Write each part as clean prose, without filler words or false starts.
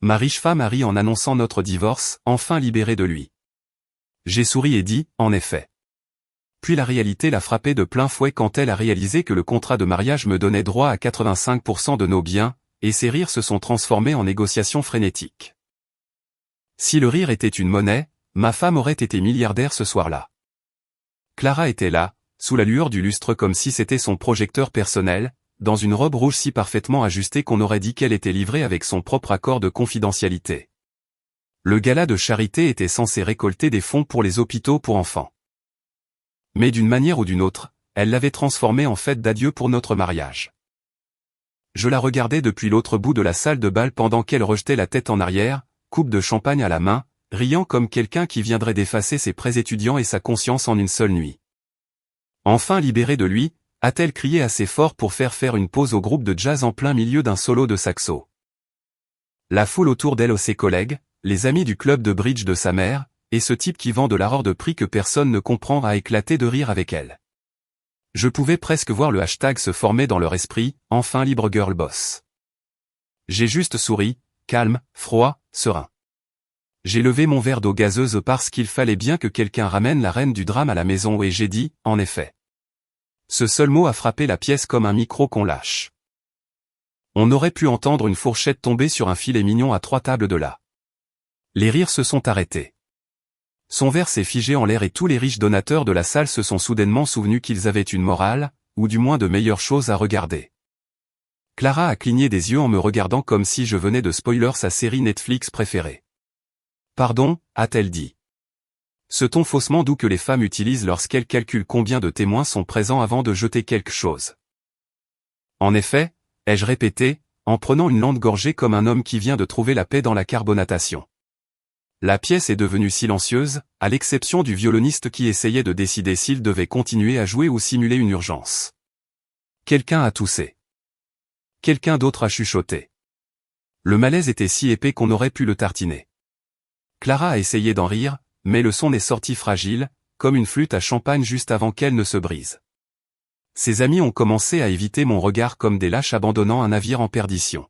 Ma riche femme a ri en annonçant notre divorce, enfin libérée de lui. J'ai souri et dit, en effet. Puis la réalité l'a frappée de plein fouet quand elle a réalisé que le contrat de mariage me donnait droit à 85% de nos biens, et ses rires se sont transformés en négociations frénétiques. Si le rire était une monnaie, ma femme aurait été milliardaire ce soir-là. Clara était là, sous la lueur du lustre comme si c'était son projecteur personnel, dans une robe rouge si parfaitement ajustée qu'on aurait dit qu'elle était livrée avec son propre accord de confidentialité. Le gala de charité était censé récolter des fonds pour les hôpitaux pour enfants. Mais d'une manière ou d'une autre, elle l'avait transformé en fête d'adieu pour notre mariage. Je la regardais depuis l'autre bout de la salle de bal pendant qu'elle rejetait la tête en arrière, coupe de champagne à la main, riant comme quelqu'un qui viendrait d'effacer ses prêts étudiants et sa conscience en une seule nuit. Enfin libérée de lui, a-t-elle crié assez fort pour faire une pause au groupe de jazz en plein milieu d'un solo de saxo. La foule autour d'elle, ses collègues, les amis du club de bridge de sa mère, et ce type qui vend de l'art hors de prix que personne ne comprend a éclaté de rire avec elle. Je pouvais presque voir le hashtag se former dans leur esprit, enfin libre girl boss. J'ai juste souri, calme, froid, serein. J'ai levé mon verre d'eau gazeuse parce qu'il fallait bien que quelqu'un ramène la reine du drame à la maison et j'ai dit, en effet. Ce seul mot a frappé la pièce comme un micro qu'on lâche. On aurait pu entendre une fourchette tomber sur un filet mignon à 3 tables de là. Les rires se sont arrêtés. Son verre s'est figé en l'air et tous les riches donateurs de la salle se sont soudainement souvenus qu'ils avaient une morale, ou du moins de meilleures choses à regarder. Clara a cligné des yeux en me regardant comme si je venais de spoiler sa série Netflix préférée. Pardon, a-t-elle dit. Ce ton faussement doux que les femmes utilisent lorsqu'elles calculent combien de témoins sont présents avant de jeter quelque chose. En effet, ai-je répété, en prenant une lente gorgée comme un homme qui vient de trouver la paix dans la carbonatation. La pièce est devenue silencieuse, à l'exception du violoniste qui essayait de décider s'il devait continuer à jouer ou simuler une urgence. Quelqu'un a toussé. Quelqu'un d'autre a chuchoté. Le malaise était si épais qu'on aurait pu le tartiner. Clara a essayé d'en rire, mais le son est sorti fragile, comme une flûte à champagne juste avant qu'elle ne se brise. Ses amis ont commencé à éviter mon regard comme des lâches abandonnant un navire en perdition.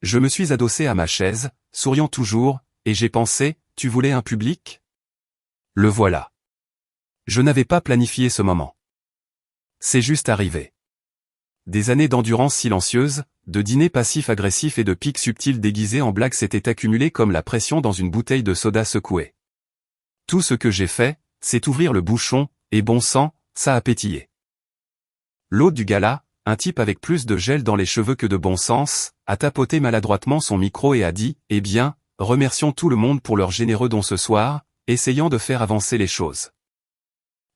Je me suis adossé à ma chaise, souriant toujours, et j'ai pensé, tu voulais un public ? Le voilà. Je n'avais pas planifié ce moment. C'est juste arrivé. Des années d'endurance silencieuse, de dîners passifs-agressifs et de pics subtils déguisés en blagues s'étaient accumulés comme la pression dans une bouteille de soda secouée. Tout ce que j'ai fait, c'est ouvrir le bouchon, et bon sang, ça a pétillé. L'hôte du gala, un type avec plus de gel dans les cheveux que de bon sens, a tapoté maladroitement son micro et a dit, eh bien, remercions tout le monde pour leur généreux don ce soir, essayant de faire avancer les choses.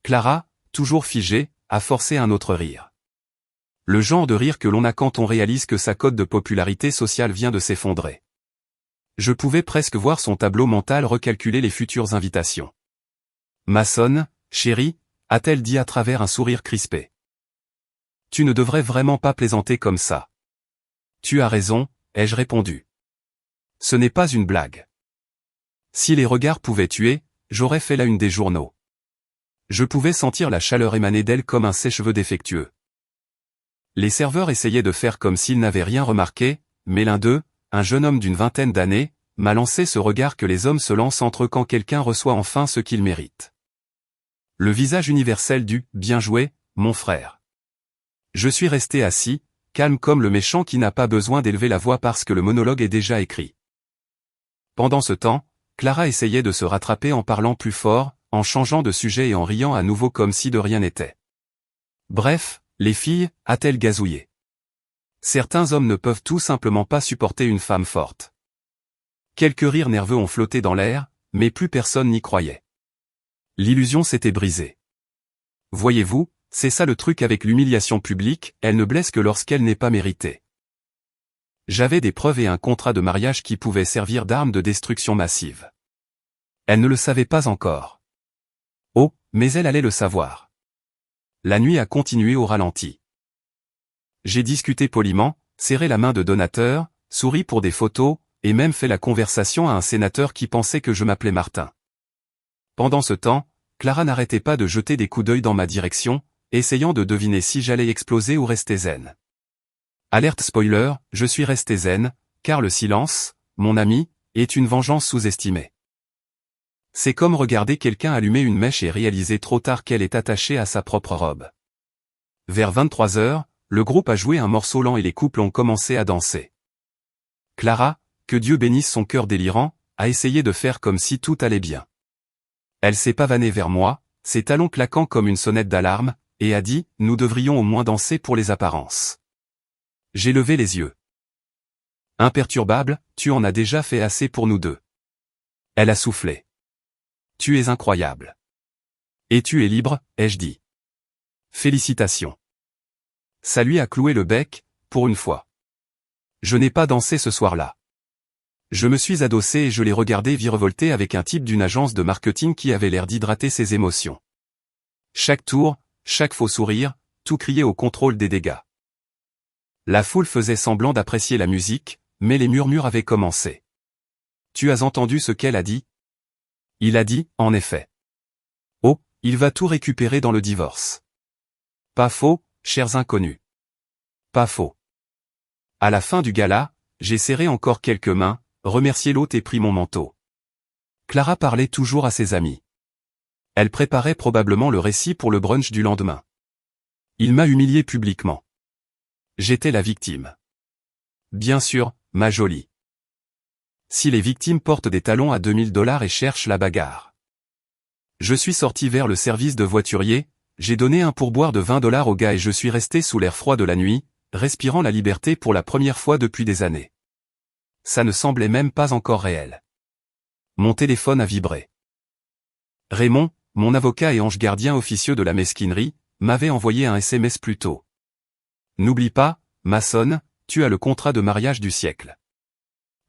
Clara, toujours figée, a forcé un autre rire. Le genre de rire que l'on a quand on réalise que sa cote de popularité sociale vient de s'effondrer. Je pouvais presque voir son tableau mental recalculer les futures invitations. Mason, chérie, a-t-elle dit à travers un sourire crispé. Tu ne devrais vraiment pas plaisanter comme ça. Tu as raison, ai-je répondu. Ce n'est pas une blague. Si les regards pouvaient tuer, j'aurais fait la une des journaux. Je pouvais sentir la chaleur émaner d'elle comme un sèche-cheveux défectueux. Les serveurs essayaient de faire comme s'ils n'avaient rien remarqué, mais l'un d'eux, un jeune homme d'une vingtaine d'années, m'a lancé ce regard que les hommes se lancent entre eux quand quelqu'un reçoit enfin ce qu'il mérite. Le visage universel du « bien joué, mon frère ». Je suis resté assis, calme comme le méchant qui n'a pas besoin d'élever la voix parce que le monologue est déjà écrit. Pendant ce temps, Clara essayait de se rattraper en parlant plus fort, en changeant de sujet et en riant à nouveau comme si de rien n'était. Bref, les filles, a-t-elle gazouillé. Certains hommes ne peuvent tout simplement pas supporter une femme forte. Quelques rires nerveux ont flotté dans l'air, mais plus personne n'y croyait. L'illusion s'était brisée. Voyez-vous, c'est ça le truc avec l'humiliation publique, elle ne blesse que lorsqu'elle n'est pas méritée. J'avais des preuves et un contrat de mariage qui pouvaient servir d'arme de destruction massive. Elle ne le savait pas encore. Oh, mais elle allait le savoir. La nuit a continué au ralenti. J'ai discuté poliment, serré la main de donateur, souri pour des photos, et même fait la conversation à un sénateur qui pensait que je m'appelais Martin. Pendant ce temps, Clara n'arrêtait pas de jeter des coups d'œil dans ma direction, essayant de deviner si j'allais exploser ou rester zen. Alerte spoiler, je suis resté zen, car le silence, mon ami, est une vengeance sous-estimée. C'est comme regarder quelqu'un allumer une mèche et réaliser trop tard qu'elle est attachée à sa propre robe. Vers 23 heures, le groupe a joué un morceau lent et les couples ont commencé à danser. Clara, que Dieu bénisse son cœur délirant, a essayé de faire comme si tout allait bien. Elle s'est pavanée vers moi, ses talons claquant comme une sonnette d'alarme, et a dit « Nous devrions au moins danser pour les apparences ». J'ai levé les yeux. Imperturbable, tu en as déjà fait assez pour nous deux. Elle a soufflé. Tu es incroyable. Et tu es libre, ai-je dit. Félicitations. Ça lui a cloué le bec, pour une fois. Je n'ai pas dansé ce soir-là. Je me suis adossé et je l'ai regardé virevolter avec un type d'une agence de marketing qui avait l'air d'hydrater ses émotions. Chaque tour, chaque faux sourire, tout criait au contrôle des dégâts. La foule faisait semblant d'apprécier la musique, mais les murmures avaient commencé. Tu as entendu ce qu'elle a dit ? Il a dit, en effet. Oh, il va tout récupérer dans le divorce. Pas faux, chers inconnus. Pas faux. À la fin du gala, j'ai serré encore quelques mains, remercié l'hôte et pris mon manteau. Clara parlait toujours à ses amis. Elle préparait probablement le récit pour le brunch du lendemain. Il m'a humilié publiquement. J'étais la victime. Bien sûr, ma jolie. Si les victimes portent des talons à 2000 $ et cherchent la bagarre. Je suis sorti vers le service de voiturier, j'ai donné un pourboire de 20 $ au gars et je suis resté sous l'air froid de la nuit, respirant la liberté pour la première fois depuis des années. Ça ne semblait même pas encore réel. Mon téléphone a vibré. Raymond, mon avocat et ange gardien officieux de la mesquinerie, m'avait envoyé un SMS plus tôt. N'oublie pas, Mason, tu as le contrat de mariage du siècle.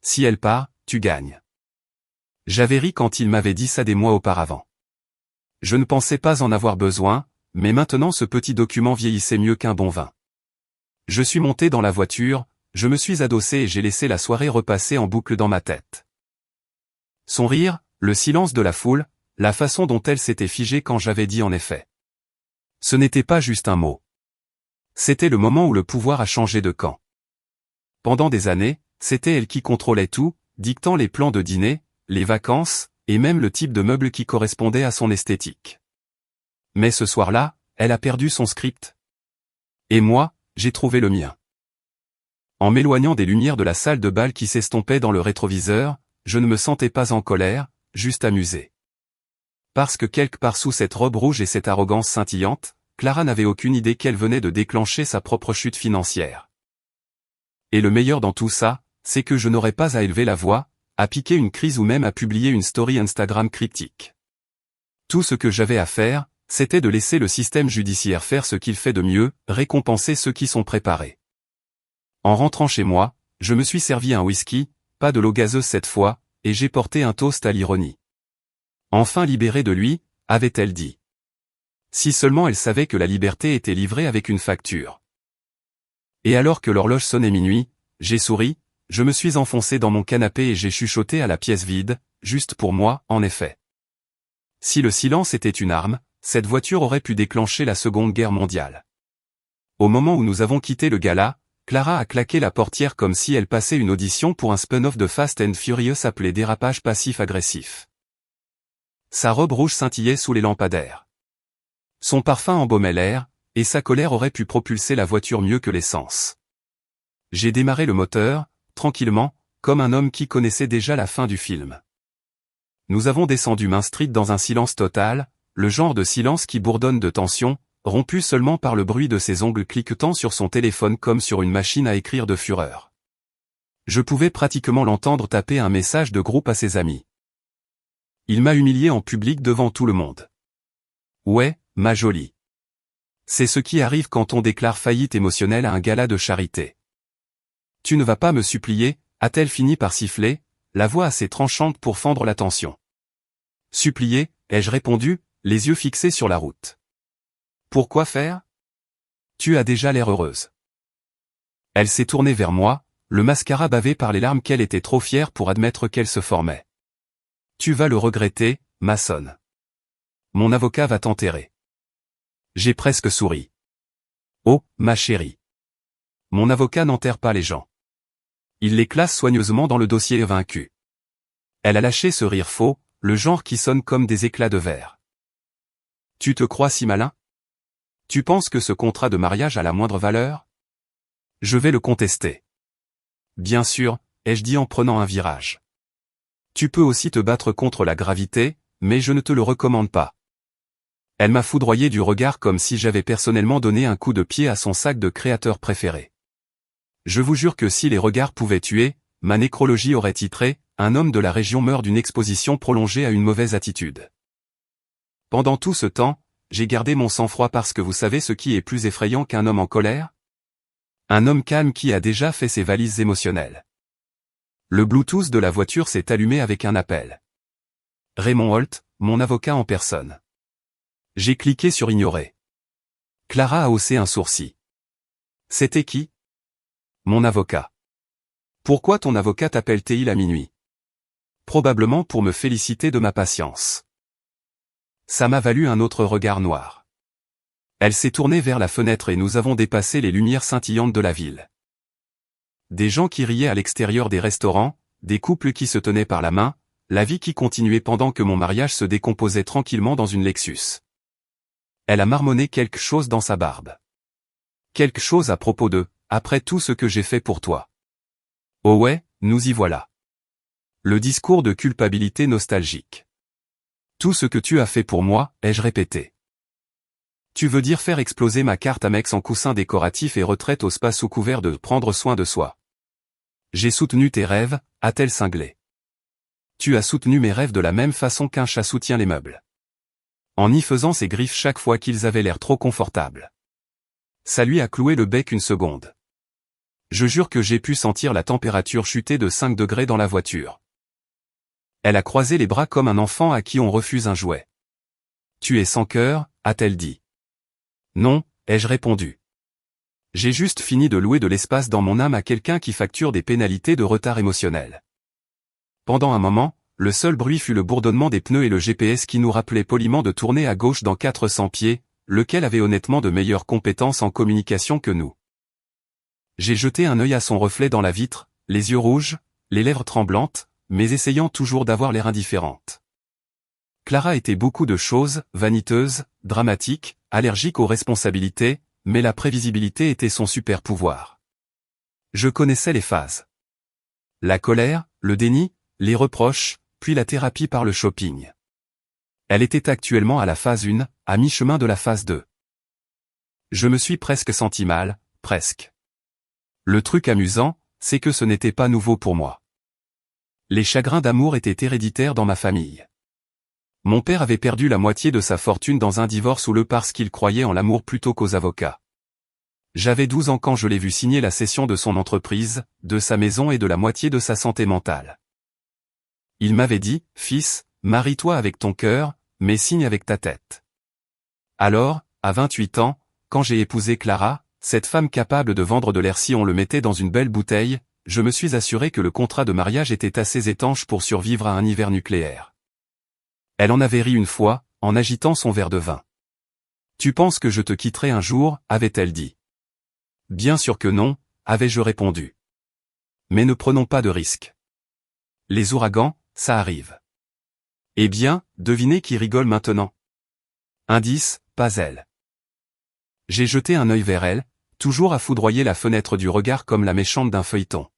Si elle part, tu gagnes. J'avais ri quand il m'avait dit ça des mois auparavant. Je ne pensais pas en avoir besoin, mais maintenant ce petit document vieillissait mieux qu'un bon vin. Je suis monté dans la voiture, je me suis adossé et j'ai laissé la soirée repasser en boucle dans ma tête. Son rire, le silence de la foule, la façon dont elle s'était figée quand j'avais dit en effet. Ce n'était pas juste un mot. C'était le moment où le pouvoir a changé de camp. Pendant des années, c'était elle qui contrôlait tout, dictant les plans de dîner, les vacances, et même le type de meuble qui correspondait à son esthétique. Mais ce soir-là, elle a perdu son script. Et moi, j'ai trouvé le mien. En m'éloignant des lumières de la salle de bal qui s'estompaient dans le rétroviseur, je ne me sentais pas en colère, juste amusé. Parce que quelque part sous cette robe rouge et cette arrogance scintillante, Clara n'avait aucune idée qu'elle venait de déclencher sa propre chute financière. Et le meilleur dans tout ça, c'est que je n'aurais pas à élever la voix, à piquer une crise ou même à publier une story Instagram cryptique. Tout ce que j'avais à faire, c'était de laisser le système judiciaire faire ce qu'il fait de mieux, récompenser ceux qui sont préparés. En rentrant chez moi, je me suis servi un whisky, pas de l'eau gazeuse cette fois, et j'ai porté un toast à l'ironie. Enfin libérée de lui, avait-elle dit. Si seulement elle savait que la liberté était livrée avec une facture. Et alors que l'horloge sonnait minuit, j'ai souri, je me suis enfoncé dans mon canapé et j'ai chuchoté à la pièce vide, juste pour moi, en effet. Si le silence était une arme, cette voiture aurait pu déclencher la Seconde Guerre mondiale. Au moment où nous avons quitté le gala, Clara a claqué la portière comme si elle passait une audition pour un spin-off de Fast and Furious appelé Dérapage passif-agressif. Sa robe rouge scintillait sous les lampadaires. Son parfum embaumait l'air, et sa colère aurait pu propulser la voiture mieux que l'essence. J'ai démarré le moteur, tranquillement, comme un homme qui connaissait déjà la fin du film. Nous avons descendu Main Street dans un silence total, le genre de silence qui bourdonne de tension, rompu seulement par le bruit de ses ongles cliquetant sur son téléphone comme sur une machine à écrire de fureur. Je pouvais pratiquement l'entendre taper un message de groupe à ses amis. Il m'a humilié en public devant tout le monde. Ouais, ma jolie. C'est ce qui arrive quand on déclare faillite émotionnelle à un gala de charité. Tu ne vas pas me supplier, a-t-elle fini par siffler, la voix assez tranchante pour fendre l'attention. Supplier, ai-je répondu, les yeux fixés sur la route. Pourquoi faire ? Tu as déjà l'air heureuse. Elle s'est tournée vers moi, le mascara bavé par les larmes qu'elle était trop fière pour admettre qu'elle se formait. Tu vas le regretter, Mason. Mon avocat va t'enterrer. J'ai presque souri. Oh, ma chérie. Mon avocat n'enterre pas les gens. Il les classe soigneusement dans le dossier vaincu. Elle a lâché ce rire faux, le genre qui sonne comme des éclats de verre. Tu te crois si malin? Tu penses que ce contrat de mariage a la moindre valeur? Je vais le contester. Bien sûr, ai-je dit en prenant un virage. Tu peux aussi te battre contre la gravité, mais je ne te le recommande pas. Elle m'a foudroyé du regard comme si j'avais personnellement donné un coup de pied à son sac de créateur préféré. Je vous jure que si les regards pouvaient tuer, ma nécrologie aurait titré « Un homme de la région meurt d'une exposition prolongée à une mauvaise attitude ». Pendant tout ce temps, j'ai gardé mon sang-froid parce que vous savez ce qui est plus effrayant qu'un homme en colère? Un homme calme qui a déjà fait ses valises émotionnelles. Le Bluetooth de la voiture s'est allumé avec un appel. Raymond Holt, mon avocat en personne. J'ai cliqué sur ignorer. Clara a haussé un sourcil. C'était qui? Mon avocat. Pourquoi ton avocat t'appelle-t-il à minuit? Probablement pour me féliciter de ma patience. Ça m'a valu un autre regard noir. Elle s'est tournée vers la fenêtre et nous avons dépassé les lumières scintillantes de la ville. Des gens qui riaient à l'extérieur des restaurants, des couples qui se tenaient par la main, la vie qui continuait pendant que mon mariage se décomposait tranquillement dans une Lexus. Elle a marmonné quelque chose dans sa barbe. Quelque chose à propos de « après tout ce que j'ai fait pour toi ». Oh ouais, nous y voilà. Le discours de culpabilité nostalgique. Tout ce que tu as fait pour moi, ai-je répété. Tu veux dire faire exploser ma carte Amex en coussin décoratif et retraite au spa sous couvert de prendre soin de soi. J'ai soutenu tes rêves, a-t-elle cinglé. Tu as soutenu mes rêves de la même façon qu'un chat soutient les meubles. En y faisant ses griffes chaque fois qu'ils avaient l'air trop confortables. Ça lui a cloué le bec une seconde. Je jure que j'ai pu sentir la température chuter de 5 degrés dans la voiture. Elle a croisé les bras comme un enfant à qui on refuse un jouet. Tu es sans cœur, a-t-elle dit. Non, ai-je répondu. J'ai juste fini de louer de l'espace dans mon âme à quelqu'un qui facture des pénalités de retard émotionnel. Pendant un moment, le seul bruit fut le bourdonnement des pneus et le GPS qui nous rappelait poliment de tourner à gauche dans 400 pieds, lequel avait honnêtement de meilleures compétences en communication que nous. J'ai jeté un œil à son reflet dans la vitre, les yeux rouges, les lèvres tremblantes, mais essayant toujours d'avoir l'air indifférente. Clara était beaucoup de choses, vaniteuse, dramatique, allergique aux responsabilités, mais la prévisibilité était son super pouvoir. Je connaissais les phases. La colère, le déni, les reproches, puis la thérapie par le shopping. Elle était actuellement à la phase 1, à mi-chemin de la phase 2. Je me suis presque senti mal, presque. Le truc amusant, c'est que ce n'était pas nouveau pour moi. Les chagrins d'amour étaient héréditaires dans ma famille. Mon père avait perdu la moitié de sa fortune dans un divorce parce qu'il croyait en l'amour plutôt qu'aux avocats. J'avais 12 ans quand je l'ai vu signer la cession de son entreprise, de sa maison et de la moitié de sa santé mentale. Il m'avait dit, « Fils, marie-toi avec ton cœur, mais signe avec ta tête. » Alors, à 28 ans, quand j'ai épousé Clara, cette femme capable de vendre de l'air si on le mettait dans une belle bouteille, je me suis assuré que le contrat de mariage était assez étanche pour survivre à un hiver nucléaire. Elle en avait ri une fois, en agitant son verre de vin. « Tu penses que je te quitterai un jour » avait-elle dit. « Bien sûr que non » avais-je répondu. « Mais ne prenons pas de risques. Les ouragans, ça arrive. » Eh bien, devinez qui rigole maintenant. Indice, pas elle. J'ai jeté un œil vers elle, toujours à foudroyer la fenêtre du regard comme la méchante d'un feuilleton.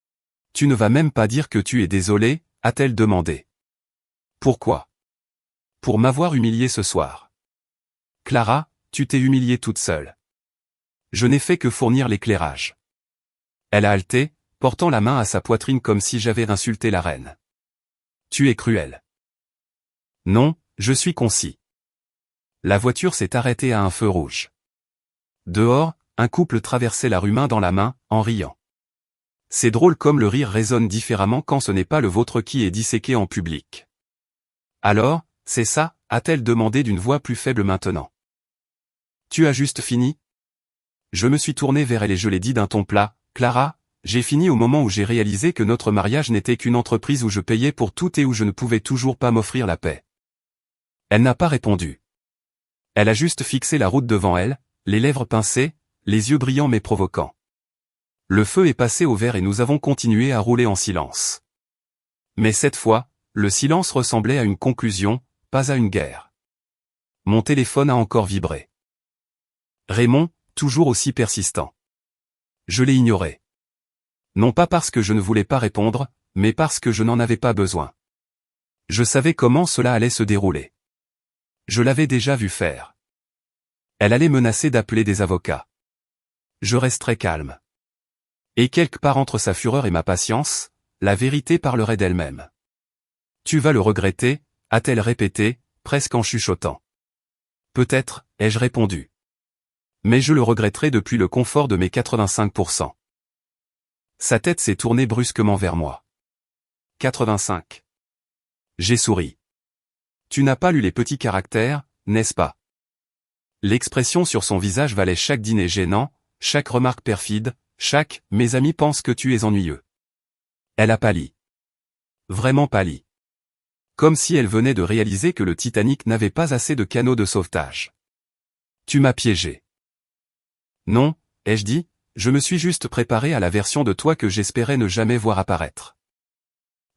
« Tu ne vas même pas dire que tu es désolé » a-t-elle demandé. « Pourquoi ? Pour m'avoir humilié ce soir. » Clara, tu t'es humiliée toute seule. Je n'ai fait que fournir l'éclairage. Elle a halté, portant la main à sa poitrine comme si j'avais insulté la reine. Tu es cruel. Non, je suis concis. La voiture s'est arrêtée à un feu rouge. Dehors, un couple traversait la rue main dans la main, en riant. C'est drôle comme le rire résonne différemment quand ce n'est pas le vôtre qui est disséqué en public. Alors, c'est ça, a-t-elle demandé d'une voix plus faible maintenant. Tu as juste fini ? Je me suis tourné vers elle et je l'ai dit d'un ton plat, Clara, j'ai fini au moment où j'ai réalisé que notre mariage n'était qu'une entreprise où je payais pour tout et où je ne pouvais toujours pas m'offrir la paix. Elle n'a pas répondu. Elle a juste fixé la route devant elle, les lèvres pincées, les yeux brillants mais provoquants. Le feu est passé au vert et nous avons continué à rouler en silence. Mais cette fois, le silence ressemblait à une conclusion, pas à une guerre. Mon téléphone a encore vibré. Raymond, toujours aussi persistant. Je l'ai ignoré. Non pas parce que je ne voulais pas répondre, mais parce que je n'en avais pas besoin. Je savais comment cela allait se dérouler. Je l'avais déjà vu faire. Elle allait menacer d'appeler des avocats. Je resterais calme. Et quelque part entre sa fureur et ma patience, la vérité parlerait d'elle-même. Tu vas le regretter, a-t-elle répété, presque en chuchotant. Peut-être, ai-je répondu. Mais je le regretterai depuis le confort de mes 85%. Sa tête s'est tournée brusquement vers moi. 85. J'ai souri. Tu n'as pas lu les petits caractères, n'est-ce pas? L'expression sur son visage valait chaque dîner gênant, chaque remarque perfide, chaque « mes amis pensent que tu es ennuyeux ». Elle a pâli. Vraiment pâli. Comme si elle venait de réaliser que le Titanic n'avait pas assez de canaux de sauvetage. Tu m'as piégé. Non, ai-je dit, je me suis juste préparé à la version de toi que j'espérais ne jamais voir apparaître.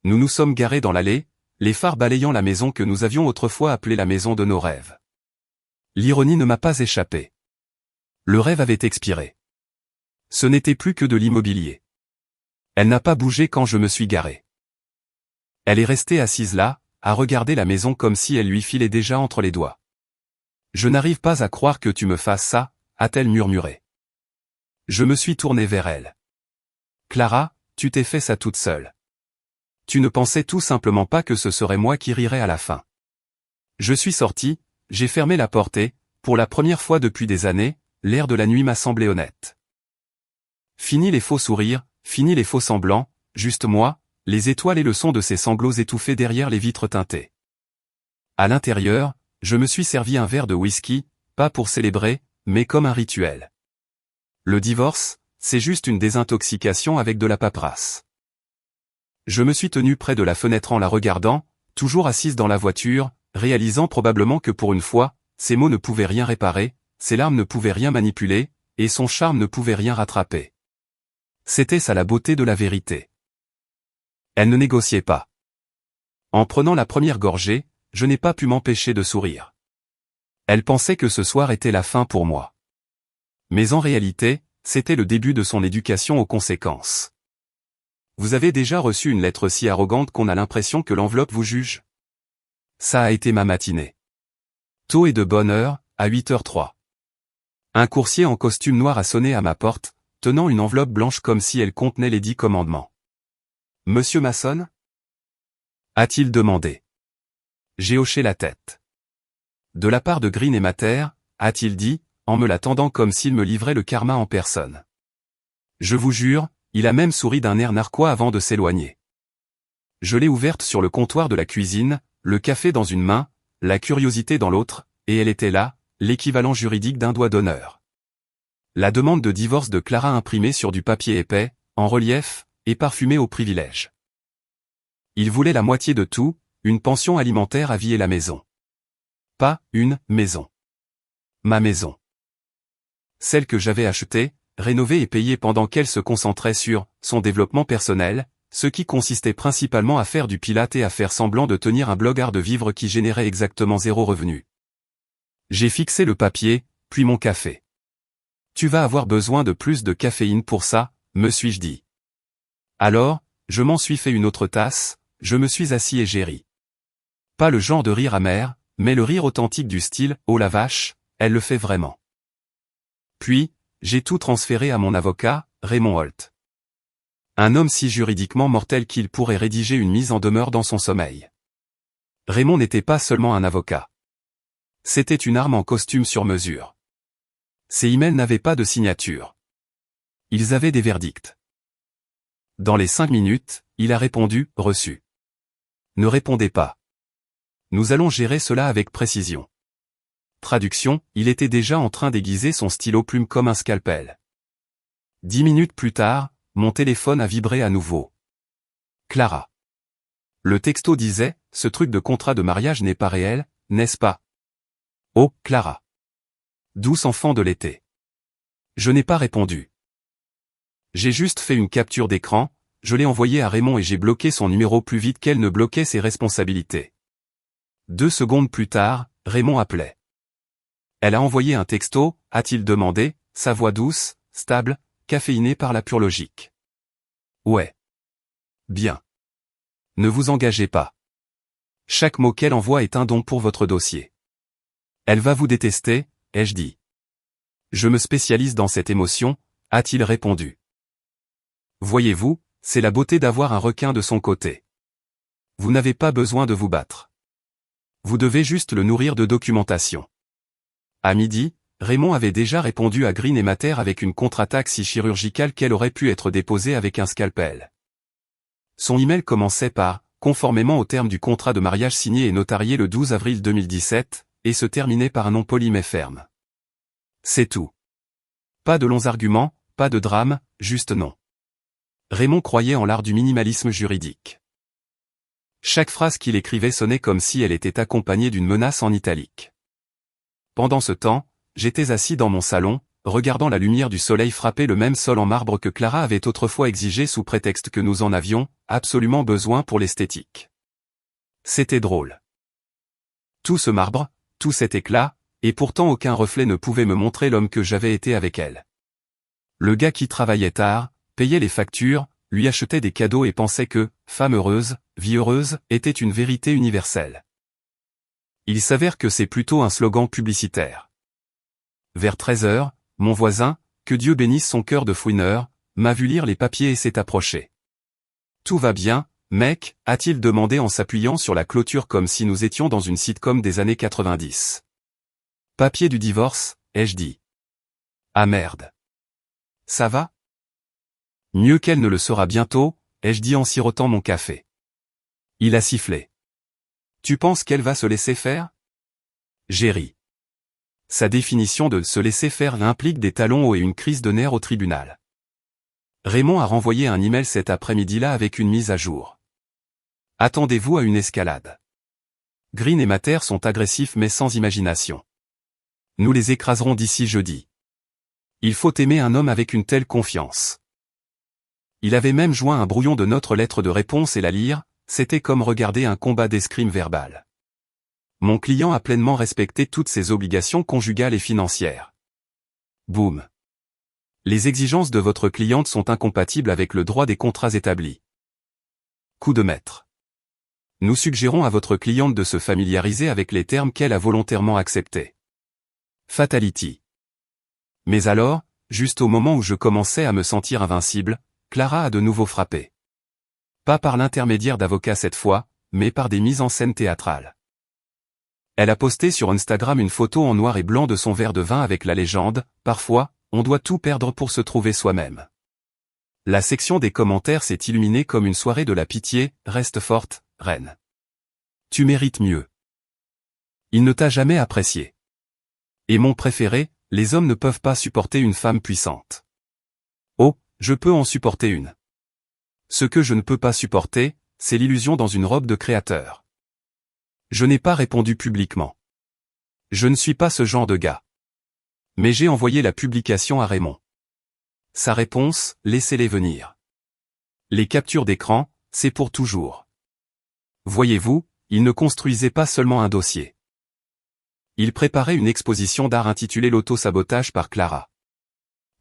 Nous nous sommes garés dans l'allée, les phares balayant la maison que nous avions autrefois appelée la maison de nos rêves. L'ironie ne m'a pas échappé. Le rêve avait expiré. Ce n'était plus que de l'immobilier. Elle n'a pas bougé quand je me suis garé. Elle est restée assise là, à regarder la maison comme si elle lui filait déjà entre les doigts. Je n'arrive pas à croire que tu me fasses ça, a-t-elle murmuré. Je me suis tourné vers elle. Clara, tu t'es fait ça toute seule. Tu ne pensais tout simplement pas que ce serait moi qui rirais à la fin. Je suis sorti, j'ai fermé la porte et, pour la première fois depuis des années, l'air de la nuit m'a semblé honnête. Fini les faux sourires, fini les faux semblants, juste moi, les étoiles et le son de ces sanglots étouffés derrière les vitres teintées. À l'intérieur, je me suis servi un verre de whisky, pas pour célébrer, mais comme un rituel. Le divorce, c'est juste une désintoxication avec de la paperasse. Je me suis tenu près de la fenêtre en la regardant, toujours assise dans la voiture, réalisant probablement que pour une fois, ses mots ne pouvaient rien réparer, ses larmes ne pouvaient rien manipuler, et son charme ne pouvait rien rattraper. C'était ça la beauté de la vérité. Elle ne négociait pas. En prenant la première gorgée, je n'ai pas pu m'empêcher de sourire. Elle pensait que ce soir était la fin pour moi. Mais en réalité, c'était le début de son éducation aux conséquences. Vous avez déjà reçu une lettre si arrogante qu'on a l'impression que l'enveloppe vous juge? Ça a été ma matinée. Tôt et de bonne heure, à 8h03. Un coursier en costume noir a sonné à ma porte, tenant une enveloppe blanche comme si elle contenait les 10 commandements. « Monsieur Masson » a-t-il demandé. J'ai hoché la tête. « De la part de Green et Mater » a-t-il dit, en me la tendant comme s'il me livrait le karma en personne. Je vous jure, il a même souri d'un air narquois avant de s'éloigner. Je l'ai ouverte sur le comptoir de la cuisine, le café dans une main, la curiosité dans l'autre, et elle était là, l'équivalent juridique d'un doigt d'honneur. La demande de divorce de Clara imprimée sur du papier épais, en relief, et parfumée au privilège. Il voulait la moitié de tout, une pension alimentaire à vie et la maison. Pas une maison. Ma maison. Celle que j'avais achetée, rénovée et payée pendant qu'elle se concentrait sur son développement personnel, ce qui consistait principalement à faire du pilate et à faire semblant de tenir un blog art de vivre qui générait exactement 0 revenu. J'ai fixé le papier, puis mon café. Tu vas avoir besoin de plus de caféine pour ça, me suis-je dit. Alors, je m'en suis fait une autre tasse, je me suis assis et j'ai ri. Pas le genre de rire amer, mais le rire authentique du style « oh la vache, elle le fait vraiment ». Puis, j'ai tout transféré à mon avocat, Raymond Holt. Un homme si juridiquement mortel qu'il pourrait rédiger une mise en demeure dans son sommeil. Raymond n'était pas seulement un avocat. C'était une arme en costume sur mesure. Ses emails n'avaient pas de signature. Ils avaient des verdicts. Dans les 5 minutes, il a répondu « reçu ». Ne répondez pas. Nous allons gérer cela avec précision. Traduction, il était déjà en train d'aiguiser son stylo plume comme un scalpel. 10 minutes plus tard, mon téléphone a vibré à nouveau. Clara. Le texto disait, ce truc de contrat de mariage n'est pas réel, n'est-ce pas? Oh, Clara. Douce enfant de l'été. Je n'ai pas répondu. J'ai juste fait une capture d'écran, je l'ai envoyée à Raymond et j'ai bloqué son numéro plus vite qu'elle ne bloquait ses responsabilités. 2 secondes plus tard, Raymond appelait. Elle a envoyé un texto, a-t-il demandé, sa voix douce, stable, caféinée par la pure logique. Ouais. Bien. Ne vous engagez pas. Chaque mot qu'elle envoie est un don pour votre dossier. Elle va vous détester, ai-je dit. Je me spécialise dans cette émotion, a-t-il répondu. Voyez-vous, c'est la beauté d'avoir un requin de son côté. Vous n'avez pas besoin de vous battre. Vous devez juste le nourrir de documentation. À midi, Raymond avait déjà répondu à Green et Mater avec une contre-attaque si chirurgicale qu'elle aurait pu être déposée avec un scalpel. Son email commençait par « conformément aux termes du contrat de mariage signé et notarié le 12 avril 2017 » et se terminait par un nom poli mais ferme. C'est tout. Pas de longs arguments, pas de drame, juste non. Raymond croyait en l'art du minimalisme juridique. Chaque phrase qu'il écrivait sonnait comme si elle était accompagnée d'une menace en italique. Pendant ce temps, j'étais assis dans mon salon, regardant la lumière du soleil frapper le même sol en marbre que Clara avait autrefois exigé sous prétexte que nous en avions absolument besoin pour l'esthétique. C'était drôle. Tout ce marbre, tout cet éclat, et pourtant aucun reflet ne pouvait me montrer l'homme que j'avais été avec elle. Le gars qui travaillait tard, payait les factures, lui achetait des cadeaux et pensait que « femme heureuse, vie heureuse » était une vérité universelle. Il s'avère que c'est plutôt un slogan publicitaire. Vers 13h, mon voisin, que Dieu bénisse son cœur de fouineur, m'a vu lire les papiers et s'est approché. « Tout va bien, mec ?» a-t-il demandé en s'appuyant sur la clôture comme si nous étions dans une sitcom des années 90. « Papier du divorce ?» ai-je dit. « Ah merde. Ça va ? » « Mieux qu'elle ne le sera bientôt » ai-je dit en sirotant mon café. Il a sifflé. « Tu penses qu'elle va se laisser faire ?» J'ai ri. Sa définition de « se laisser faire » implique des talons hauts et une crise de nerfs au tribunal. Raymond a renvoyé un email cet après-midi-là avec une mise à jour. Attendez-vous à une escalade. Green et Mater sont agressifs mais sans imagination. Nous les écraserons d'ici jeudi. Il faut aimer un homme avec une telle confiance. Il avait même joint un brouillon de notre lettre de réponse et la lire, c'était comme regarder un combat d'escrime verbal. Mon client a pleinement respecté toutes ses obligations conjugales et financières. Boum. Les exigences de votre cliente sont incompatibles avec le droit des contrats établis. Coup de maître. Nous suggérons à votre cliente de se familiariser avec les termes qu'elle a volontairement acceptés. Fatality. Mais alors, juste au moment où je commençais à me sentir invincible, Clara a de nouveau frappé. Pas par l'intermédiaire d'avocats cette fois, mais par des mises en scène théâtrales. Elle a posté sur Instagram une photo en noir et blanc de son verre de vin avec la légende « Parfois, on doit tout perdre pour se trouver soi-même ». La section des commentaires s'est illuminée comme une soirée de la pitié « Reste forte, reine. Tu mérites mieux. Il ne t'a jamais apprécié. » Et mon préféré, les hommes ne peuvent pas supporter une femme puissante. Oh, je peux en supporter une. Ce que je ne peux pas supporter, c'est l'illusion dans une robe de créateur. Je n'ai pas répondu publiquement. Je ne suis pas ce genre de gars. Mais j'ai envoyé la publication à Raymond. Sa réponse, laissez-les venir. Les captures d'écran, c'est pour toujours. Voyez-vous, il ne construisait pas seulement un dossier. Il préparait une exposition d'art intitulée L'auto-sabotage par Clara.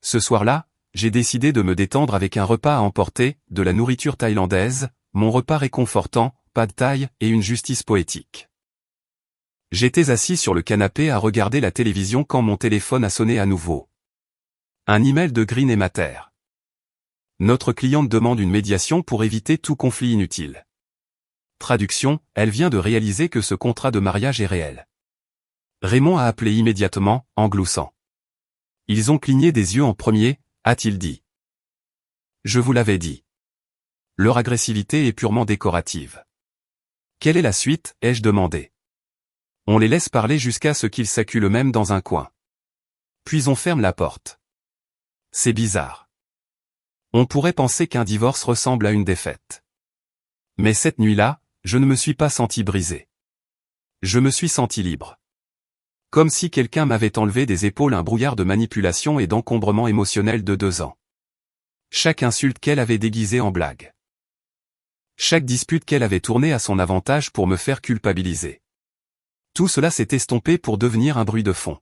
Ce soir-là, j'ai décidé de me détendre avec un repas à emporter, de la nourriture thaïlandaise, mon repas réconfortant, pad thaï et une justice poétique. J'étais assis sur le canapé à regarder la télévision quand mon téléphone a sonné à nouveau. Un email de Green et Mater. Notre cliente demande une médiation pour éviter tout conflit inutile. Traduction, elle vient de réaliser que ce contrat de mariage est réel. Raymond a appelé immédiatement, en gloussant. Ils ont cligné des yeux en premier, a-t-il dit. Je vous l'avais dit. Leur agressivité est purement décorative. Quelle est la suite, ai-je demandé. On les laisse parler jusqu'à ce qu'ils s'acculent eux-mêmes dans un coin. Puis on ferme la porte. C'est bizarre. On pourrait penser qu'un divorce ressemble à une défaite. Mais cette nuit-là, je ne me suis pas senti brisé. Je me suis senti libre. Comme si quelqu'un m'avait enlevé des épaules un brouillard de manipulation et d'encombrement émotionnel de 2 ans. Chaque insulte qu'elle avait déguisée en blague. Chaque dispute qu'elle avait tournée à son avantage pour me faire culpabiliser. Tout cela s'est estompé pour devenir un bruit de fond.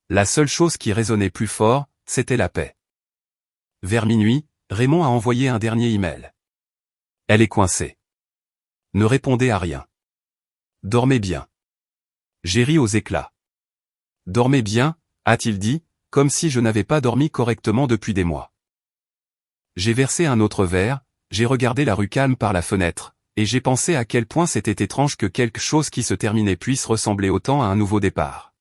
La seule chose qui résonnait plus fort, c'était la paix. Vers minuit, Raymond a envoyé un dernier email. Elle est coincée. Ne répondez à rien. Dormez bien. J'ai ri aux éclats. Dormez bien, a-t-il dit, comme si je n'avais pas dormi correctement depuis des mois. J'ai versé un autre verre, j'ai regardé la rue calme par la fenêtre, et j'ai pensé à quel point c'était étrange que quelque chose qui se terminait puisse ressembler autant à un nouveau départ.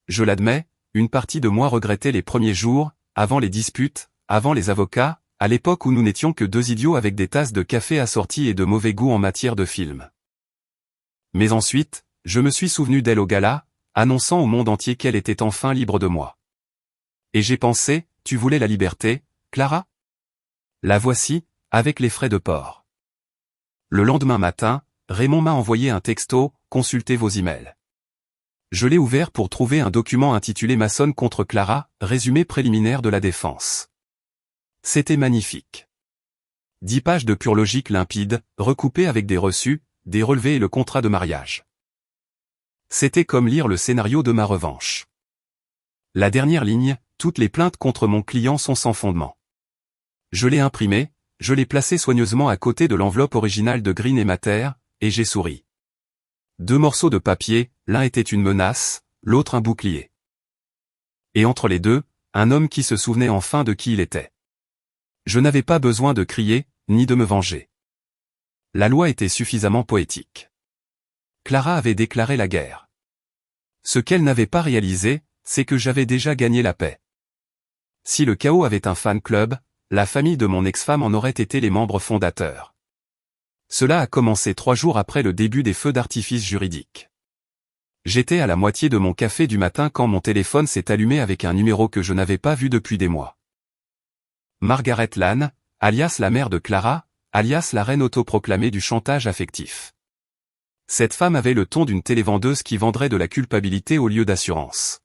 Je l'admets, une partie de moi regrettait les premiers jours, avant les disputes, avant les avocats, à l'époque où nous n'étions que deux idiots avec des tasses de café assorties et de mauvais goût en matière de film. Mais ensuite, je me suis souvenu d'elle au gala, annonçant au monde entier qu'elle était enfin libre de moi. Et j'ai pensé, tu voulais la liberté, Clara ? La voici, avec les frais de port. Le lendemain matin, Raymond m'a envoyé un texto, consultez vos emails. Je l'ai ouvert pour trouver un document intitulé Masson contre Clara, résumé préliminaire de la défense. C'était magnifique. 10 pages de pure logique limpide, recoupées avec des reçus, des relevés et le contrat de mariage. C'était comme lire le scénario de ma revanche. La dernière ligne, toutes les plaintes contre mon client sont sans fondement. Je l'ai imprimé, je l'ai placé soigneusement à côté de l'enveloppe originale de Green et Mater, et j'ai souri. 2 morceaux de papier, l'un était une menace, l'autre un bouclier. Et entre les deux, un homme qui se souvenait enfin de qui il était. Je n'avais pas besoin de crier, ni de me venger. La loi était suffisamment poétique. Clara avait déclaré la guerre. Ce qu'elle n'avait pas réalisé, c'est que j'avais déjà gagné la paix. Si le chaos avait un fan club, la famille de mon ex-femme en aurait été les membres fondateurs. Cela a commencé 3 jours après le début des feux d'artifice juridiques. J'étais à la moitié de mon café du matin quand mon téléphone s'est allumé avec un numéro que je n'avais pas vu depuis des mois. Margaret Lann, alias la mère de Clara, alias la reine autoproclamée du chantage affectif. Cette femme avait le ton d'une télévendeuse qui vendrait de la culpabilité au lieu d'assurance.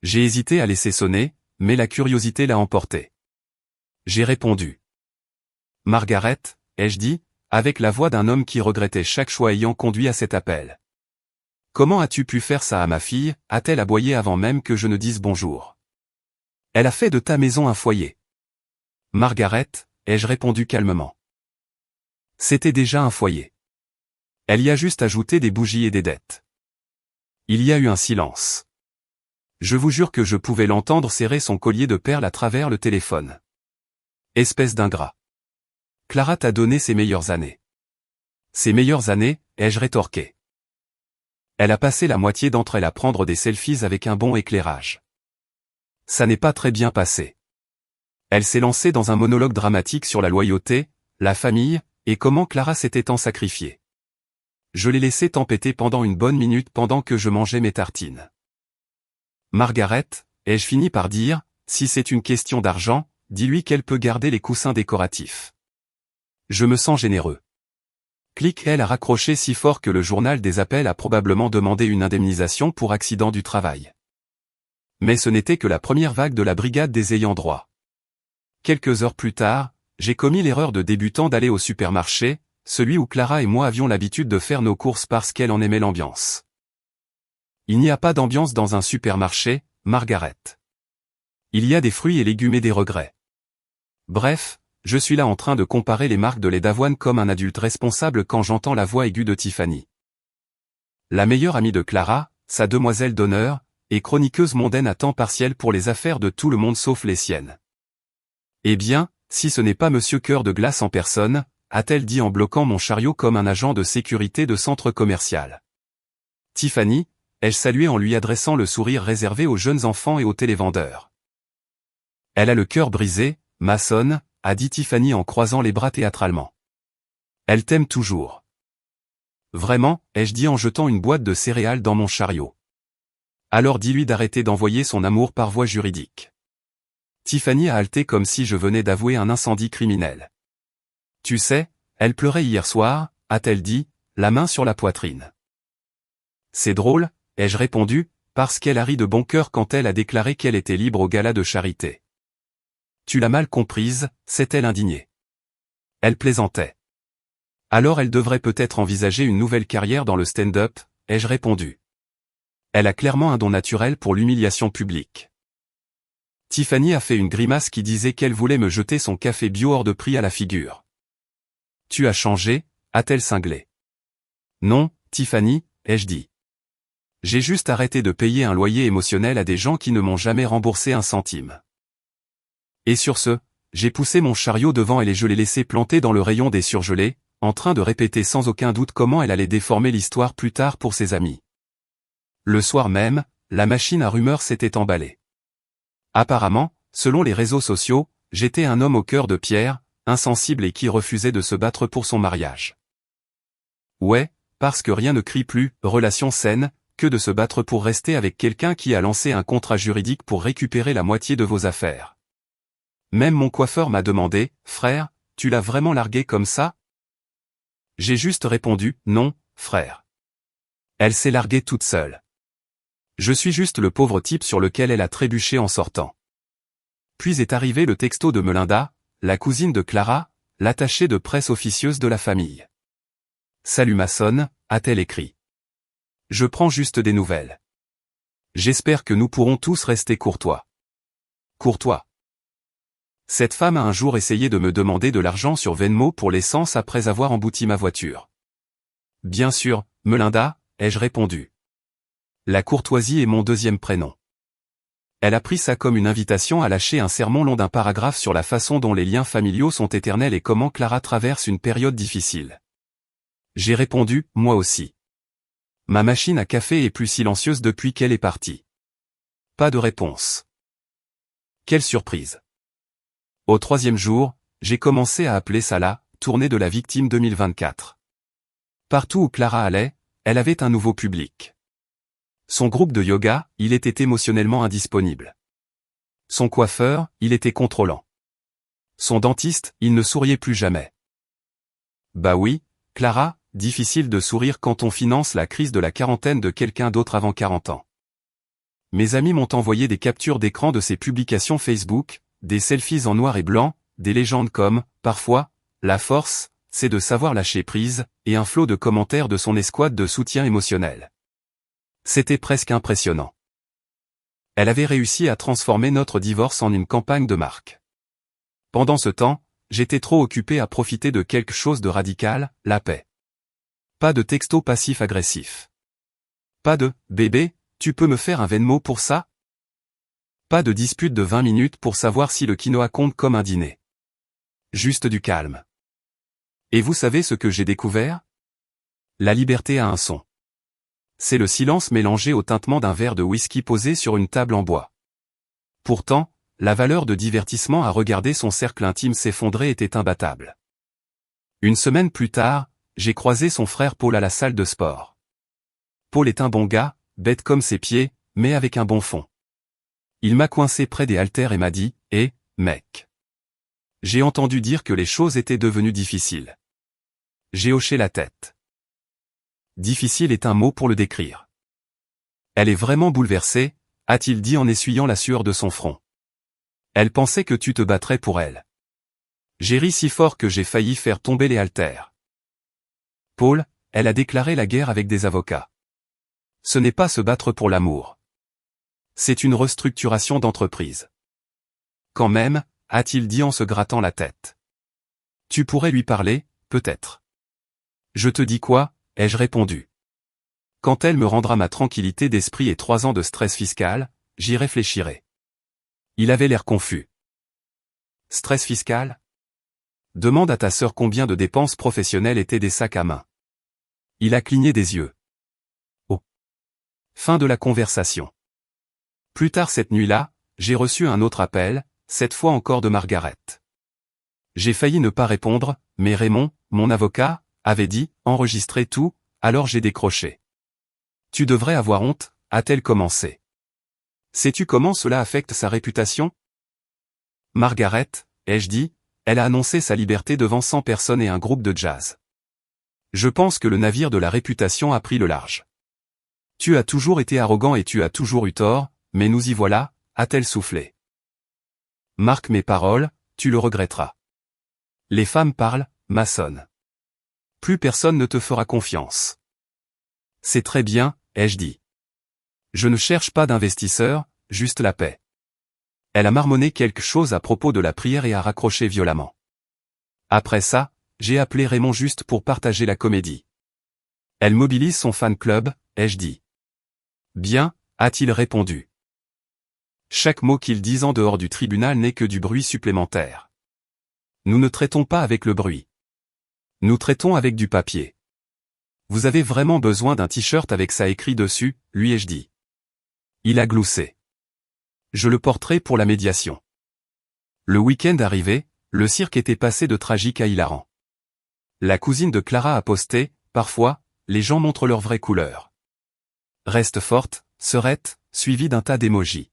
J'ai hésité à laisser sonner, mais la curiosité l'a emporté. J'ai répondu. Margaret, ai-je dit, avec la voix d'un homme qui regrettait chaque choix ayant conduit à cet appel. Comment as-tu pu faire ça à ma fille, a-t-elle aboyé avant même que je ne dise bonjour. Elle a fait de ta maison un foyer. Margaret, ai-je répondu calmement. C'était déjà un foyer. Elle y a juste ajouté des bougies et des dettes. Il y a eu un silence. Je vous jure que je pouvais l'entendre serrer son collier de perles à travers le téléphone. Espèce d'ingrat. Clara t'a donné ses meilleures années. Ses meilleures années, ai-je rétorqué. Elle a passé la moitié d'entre elles à prendre des selfies avec un bon éclairage. Ça n'est pas très bien passé. Elle s'est lancée dans un monologue dramatique sur la loyauté, la famille, et comment Clara s'était tant sacrifiée. Je l'ai laissé tempêter pendant une bonne minute pendant que je mangeais mes tartines. Margaret, ai-je fini par dire, si c'est une question d'argent, dis-lui qu'elle peut garder les coussins décoratifs. Je me sens généreux. Clique, elle a raccroché si fort que le journal des appels a probablement demandé une indemnisation pour accident du travail. Mais ce n'était que la première vague de la brigade des ayants droit. Quelques heures plus tard, j'ai commis l'erreur de débutant d'aller au supermarché, celui où Clara et moi avions l'habitude de faire nos courses parce qu'elle en aimait l'ambiance. Il n'y a pas d'ambiance dans un supermarché, Margaret. Il y a des fruits et légumes et des regrets. Bref, je suis là en train de comparer les marques de lait d'avoine comme un adulte responsable quand j'entends la voix aiguë de Tiffany. La meilleure amie de Clara, sa demoiselle d'honneur, est chroniqueuse mondaine à temps partiel pour les affaires de tout le monde sauf les siennes. Eh bien, si ce n'est pas Monsieur Cœur de Glace en personne, a-t-elle dit en bloquant mon chariot comme un agent de sécurité de centre commercial. Tiffany, ai-je salué en lui adressant le sourire réservé aux jeunes enfants et aux télévendeurs. Elle a le cœur brisé, Masson, a dit Tiffany en croisant les bras théâtralement. Elle t'aime toujours. Vraiment, ai-je dit en jetant une boîte de céréales dans mon chariot. Alors dis-lui d'arrêter d'envoyer son amour par voie juridique. Tiffany a halté comme si je venais d'avouer un incendie criminel. Tu sais, elle pleurait hier soir, a-t-elle dit, la main sur la poitrine. C'est drôle, ai-je répondu, parce qu'elle a ri de bon cœur quand elle a déclaré qu'elle était libre au gala de charité. tu l'as mal comprise, s'est-elle indignée. Elle plaisantait. Alors elle devrait peut-être envisager une nouvelle carrière dans le stand-up, ai-je répondu. Elle a clairement un don naturel pour l'humiliation publique. Tiffany a fait une grimace qui disait qu'elle voulait me jeter son café bio hors de prix à la figure. Tu as changé, a-t-elle cinglé. Non, Tiffany, ai-je dit. J'ai juste arrêté de payer un loyer émotionnel à des gens qui ne m'ont jamais remboursé un centime. Et sur ce, j'ai poussé mon chariot devant elle et je l'ai laissé planter dans le rayon des surgelés, en train de répéter sans aucun doute comment elle allait déformer l'histoire plus tard pour ses amis. Le soir même, la machine à rumeurs s'était emballée. Apparemment, selon les réseaux sociaux, j'étais un homme au cœur de pierre, insensible et qui refusait de se battre pour son mariage. Ouais, parce que rien ne crie plus « relation saine » que de se battre pour rester avec quelqu'un qui a lancé un contrat juridique pour récupérer la moitié de vos affaires. Même mon coiffeur m'a demandé « Frère, tu l'as vraiment larguée comme ça ?» J'ai juste répondu « Non, frère. » Elle s'est larguée toute seule. Je suis juste le pauvre type sur lequel elle a trébuché en sortant. Puis est arrivé le texto de Melinda, la cousine de Clara, l'attachée de presse officieuse de la famille. « Salut Mason », a-t-elle écrit. Je prends juste des nouvelles. J'espère que nous pourrons tous rester courtois. Courtois. Cette femme a un jour essayé de me demander de l'argent sur Venmo pour l'essence après avoir embouti ma voiture. Bien sûr, Melinda, ai-je répondu. La courtoisie est mon deuxième prénom. Elle a pris ça comme une invitation à lâcher un sermon long d'un paragraphe sur la façon dont les liens familiaux sont éternels et comment Clara traverse une période difficile. J'ai répondu, moi aussi. Ma machine à café est plus silencieuse depuis qu'elle est partie. Pas de réponse. Quelle surprise. Au 3e jour, j'ai commencé à appeler ça la tournée de la victime 2024. Partout où Clara allait, elle avait un nouveau public. Son groupe de yoga, il était émotionnellement indisponible. Son coiffeur, il était contrôlant. Son dentiste, il ne souriait plus jamais. Bah oui, Clara, difficile de sourire quand on finance la crise de la quarantaine de quelqu'un d'autre avant 40 ans. Mes amis m'ont envoyé des captures d'écran de ses publications Facebook, des selfies en noir et blanc, des légendes comme, parfois, la force, c'est de savoir lâcher prise, et un flot de commentaires de son escouade de soutien émotionnel. C'était presque impressionnant. Elle avait réussi à transformer notre divorce en une campagne de marque. Pendant ce temps, j'étais trop occupé à profiter de quelque chose de radical, la paix. Pas de texto passif-agressif. Pas de « bébé, tu peux me faire un Venmo pour ça ?» Pas de dispute de 20 minutes pour savoir si le quinoa compte comme un dîner. Juste du calme. Et vous savez ce que j'ai découvert? La liberté a un son. C'est le silence mélangé au tintement d'un verre de whisky posé sur une table en bois. Pourtant, la valeur de divertissement à regarder son cercle intime s'effondrer était imbattable. Une semaine plus tard, j'ai croisé son frère Paul à la salle de sport. Paul est un bon gars, bête comme ses pieds, mais avec un bon fond. Il m'a coincé près des haltères et m'a dit « Eh, mec. J'ai entendu dire que les choses étaient devenues difficiles. » J'ai hoché la tête. Difficile est un mot pour le décrire. Elle est vraiment bouleversée, a-t-il dit en essuyant la sueur de son front. Elle pensait que tu te battrais pour elle. J'ai ri si fort que j'ai failli faire tomber les haltères. Paul, elle a déclaré la guerre avec des avocats. Ce n'est pas se battre pour l'amour. C'est une restructuration d'entreprise. Quand même, a-t-il dit en se grattant la tête. Tu pourrais lui parler, peut-être. Je te dis quoi, ai-je répondu. Quand elle me rendra ma tranquillité d'esprit et 3 ans de stress fiscal, j'y réfléchirai. Il avait l'air confus. Stress fiscal? Demande à ta sœur combien de dépenses professionnelles étaient des sacs à main. Il a cligné des yeux. Oh. Fin de la conversation. Plus tard cette nuit-là, j'ai reçu un autre appel, cette fois encore de Margaret. J'ai failli ne pas répondre, mais Raymond, mon avocat, avait dit « enregistrer tout », alors j'ai décroché. Tu devrais avoir honte, a-t-elle commencé. Sais-tu comment cela affecte sa réputation? Margaret, ai-je dit, elle a annoncé sa liberté devant 100 personnes et un groupe de jazz. Je pense que le navire de la réputation a pris le large. Tu as toujours été arrogant et tu as toujours eu tort, mais nous y voilà, a-t-elle soufflé. Marque mes paroles, tu le regretteras. Les femmes parlent, maçonne. Plus personne ne te fera confiance. C'est très bien, ai-je dit. Je ne cherche pas d'investisseur, juste la paix. Elle a marmonné quelque chose à propos de la prière et a raccroché violemment. Après ça, j'ai appelé Raymond juste pour partager la comédie. Elle mobilise son fan club, ai-je dit. Bien, a-t-il répondu. Chaque mot qu'il dit en dehors du tribunal n'est que du bruit supplémentaire. Nous ne traitons pas avec le bruit. Nous traitons avec du papier. Vous avez vraiment besoin d'un t-shirt avec ça écrit dessus, lui ai-je dit. Il a gloussé. Je le porterai pour la médiation. Le week-end arrivé, le cirque était passé de tragique à hilarant. La cousine de Clara a posté, parfois, les gens montrent leur vraie couleur. Reste forte, sœurette, suivi d'un tas d'émojis.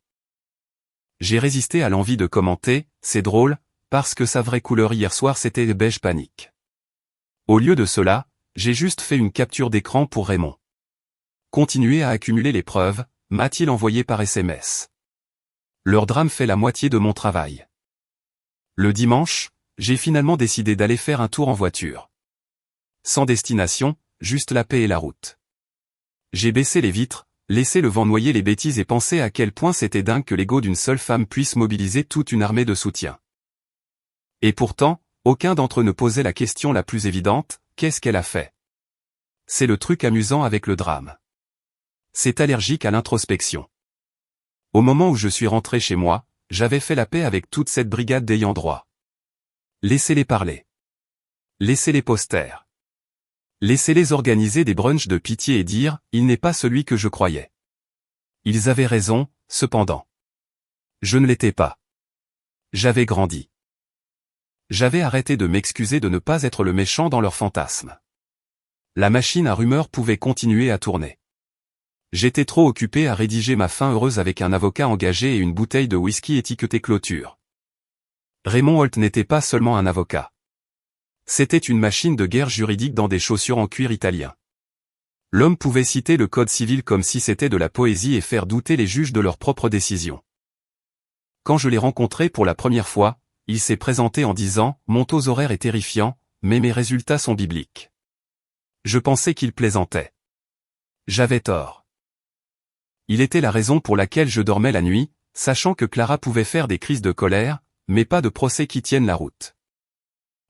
J'ai résisté à l'envie de commenter, c'est drôle, parce que sa vraie couleur hier soir c'était beige panique. Au lieu de cela, j'ai juste fait une capture d'écran pour Raymond. Continuez à accumuler les preuves, m'a-t-il envoyé par SMS. Leur drame fait la moitié de mon travail. Le dimanche, j'ai finalement décidé d'aller faire un tour en voiture. Sans destination, juste la paix et la route. J'ai baissé les vitres, laissé le vent noyer les bêtises et pensé à quel point c'était dingue que l'ego d'une seule femme puisse mobiliser toute une armée de soutien. Et pourtant, aucun d'entre eux ne posait la question la plus évidente, qu'est-ce qu'elle a fait? C'est le truc amusant avec le drame. C'est allergique à l'introspection. Au moment où je suis rentré chez moi, j'avais fait la paix avec toute cette brigade d'ayants droit. Laissez-les parler. Laissez-les poster. Laissez-les organiser des brunchs de pitié et dire, il n'est pas celui que je croyais. Ils avaient raison, cependant. Je ne l'étais pas. J'avais grandi. J'avais arrêté de m'excuser de ne pas être le méchant dans leurs fantasmes. La machine à rumeurs pouvait continuer à tourner. J'étais trop occupé à rédiger ma fin heureuse avec un avocat engagé et une bouteille de whisky étiquetée clôture. Raymond Holt n'était pas seulement un avocat. C'était une machine de guerre juridique dans des chaussures en cuir italien. L'homme pouvait citer le code civil comme si c'était de la poésie et faire douter les juges de leurs propres décisions. Quand je l'ai rencontré pour la première fois, il s'est présenté en disant « Mon taux horaire est terrifiant, mais mes résultats sont bibliques ». Je pensais qu'il plaisantait. J'avais tort. Il était la raison pour laquelle je dormais la nuit, sachant que Clara pouvait faire des crises de colère, mais pas de procès qui tiennent la route.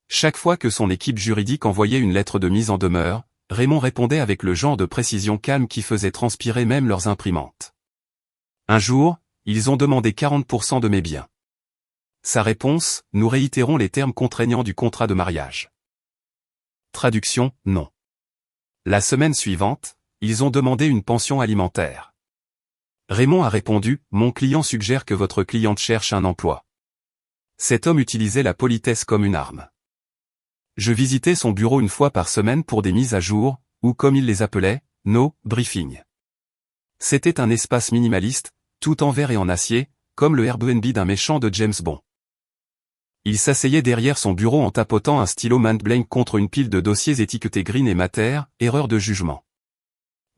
Chaque fois que son équipe juridique envoyait une lettre de mise en demeure, Raymond répondait avec le genre de précision calme qui faisait transpirer même leurs imprimantes. Un jour, ils ont demandé 40% de mes biens. Sa réponse, nous réitérons les termes contraignants du contrat de mariage. Traduction, non. La semaine suivante, ils ont demandé une pension alimentaire. Raymond a répondu, mon client suggère que votre cliente cherche un emploi. Cet homme utilisait la politesse comme une arme. Je visitais son bureau une fois par semaine pour des mises à jour, ou comme il les appelait, nos briefings. C'était un espace minimaliste, tout en verre et en acier, comme le Airbnb d'un méchant de James Bond. Il s'asseyait derrière son bureau en tapotant un stylo Mont-Blanc contre une pile de dossiers étiquetés green et mater, erreur de jugement.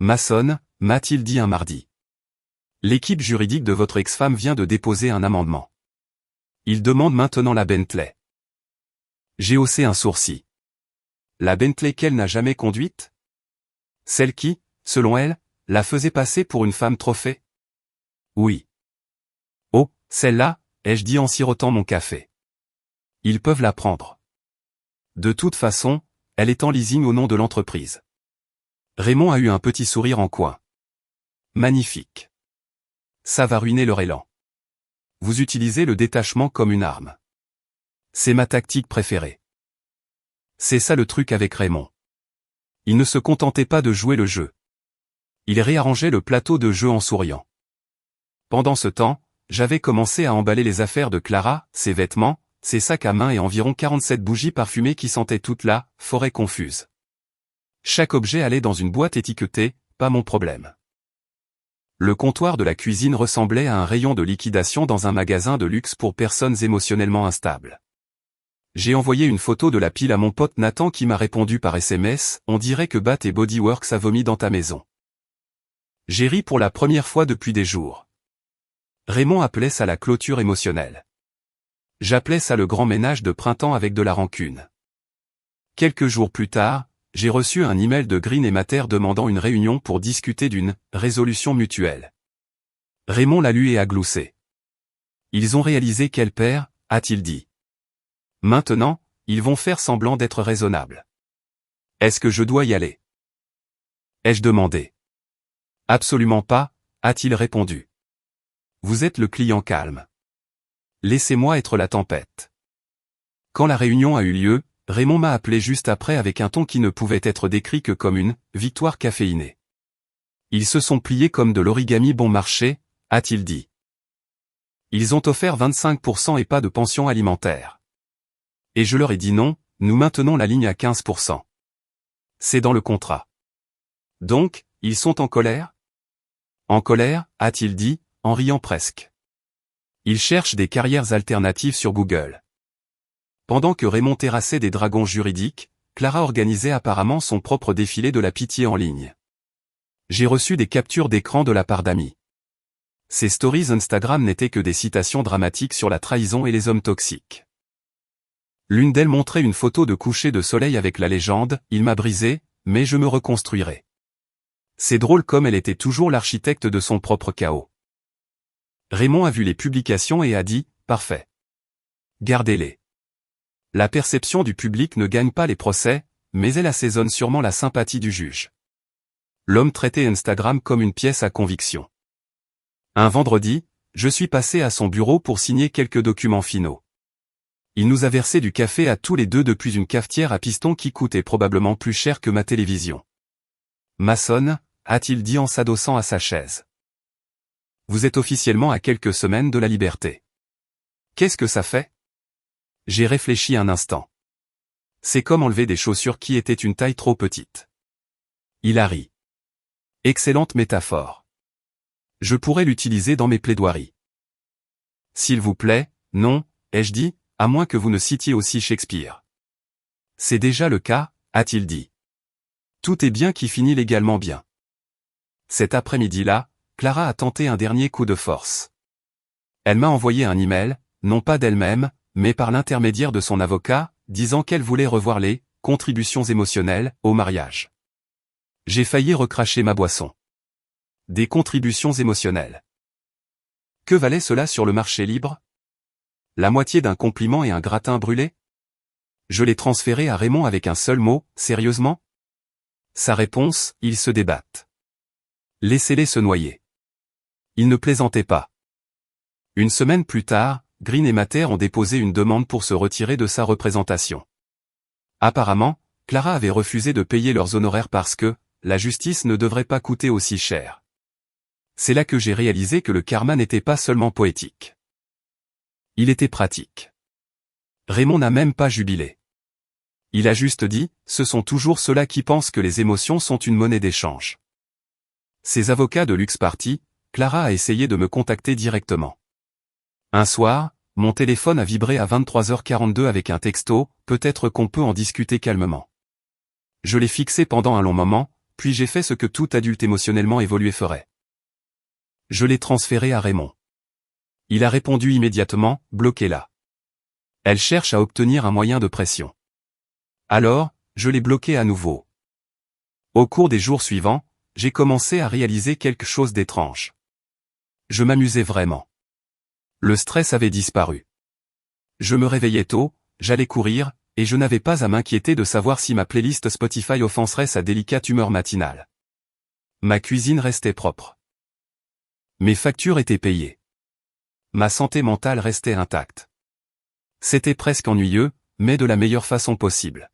Maçonne, m'a-t-il dit un mardi. L'équipe juridique de votre ex-femme vient de déposer un amendement. Il demande maintenant la Bentley. J'ai haussé un sourcil. La Bentley qu'elle n'a jamais conduite? Celle qui, selon elle, la faisait passer pour une femme trophée? Oui. Oh, celle-là, ai-je dit en sirotant mon café. Ils peuvent la prendre. De toute façon, elle est en leasing au nom de l'entreprise. Raymond a eu un petit sourire en coin. Magnifique. Ça va ruiner leur élan. Vous utilisez le détachement comme une arme. C'est ma tactique préférée. C'est ça le truc avec Raymond. Il ne se contentait pas de jouer le jeu. Il réarrangeait le plateau de jeu en souriant. Pendant ce temps, j'avais commencé à emballer les affaires de Clara, ses vêtements, ses sacs à main et environ 47 bougies parfumées qui sentaient toute la forêt confuse. Chaque objet allait dans une boîte étiquetée, pas mon problème. Le comptoir de la cuisine ressemblait à un rayon de liquidation dans un magasin de luxe pour personnes émotionnellement instables. J'ai envoyé une photo de la pile à mon pote Nathan qui m'a répondu par SMS, on dirait que Bath et Bodyworks a vomi dans ta maison. J'ai ri pour la première fois depuis des jours. Raymond appelait ça la clôture émotionnelle. J'appelais ça le grand ménage de printemps avec de la rancune. Quelques jours plus tard, j'ai reçu un email de Green et Mater demandant une réunion pour discuter d'une résolution mutuelle. Raymond l'a lu et a gloussé. Ils ont réalisé quel père, a-t-il dit. Maintenant, ils vont faire semblant d'être raisonnables. Est-ce que je dois y aller? Ai-je demandé. Absolument pas, a-t-il répondu. Vous êtes le client calme. Laissez-moi être la tempête. Quand la réunion a eu lieu, Raymond m'a appelé juste après avec un ton qui ne pouvait être décrit que comme une victoire caféinée. Ils se sont pliés comme de l'origami bon marché, a-t-il dit. Ils ont offert 25% et pas de pension alimentaire. Et je leur ai dit non, nous maintenons la ligne à 15%. C'est dans le contrat. Donc, ils sont en colère? En colère, a-t-il dit, en riant presque. Ils cherchent des carrières alternatives sur Google. Pendant que Raymond terrassait des dragons juridiques, Clara organisait apparemment son propre défilé de la pitié en ligne. J'ai reçu des captures d'écran de la part d'amis. Ces stories Instagram n'étaient que des citations dramatiques sur la trahison et les hommes toxiques. L'une d'elles montrait une photo de coucher de soleil avec la légende « Il m'a brisé, mais je me reconstruirai ». C'est drôle comme elle était toujours l'architecte de son propre chaos. Raymond a vu les publications et a dit « Parfait. Gardez-les. » La perception du public ne gagne pas les procès, mais elle assaisonne sûrement la sympathie du juge. L'homme traitait Instagram comme une pièce à conviction. Un vendredi, je suis passé à son bureau pour signer quelques documents finaux. Il nous a versé du café à tous les deux depuis une cafetière à piston qui coûtait probablement plus cher que ma télévision. Maçonne, a-t-il dit en s'adossant à sa chaise. Vous êtes officiellement à quelques semaines de la liberté. Qu'est-ce que ça fait? J'ai réfléchi un instant. C'est comme enlever des chaussures qui étaient une taille trop petite. Il a ri. Excellente métaphore. Je pourrais l'utiliser dans mes plaidoiries. S'il vous plaît, non, ai-je dit, à moins que vous ne citiez aussi Shakespeare. C'est déjà le cas, a-t-il dit. Tout est bien qui finit légalement bien. Cet après-midi-là, Clara a tenté un dernier coup de force. Elle m'a envoyé un email, non pas d'elle-même, mais par l'intermédiaire de son avocat, disant qu'elle voulait revoir les contributions émotionnelles au mariage. J'ai failli recracher ma boisson. Des contributions émotionnelles. Que valait cela sur le marché libre? La moitié d'un compliment et un gratin brûlé? Je l'ai transféré à Raymond avec un seul mot, sérieusement? Sa réponse, ils se débattent. Laissez-les se noyer. Ils ne plaisantaient pas. Une semaine plus tard, Green et Mater ont déposé une demande pour se retirer de sa représentation. Apparemment, Clara avait refusé de payer leurs honoraires parce que la justice ne devrait pas coûter aussi cher. C'est là que j'ai réalisé que le karma n'était pas seulement poétique. Il était pratique. Raymond n'a même pas jubilé. Il a juste dit, ce sont toujours ceux-là qui pensent que les émotions sont une monnaie d'échange. Ses avocats de Luxe Party, Clara a essayé de me contacter directement. Un soir, mon téléphone a vibré à 23h42 avec un texto, peut-être qu'on peut en discuter calmement. Je l'ai fixé pendant un long moment, puis j'ai fait ce que tout adulte émotionnellement évolué ferait. Je l'ai transféré à Raymond. Il a répondu immédiatement, bloquez-la. Elle cherche à obtenir un moyen de pression. Alors, je l'ai bloqué à nouveau. Au cours des jours suivants, j'ai commencé à réaliser quelque chose d'étrange. Je m'amusais vraiment. Le stress avait disparu. Je me réveillais tôt, j'allais courir, et je n'avais pas à m'inquiéter de savoir si ma playlist Spotify offenserait sa délicate humeur matinale. Ma cuisine restait propre. Mes factures étaient payées. Ma santé mentale restait intacte. C'était presque ennuyeux, mais de la meilleure façon possible.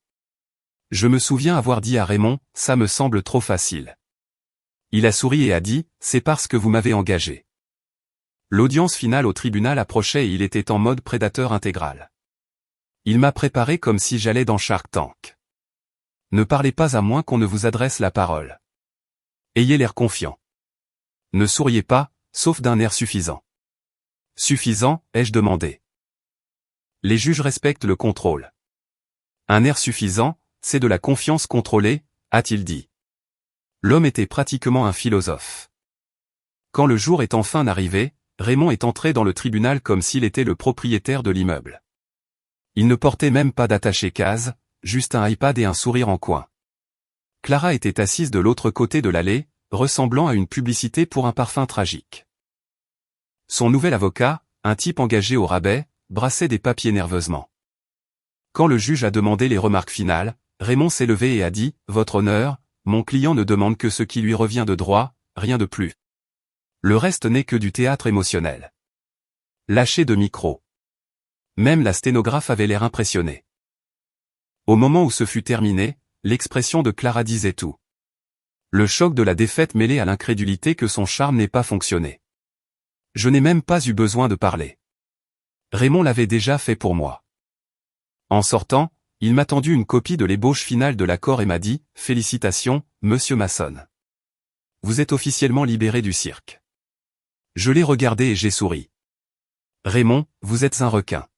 Je me souviens avoir dit à Raymond, ça me semble trop facile. Il a souri et a dit, c'est parce que vous m'avez engagé. L'audience finale au tribunal approchait et il était en mode prédateur intégral. Il m'a préparé comme si j'allais dans Shark Tank. Ne parlez pas à moins qu'on ne vous adresse la parole. Ayez l'air confiant. Ne souriez pas, sauf d'un air suffisant. Suffisant, ai-je demandé. Les juges respectent le contrôle. Un air suffisant, c'est de la confiance contrôlée, a-t-il dit. L'homme était pratiquement un philosophe. Quand le jour est enfin arrivé, Raymond est entré dans le tribunal comme s'il était le propriétaire de l'immeuble. Il ne portait même pas d'attaché-case, juste un iPad et un sourire en coin. Clara était assise de l'autre côté de l'allée, ressemblant à une publicité pour un parfum tragique. Son nouvel avocat, un type engagé au rabais, brassait des papiers nerveusement. Quand le juge a demandé les remarques finales, Raymond s'est levé et a dit « Votre honneur, mon client ne demande que ce qui lui revient de droit, rien de plus. Le reste n'est que du théâtre émotionnel. » Lâché de micro. Même la sténographe avait l'air impressionnée. Au moment où ce fut terminé, l'expression de Clara disait tout. Le choc de la défaite mêlé à l'incrédulité que son charme n'ait pas fonctionné. Je n'ai même pas eu besoin de parler. Raymond l'avait déjà fait pour moi. En sortant, il m'a tendu une copie de l'ébauche finale de l'accord et m'a dit « Félicitations, monsieur Masson. Vous êtes officiellement libéré du cirque. » Je l'ai regardé et j'ai souri. « Raymond, vous êtes un requin. »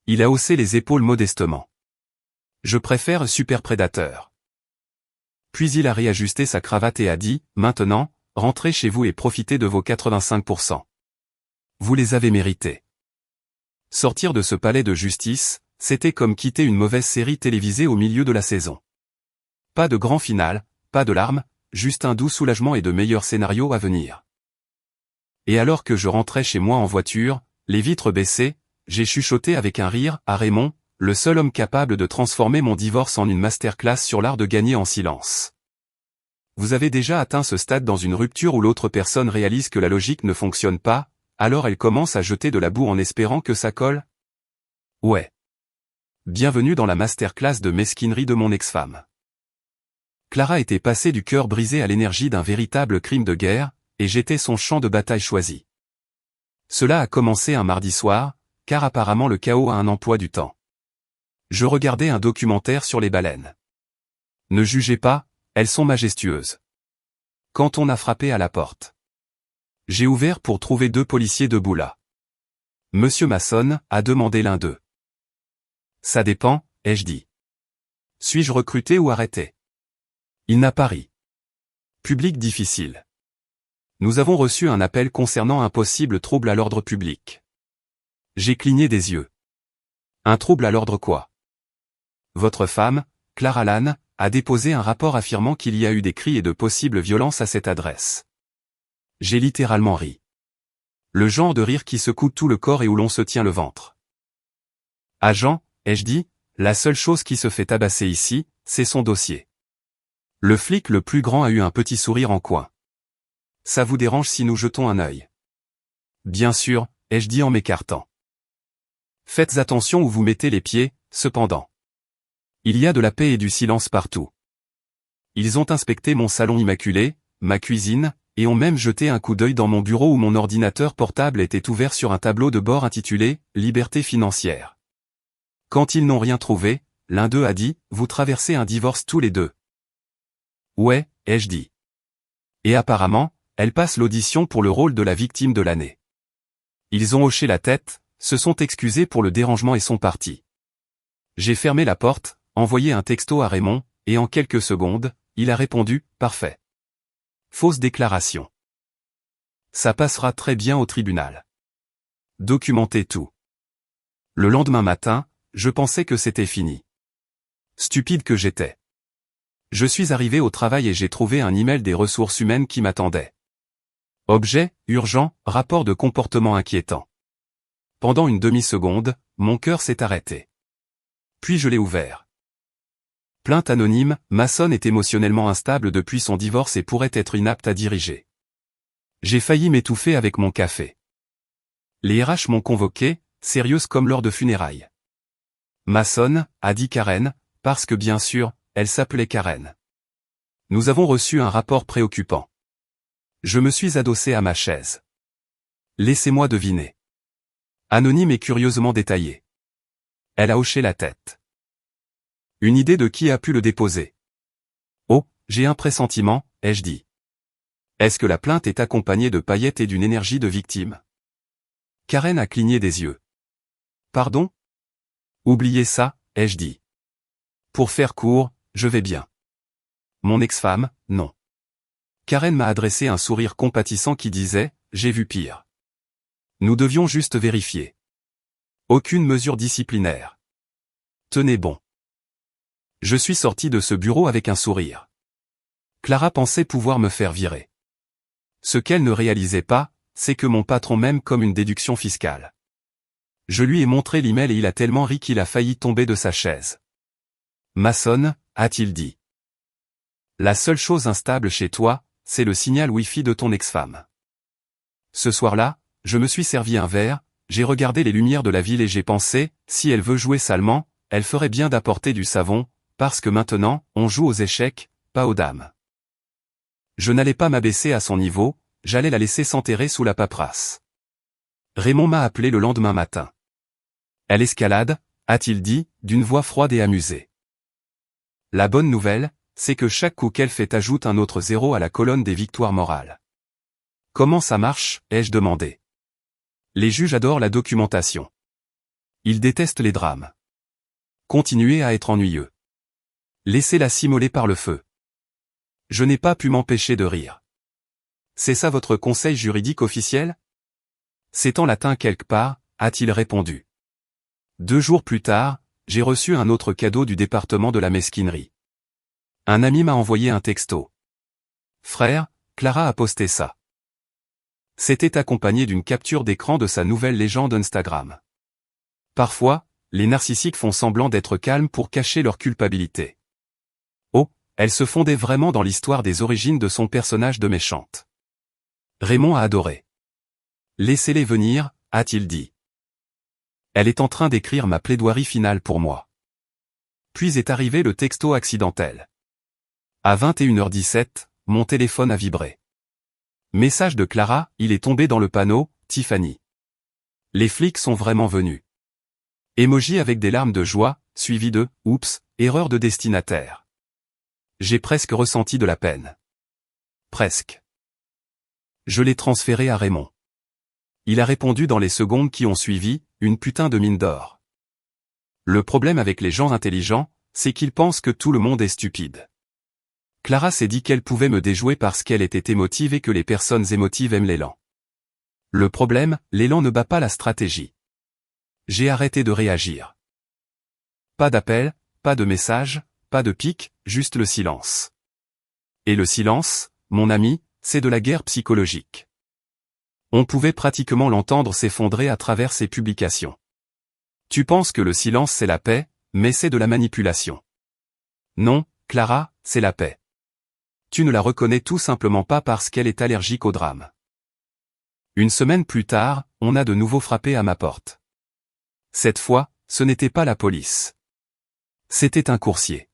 Il a haussé les épaules modestement. « Je préfère super prédateur. » Puis il a réajusté sa cravate et a dit « Maintenant, rentrez chez vous et profitez de vos 85%. Vous les avez mérités. » Sortir de ce palais de justice, c'était comme quitter une mauvaise série télévisée au milieu de la saison. Pas de grand final, pas de larmes, juste un doux soulagement et de meilleurs scénarios à venir. Et alors que je rentrais chez moi en voiture, les vitres baissées, j'ai chuchoté avec un rire à Raymond, le seul homme capable de transformer mon divorce en une masterclass sur l'art de gagner en silence. Vous avez déjà atteint ce stade dans une rupture où l'autre personne réalise que la logique ne fonctionne pas, alors elle commence à jeter de la boue en espérant que ça colle? Ouais. Bienvenue dans la masterclass de mesquinerie de mon ex-femme. Clara était passée du cœur brisé à l'énergie d'un véritable crime de guerre, et j'étais son champ de bataille choisi. Cela a commencé un mardi soir, car apparemment le chaos a un emploi du temps. Je regardais un documentaire sur les baleines. Ne jugez pas, elles sont majestueuses. Quand on a frappé à la porte, j'ai ouvert pour trouver 2 policiers debout là. Monsieur Masson, a demandé l'un d'eux. Ça dépend, ai-je dit. Suis-je recruté ou arrêté? Il n'a pas ri. Public difficile. Nous avons reçu un appel concernant un possible trouble à l'ordre public. J'ai cligné des yeux. Un trouble à l'ordre quoi? Votre femme, Clara Lannes, a déposé un rapport affirmant qu'il y a eu des cris et de possibles violences à cette adresse. J'ai littéralement ri. Le genre de rire qui secoue tout le corps et où l'on se tient le ventre. Agent, ai-je dit, la seule chose qui se fait tabasser ici, c'est son dossier. Le flic le plus grand a eu un petit sourire en coin. Ça vous dérange si nous jetons un œil? Bien sûr, ai-je dit en m'écartant. Faites attention où vous mettez les pieds, cependant. Il y a de la paix et du silence partout. Ils ont inspecté mon salon immaculé, ma cuisine, et ont même jeté un coup d'œil dans mon bureau où mon ordinateur portable était ouvert sur un tableau de bord intitulé « Liberté financière ». Quand ils n'ont rien trouvé, l'un d'eux a dit « Vous traversez un divorce tous les deux ». Ouais, ai-je dit. Et apparemment, elle passe l'audition pour le rôle de la victime de l'année. Ils ont hoché la tête, se sont excusés pour le dérangement et sont partis. J'ai fermé la porte, envoyé un texto à Raymond, et en quelques secondes, il a répondu « Parfait ». Fausse déclaration. Ça passera très bien au tribunal. Documentez tout. Le lendemain matin, je pensais que c'était fini. Stupide que j'étais. Je suis arrivé au travail et j'ai trouvé un email des ressources humaines qui m'attendait. Objet, urgent, rapport de comportement inquiétant. Pendant une demi-seconde, mon cœur s'est arrêté. Puis je l'ai ouvert. Plainte anonyme, Masson est émotionnellement instable depuis son divorce et pourrait être inapte à diriger. J'ai failli m'étouffer avec mon café. Les RH m'ont convoqué, sérieuse comme lors de funérailles. Masson, a dit Karen, parce que bien sûr, elle s'appelait Karen. Nous avons reçu un rapport préoccupant. Je me suis adossé à ma chaise. Laissez-moi deviner. Anonyme et curieusement détaillé. Elle a hoché la tête. Une idée de qui a pu le déposer. Oh, j'ai un pressentiment, ai-je dit. Est-ce que la plainte est accompagnée de paillettes et d'une énergie de victime? Karen a cligné des yeux. Pardon? Oubliez ça, ai-je dit. Pour faire court, je vais bien. Mon ex-femme, non. Karen m'a adressé un sourire compatissant qui disait, j'ai vu pire. Nous devions juste vérifier. Aucune mesure disciplinaire. Tenez bon. Je suis sorti de ce bureau avec un sourire. Clara pensait pouvoir me faire virer. Ce qu'elle ne réalisait pas, c'est que mon patron m'aime comme une déduction fiscale. Je lui ai montré l'email et il a tellement ri qu'il a failli tomber de sa chaise. Mason, a-t-il dit. La seule chose instable chez toi, c'est le signal Wi-Fi de ton ex-femme. Ce soir-là, je me suis servi un verre, j'ai regardé les lumières de la ville et j'ai pensé, si elle veut jouer salement, elle ferait bien d'apporter du savon, parce que maintenant, on joue aux échecs, pas aux dames. Je n'allais pas m'abaisser à son niveau, j'allais la laisser s'enterrer sous la paperasse. Raymond m'a appelé le lendemain matin. Elle escalade, a-t-il dit, d'une voix froide et amusée. La bonne nouvelle, c'est que chaque coup qu'elle fait ajoute un autre zéro à la colonne des victoires morales. Comment ça marche, ai-je demandé. Les juges adorent la documentation. Ils détestent les drames. Continuez à être ennuyeux. Laissez-la s'immoler par le feu. Je n'ai pas pu m'empêcher de rire. C'est ça votre conseil juridique officiel? C'est en latin quelque part, a-t-il répondu. 2 jours plus tard, j'ai reçu un autre cadeau du département de la mesquinerie. Un ami m'a envoyé un texto. Frère, Clara a posté ça. C'était accompagné d'une capture d'écran de sa nouvelle légende Instagram. Parfois, les narcissiques font semblant d'être calmes pour cacher leur culpabilité. Oh, elle se fondait vraiment dans l'histoire des origines de son personnage de méchante. Raymond a adoré. Laissez-les venir, a-t-il dit. Elle est en train d'écrire ma plaidoirie finale pour moi. Puis est arrivé le texto accidentel. À 21h17, mon téléphone a vibré. Message de Clara, il est tombé dans le panneau, Tiffany. Les flics sont vraiment venus. Emoji avec des larmes de joie, suivi de « Oups, erreur de destinataire ». J'ai presque ressenti de la peine. Presque. Je l'ai transféré à Raymond. Il a répondu dans les secondes qui ont suivi, une putain de mine d'or. Le problème avec les gens intelligents, c'est qu'ils pensent que tout le monde est stupide. Clara s'est dit qu'elle pouvait me déjouer parce qu'elle était émotive et que les personnes émotives aiment l'élan. Le problème, l'élan ne bat pas la stratégie. J'ai arrêté de réagir. Pas d'appel, pas de message, pas de pic, juste le silence. Et le silence, mon ami, c'est de la guerre psychologique. On pouvait pratiquement l'entendre s'effondrer à travers ses publications. Tu penses que le silence c'est la paix, mais c'est de la manipulation. Non, Clara, c'est la paix. Tu ne la reconnais tout simplement pas parce qu'elle est allergique au drame. Une semaine plus tard, on a de nouveau frappé à ma porte. Cette fois, ce n'était pas la police. C'était un coursier.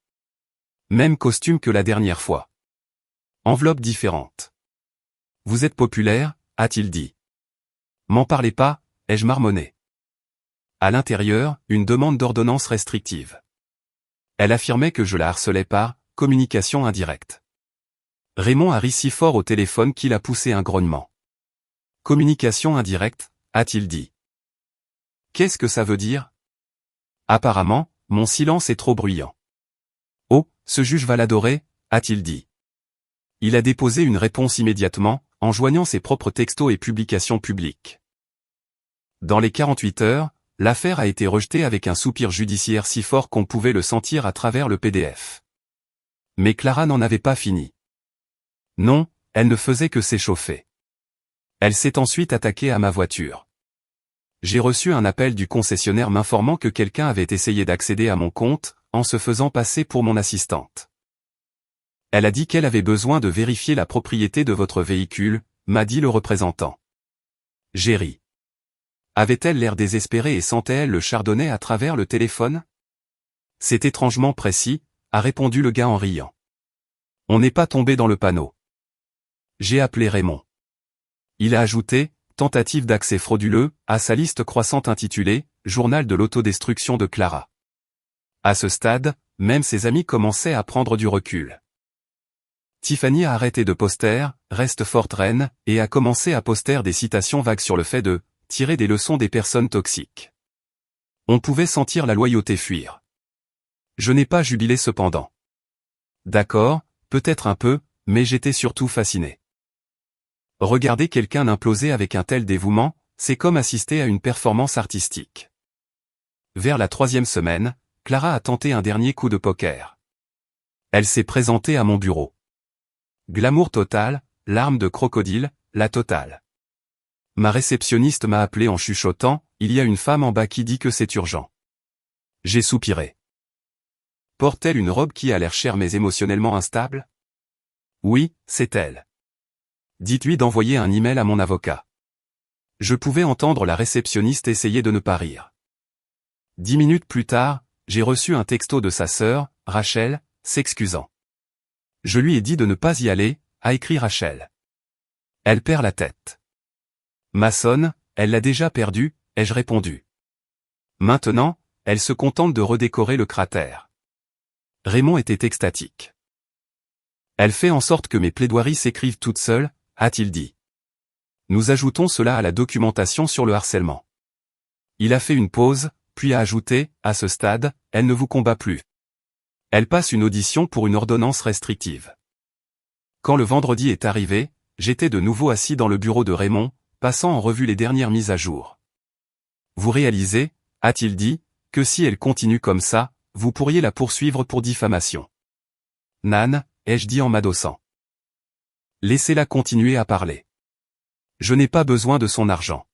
Même costume que la dernière fois. Enveloppe différente. Vous êtes populaire, a-t-il dit. M'en parlez pas, ai-je marmonné. À l'intérieur, une demande d'ordonnance restrictive. Elle affirmait que je la harcelais par communication indirecte. Raymond a ri si fort au téléphone qu'il a poussé un grognement. Communication indirecte, a-t-il dit. Qu'est-ce que ça veut dire? Apparemment, mon silence est trop bruyant. Oh, ce juge va l'adorer, a-t-il dit. Il a déposé une réponse immédiatement, en joignant ses propres textos et publications publiques. Dans les 48 heures, l'affaire a été rejetée avec un soupir judiciaire si fort qu'on pouvait le sentir à travers le PDF. Mais Clara n'en avait pas fini. Non, elle ne faisait que s'échauffer. Elle s'est ensuite attaquée à ma voiture. J'ai reçu un appel du concessionnaire m'informant que quelqu'un avait essayé d'accéder à mon compte, en se faisant passer pour mon assistante. Elle a dit qu'elle avait besoin de vérifier la propriété de votre véhicule, m'a dit le représentant. J'ai ri. Avait-elle l'air désespérée et sentait-elle le chardonnay à travers le téléphone? C'est étrangement précis, a répondu le gars en riant. On n'est pas tombé dans le panneau. J'ai appelé Raymond. Il a ajouté, tentative d'accès frauduleux, à sa liste croissante intitulée, Journal de l'autodestruction de Clara. À ce stade, même ses amis commençaient à prendre du recul. Tiffany a arrêté de poster, reste forte reine, et a commencé à poster des citations vagues sur le fait de tirer des leçons des personnes toxiques. On pouvait sentir la loyauté fuir. Je n'ai pas jubilé cependant. D'accord, peut-être un peu, mais j'étais surtout fasciné. Regarder quelqu'un imploser avec un tel dévouement, c'est comme assister à une performance artistique. Vers la 3e semaine, Clara a tenté un dernier coup de poker. Elle s'est présentée à mon bureau. Glamour total, larmes de crocodile, la totale. Ma réceptionniste m'a appelé en chuchotant, il y a une femme en bas qui dit que c'est urgent. J'ai soupiré. Porte-t-elle une robe qui a l'air chère mais émotionnellement instable? Oui, c'est elle. Dites-lui d'envoyer un email à mon avocat. Je pouvais entendre la réceptionniste essayer de ne pas rire. 10 minutes plus tard, j'ai reçu un texto de sa sœur, Rachel, s'excusant. Je lui ai dit de ne pas y aller, a écrit Rachel. Elle perd la tête. Maçonne, elle l'a déjà perdue, ai-je répondu. Maintenant, elle se contente de redécorer le cratère. Raymond était extatique. Elle fait en sorte que mes plaidoiries s'écrivent toutes seules, a-t-il dit. Nous ajoutons cela à la documentation sur le harcèlement. Il a fait une pause, puis a ajouté, à ce stade, elle ne vous combat plus. Elle passe une audition pour une ordonnance restrictive. Quand le vendredi est arrivé, j'étais de nouveau assis dans le bureau de Raymond, passant en revue les dernières mises à jour. Vous réalisez, a-t-il dit, que si elle continue comme ça, vous pourriez la poursuivre pour diffamation. Nan, ai-je dit en m'adossant. Laissez-la continuer à parler. Je n'ai pas besoin de son argent.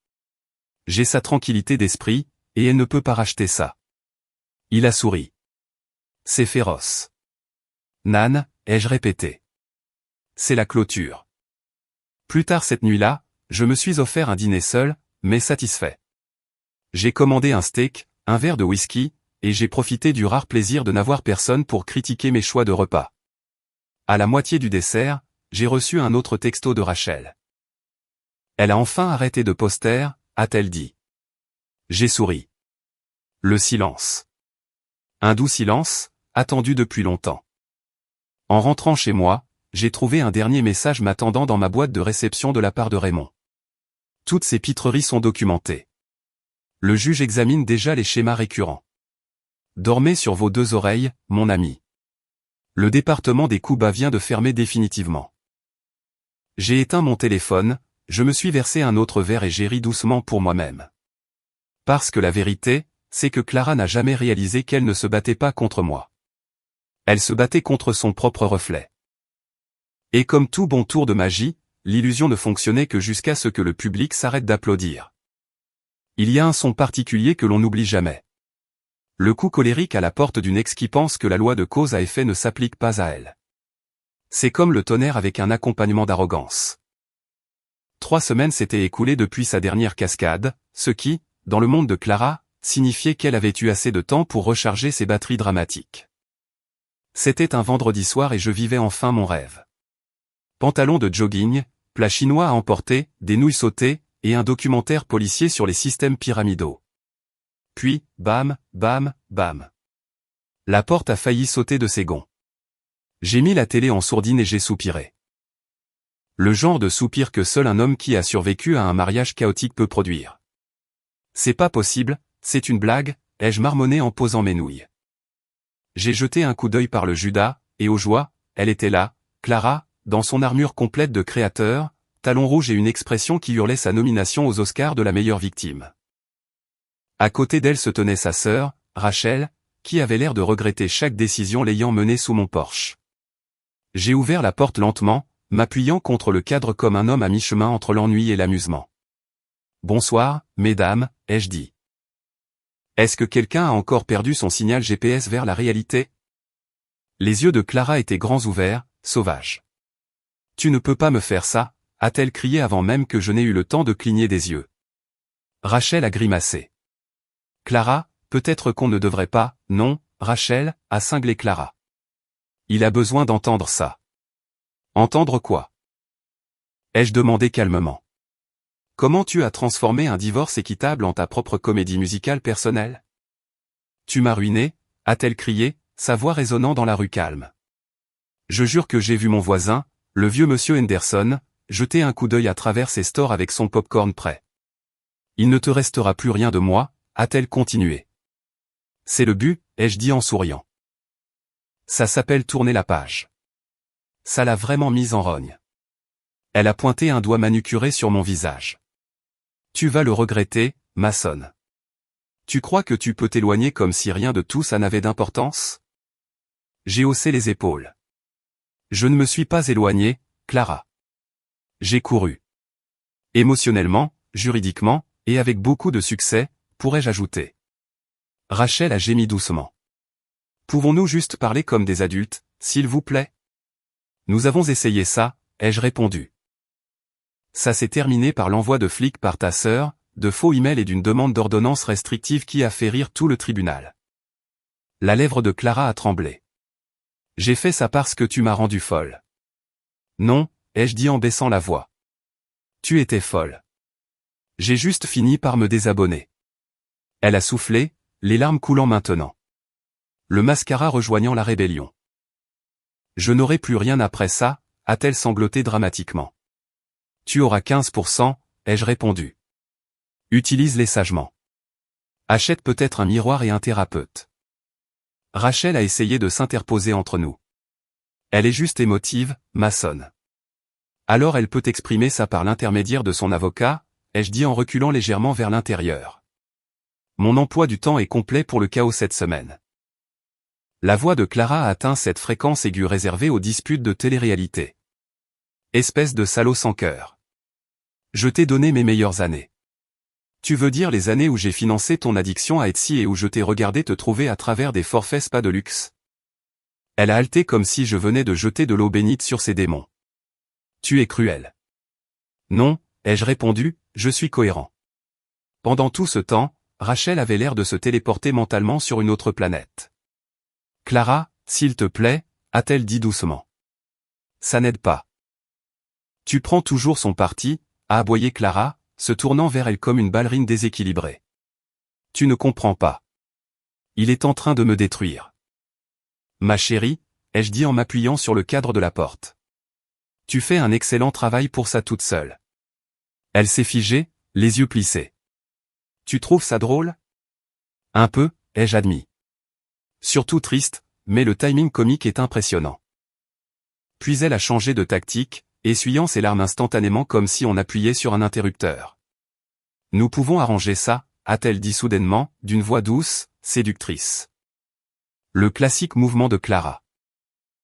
J'ai sa tranquillité d'esprit, et elle ne peut pas racheter ça. Il a souri. C'est féroce. Nan, ai-je répété. C'est la clôture. Plus tard cette nuit-là, je me suis offert un dîner seul, mais satisfait. J'ai commandé un steak, un verre de whisky, et j'ai profité du rare plaisir de n'avoir personne pour critiquer mes choix de repas. À la moitié du dessert, j'ai reçu un autre texto de Rachel. Elle a enfin arrêté de poster, a-t-elle dit. J'ai souri. Le silence. Un doux silence, attendu depuis longtemps. En rentrant chez moi, j'ai trouvé un dernier message m'attendant dans ma boîte de réception de la part de Raymond. Toutes ces pitreries sont documentées. Le juge examine déjà les schémas récurrents. Dormez sur vos 2 oreilles, mon ami. Le département des coups bas vient de fermer définitivement. J'ai éteint mon téléphone, je me suis versé un autre verre et j'ai ri doucement pour moi-même. Parce que la vérité, c'est que Clara n'a jamais réalisé qu'elle ne se battait pas contre moi. Elle se battait contre son propre reflet. Et comme tout bon tour de magie, l'illusion ne fonctionnait que jusqu'à ce que le public s'arrête d'applaudir. Il y a un son particulier que l'on n'oublie jamais. Le coup colérique à la porte d'une ex qui pense que la loi de cause à effet ne s'applique pas à elle. C'est comme le tonnerre avec un accompagnement d'arrogance. 3 semaines s'étaient écoulées depuis sa dernière cascade, ce qui, dans le monde de Clara, signifiait qu'elle avait eu assez de temps pour recharger ses batteries dramatiques. C'était un vendredi soir et je vivais enfin mon rêve. Pantalon de jogging, plat chinois à emporter, des nouilles sautées, et un documentaire policier sur les systèmes pyramidaux. Puis, bam, bam, bam. La porte a failli sauter de ses gonds. J'ai mis la télé en sourdine et j'ai soupiré. Le genre de soupir que seul un homme qui a survécu à un mariage chaotique peut produire. C'est pas possible, c'est une blague, ai-je marmonné en posant mes nouilles. J'ai jeté un coup d'œil par le Judas, et aux joies, elle était là, Clara, dans son armure complète de créateur, talons rouges et une expression qui hurlait sa nomination aux Oscars de la meilleure victime. À côté d'elle se tenait sa sœur, Rachel, qui avait l'air de regretter chaque décision l'ayant menée sous mon porche. J'ai ouvert la porte lentement, m'appuyant contre le cadre comme un homme à mi-chemin entre l'ennui et l'amusement. Bonsoir, mesdames, ai-je dit. Est-ce que quelqu'un a encore perdu son signal GPS vers la réalité? Les yeux de Clara étaient grands ouverts, sauvages. Tu ne peux pas me faire ça, a-t-elle crié avant même que je n'ai eu le temps de cligner des yeux. Rachel a grimacé. Clara, peut-être qu'on ne devrait pas, non, Rachel, a cinglé Clara. Il a besoin d'entendre ça. Entendre quoi? Ai-je demandé calmement. Comment tu as transformé un divorce équitable en ta propre comédie musicale personnelle? Tu m'as ruiné, a-t-elle crié, sa voix résonnant dans la rue calme. Je jure que j'ai vu mon voisin, le vieux monsieur Henderson, jeter un coup d'œil à travers ses stores avec son popcorn prêt. Il ne te restera plus rien de moi, a-t-elle continué. C'est le but, ai-je dit en souriant. Ça s'appelle tourner la page. Ça l'a vraiment mise en rogne. Elle a pointé un doigt manucuré sur mon visage. Tu vas le regretter, Mason. Tu crois que tu peux t'éloigner comme si rien de tout ça n'avait d'importance? J'ai haussé les épaules. Je ne me suis pas éloigné, Clara. J'ai couru. Émotionnellement, juridiquement, et avec beaucoup de succès, pourrais-je ajouter. Rachel a gémi doucement. Pouvons-nous juste parler comme des adultes, s'il vous plaît? Nous avons essayé ça, ai-je répondu. Ça s'est terminé par l'envoi de flics par ta sœur, de faux emails et d'une demande d'ordonnance restrictive qui a fait rire tout le tribunal. La lèvre de Clara a tremblé. J'ai fait ça parce que tu m'as rendu folle. Non, ai-je dit en baissant la voix. Tu étais folle. J'ai juste fini par me désabonner. Elle a soufflé, les larmes coulant maintenant. Le mascara rejoignant la rébellion. Je n'aurai plus rien après ça, a-t-elle sangloté dramatiquement. Tu auras 15%, ai-je répondu. Utilise-les sagement. Achète peut-être un miroir et un thérapeute. Rachel a essayé de s'interposer entre nous. Elle est juste émotive, Mason. Alors elle peut exprimer ça par l'intermédiaire de son avocat, ai-je dit en reculant légèrement vers l'intérieur. Mon emploi du temps est complet pour le chaos cette semaine. La voix de Clara a atteint cette fréquence aiguë réservée aux disputes de télé-réalité. Espèce de salaud sans cœur. Je t'ai donné mes meilleures années. Tu veux dire les années où j'ai financé ton addiction à Etsy et où je t'ai regardé te trouver à travers des forfaits spa de luxe? Elle a halté comme si je venais de jeter de l'eau bénite sur ses démons. Tu es cruel. Non, ai-je répondu, je suis cohérent. Pendant tout ce temps, Rachel avait l'air de se téléporter mentalement sur une autre planète. Clara, s'il te plaît, a-t-elle dit doucement. Ça n'aide pas. Tu prends toujours son parti, a aboyé Clara, se tournant vers elle comme une ballerine déséquilibrée. Tu ne comprends pas. Il est en train de me détruire. Ma chérie, ai-je dit en m'appuyant sur le cadre de la porte. Tu fais un excellent travail pour ça toute seule. Elle s'est figée, les yeux plissés. Tu trouves ça drôle? Un peu, ai-je admis. Surtout triste, mais le timing comique est impressionnant. Puis elle a changé de tactique, essuyant ses larmes instantanément comme si on appuyait sur un interrupteur. Nous pouvons arranger ça, a-t-elle dit soudainement, d'une voix douce, séductrice. Le classique mouvement de Clara.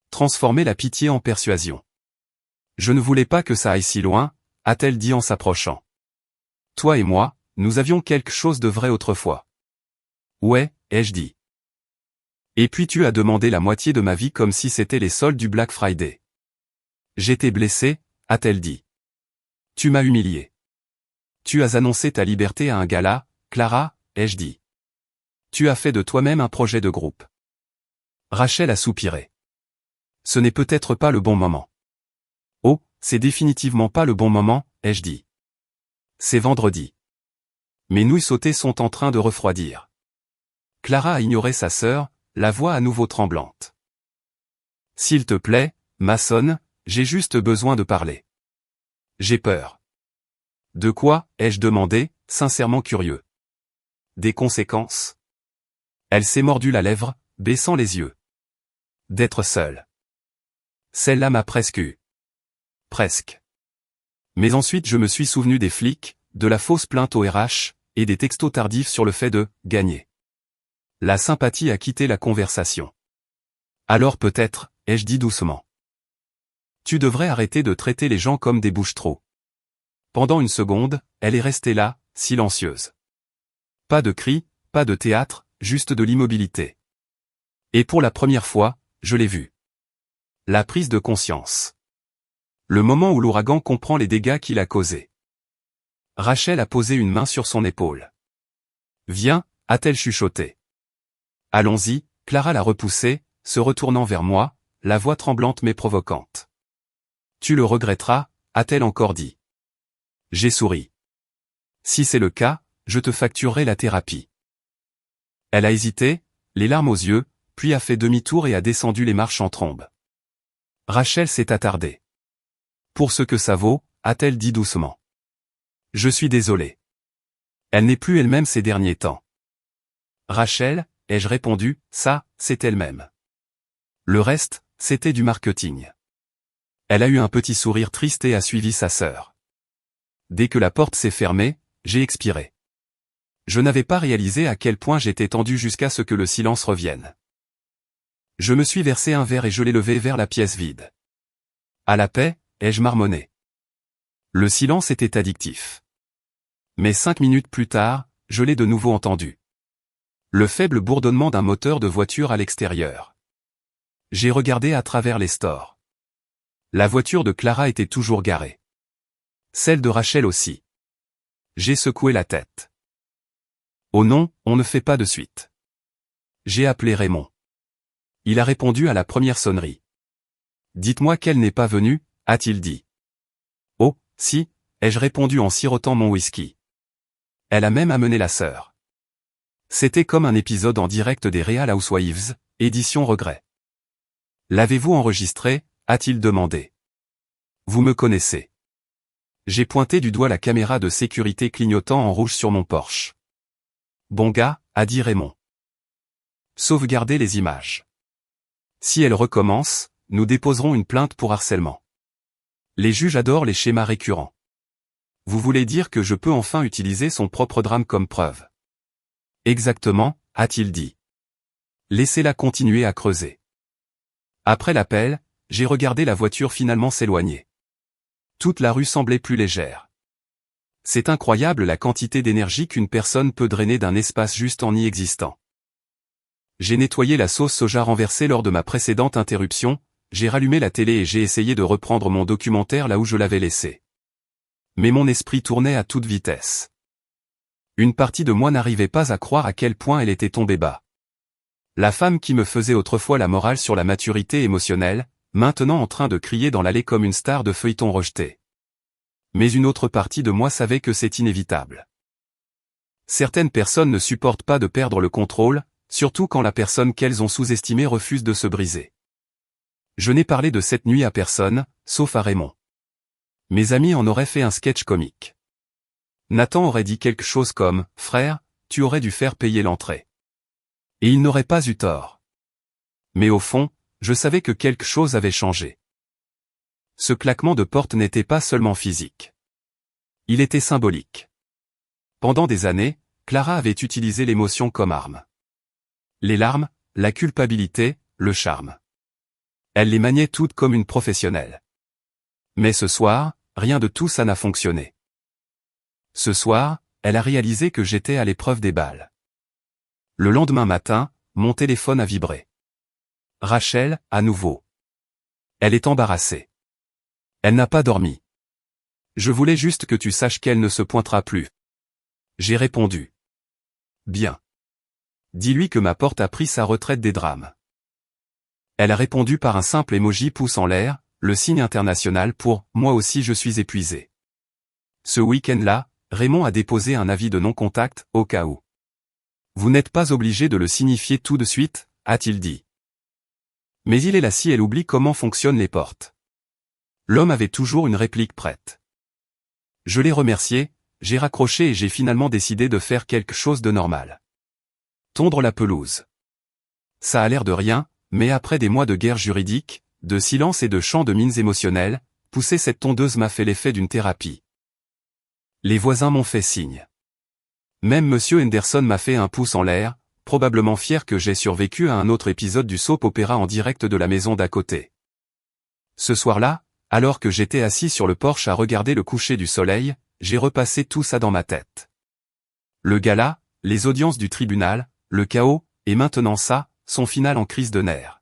Transformer la pitié en persuasion. Je ne voulais pas que ça aille si loin, a-t-elle dit en s'approchant. Toi et moi, nous avions quelque chose de vrai autrefois. Ouais, ai-je dit. Et puis tu as demandé la moitié de ma vie comme si c'était les soldes du Black Friday. J'étais blessé, a-t-elle dit. Tu m'as humilié. Tu as annoncé ta liberté à un gala, Clara, ai-je dit. Tu as fait de toi-même un projet de groupe. Rachel a soupiré. Ce n'est peut-être pas le bon moment. Oh, c'est définitivement pas le bon moment, ai-je dit. C'est vendredi. Mes nouilles sautées sont en train de refroidir. Clara a ignoré sa sœur, la voix à nouveau tremblante. S'il te plaît, Mason, j'ai juste besoin de parler. J'ai peur. De quoi, ai-je demandé, sincèrement curieux. Des conséquences? Elle s'est mordue la lèvre, baissant les yeux. D'être seule. Celle-là m'a presque eu. Presque. Mais ensuite je me suis souvenu des flics, de la fausse plainte au RH, et des textos tardifs sur le fait de « gagner ». La sympathie a quitté la conversation. Alors peut-être, ai-je dit doucement. Tu devrais arrêter de traiter les gens comme des bouches-trous. Pendant une seconde, elle est restée là, silencieuse. Pas de cris, pas de théâtre, juste de l'immobilité. Et pour la première fois, je l'ai vue. La prise de conscience. Le moment où l'ouragan comprend les dégâts qu'il a causés. Rachel a posé une main sur son épaule. Viens, a-t-elle chuchoté. Allons-y, Clara l'a repoussé, se retournant vers moi, la voix tremblante mais provocante. Tu le regretteras, a-t-elle encore dit. J'ai souri. Si c'est le cas, je te facturerai la thérapie. Elle a hésité, les larmes aux yeux, puis a fait demi-tour et a descendu les marches en trombe. Rachel s'est attardée. Pour ce que ça vaut, a-t-elle dit doucement. Je suis désolé. Elle n'est plus elle-même ces derniers temps. Rachel, ai-je répondu, ça, c'est elle-même. Le reste, c'était du marketing. Elle a eu un petit sourire triste et a suivi sa sœur. Dès que la porte s'est fermée, j'ai expiré. Je n'avais pas réalisé à quel point j'étais tendu jusqu'à ce que le silence revienne. Je me suis versé un verre et je l'ai levé vers la pièce vide. À la paix, ai-je marmonné. Le silence était addictif. Mais 5 minutes plus tard, je l'ai de nouveau entendu. Le faible bourdonnement d'un moteur de voiture à l'extérieur. J'ai regardé à travers les stores. La voiture de Clara était toujours garée. Celle de Rachel aussi. J'ai secoué la tête. Oh non, on ne fait pas de suite. J'ai appelé Raymond. Il a répondu à la première sonnerie. Dites-moi qu'elle n'est pas venue, a-t-il dit. Oh, si, ai-je répondu en sirotant mon whisky. Elle a même amené la sœur. C'était comme un épisode en direct des Real Housewives, édition regret. L'avez-vous enregistré, a-t-il demandé. Vous me connaissez. J'ai pointé du doigt la caméra de sécurité clignotant en rouge sur mon Porsche. Bon gars, a dit Raymond. Sauvegardez les images. Si elle recommence, nous déposerons une plainte pour harcèlement. Les juges adorent les schémas récurrents. Vous voulez dire que je peux enfin utiliser son propre drame comme preuve? Exactement, a-t-il dit. Laissez-la continuer à creuser. Après l'appel, j'ai regardé la voiture finalement s'éloigner. Toute la rue semblait plus légère. C'est incroyable la quantité d'énergie qu'une personne peut drainer d'un espace juste en y existant. J'ai nettoyé la sauce soja renversée lors de ma précédente interruption, j'ai rallumé la télé et j'ai essayé de reprendre mon documentaire là où je l'avais laissé. Mais mon esprit tournait à toute vitesse. Une partie de moi n'arrivait pas à croire à quel point elle était tombée bas. La femme qui me faisait autrefois la morale sur la maturité émotionnelle, maintenant en train de crier dans l'allée comme une star de feuilleton rejeté. Mais une autre partie de moi savait que c'est inévitable. Certaines personnes ne supportent pas de perdre le contrôle, surtout quand la personne qu'elles ont sous-estimée refuse de se briser. Je n'ai parlé de cette nuit à personne, sauf à Raymond. Mes amis en auraient fait un sketch comique. Nathan aurait dit quelque chose comme « Frère, tu aurais dû faire payer l'entrée ». Et il n'aurait pas eu tort. Mais au fond, je savais que quelque chose avait changé. Ce claquement de porte n'était pas seulement physique. Il était symbolique. Pendant des années, Clara avait utilisé l'émotion comme arme. Les larmes, la culpabilité, le charme. Elle les maniait toutes comme une professionnelle. Mais ce soir, rien de tout ça n'a fonctionné. Ce soir, elle a réalisé que j'étais à l'épreuve des balles. Le lendemain matin, mon téléphone a vibré. Rachel, à nouveau. Elle est embarrassée. Elle n'a pas dormi. Je voulais juste que tu saches qu'elle ne se pointera plus. J'ai répondu. Bien. Dis-lui que ma porte a pris sa retraite des drames. Elle a répondu par un simple emoji pouce en l'air, le signe international pour « moi aussi je suis épuisé ». Ce week-end-là, Raymond a déposé un avis de non-contact, au cas où. Vous n'êtes pas obligé de le signifier tout de suite, a-t-il dit. Mais il est là si elle oublie comment fonctionnent les portes. L'homme avait toujours une réplique prête. Je l'ai remercié, j'ai raccroché et j'ai finalement décidé de faire quelque chose de normal. Tondre la pelouse. Ça a l'air de rien, mais après des mois de guerre juridique, de silence et de chants de mines émotionnelles, pousser cette tondeuse m'a fait l'effet d'une thérapie. Les voisins m'ont fait signe. Même Monsieur Henderson m'a fait un pouce en l'air, probablement fier que j'ai survécu à un autre épisode du soap opéra en direct de la maison d'à côté. Ce soir-là, alors que j'étais assis sur le porche à regarder le coucher du soleil, j'ai repassé tout ça dans ma tête. Le gala, les audiences du tribunal, le chaos, et maintenant ça, son final en crise de nerfs.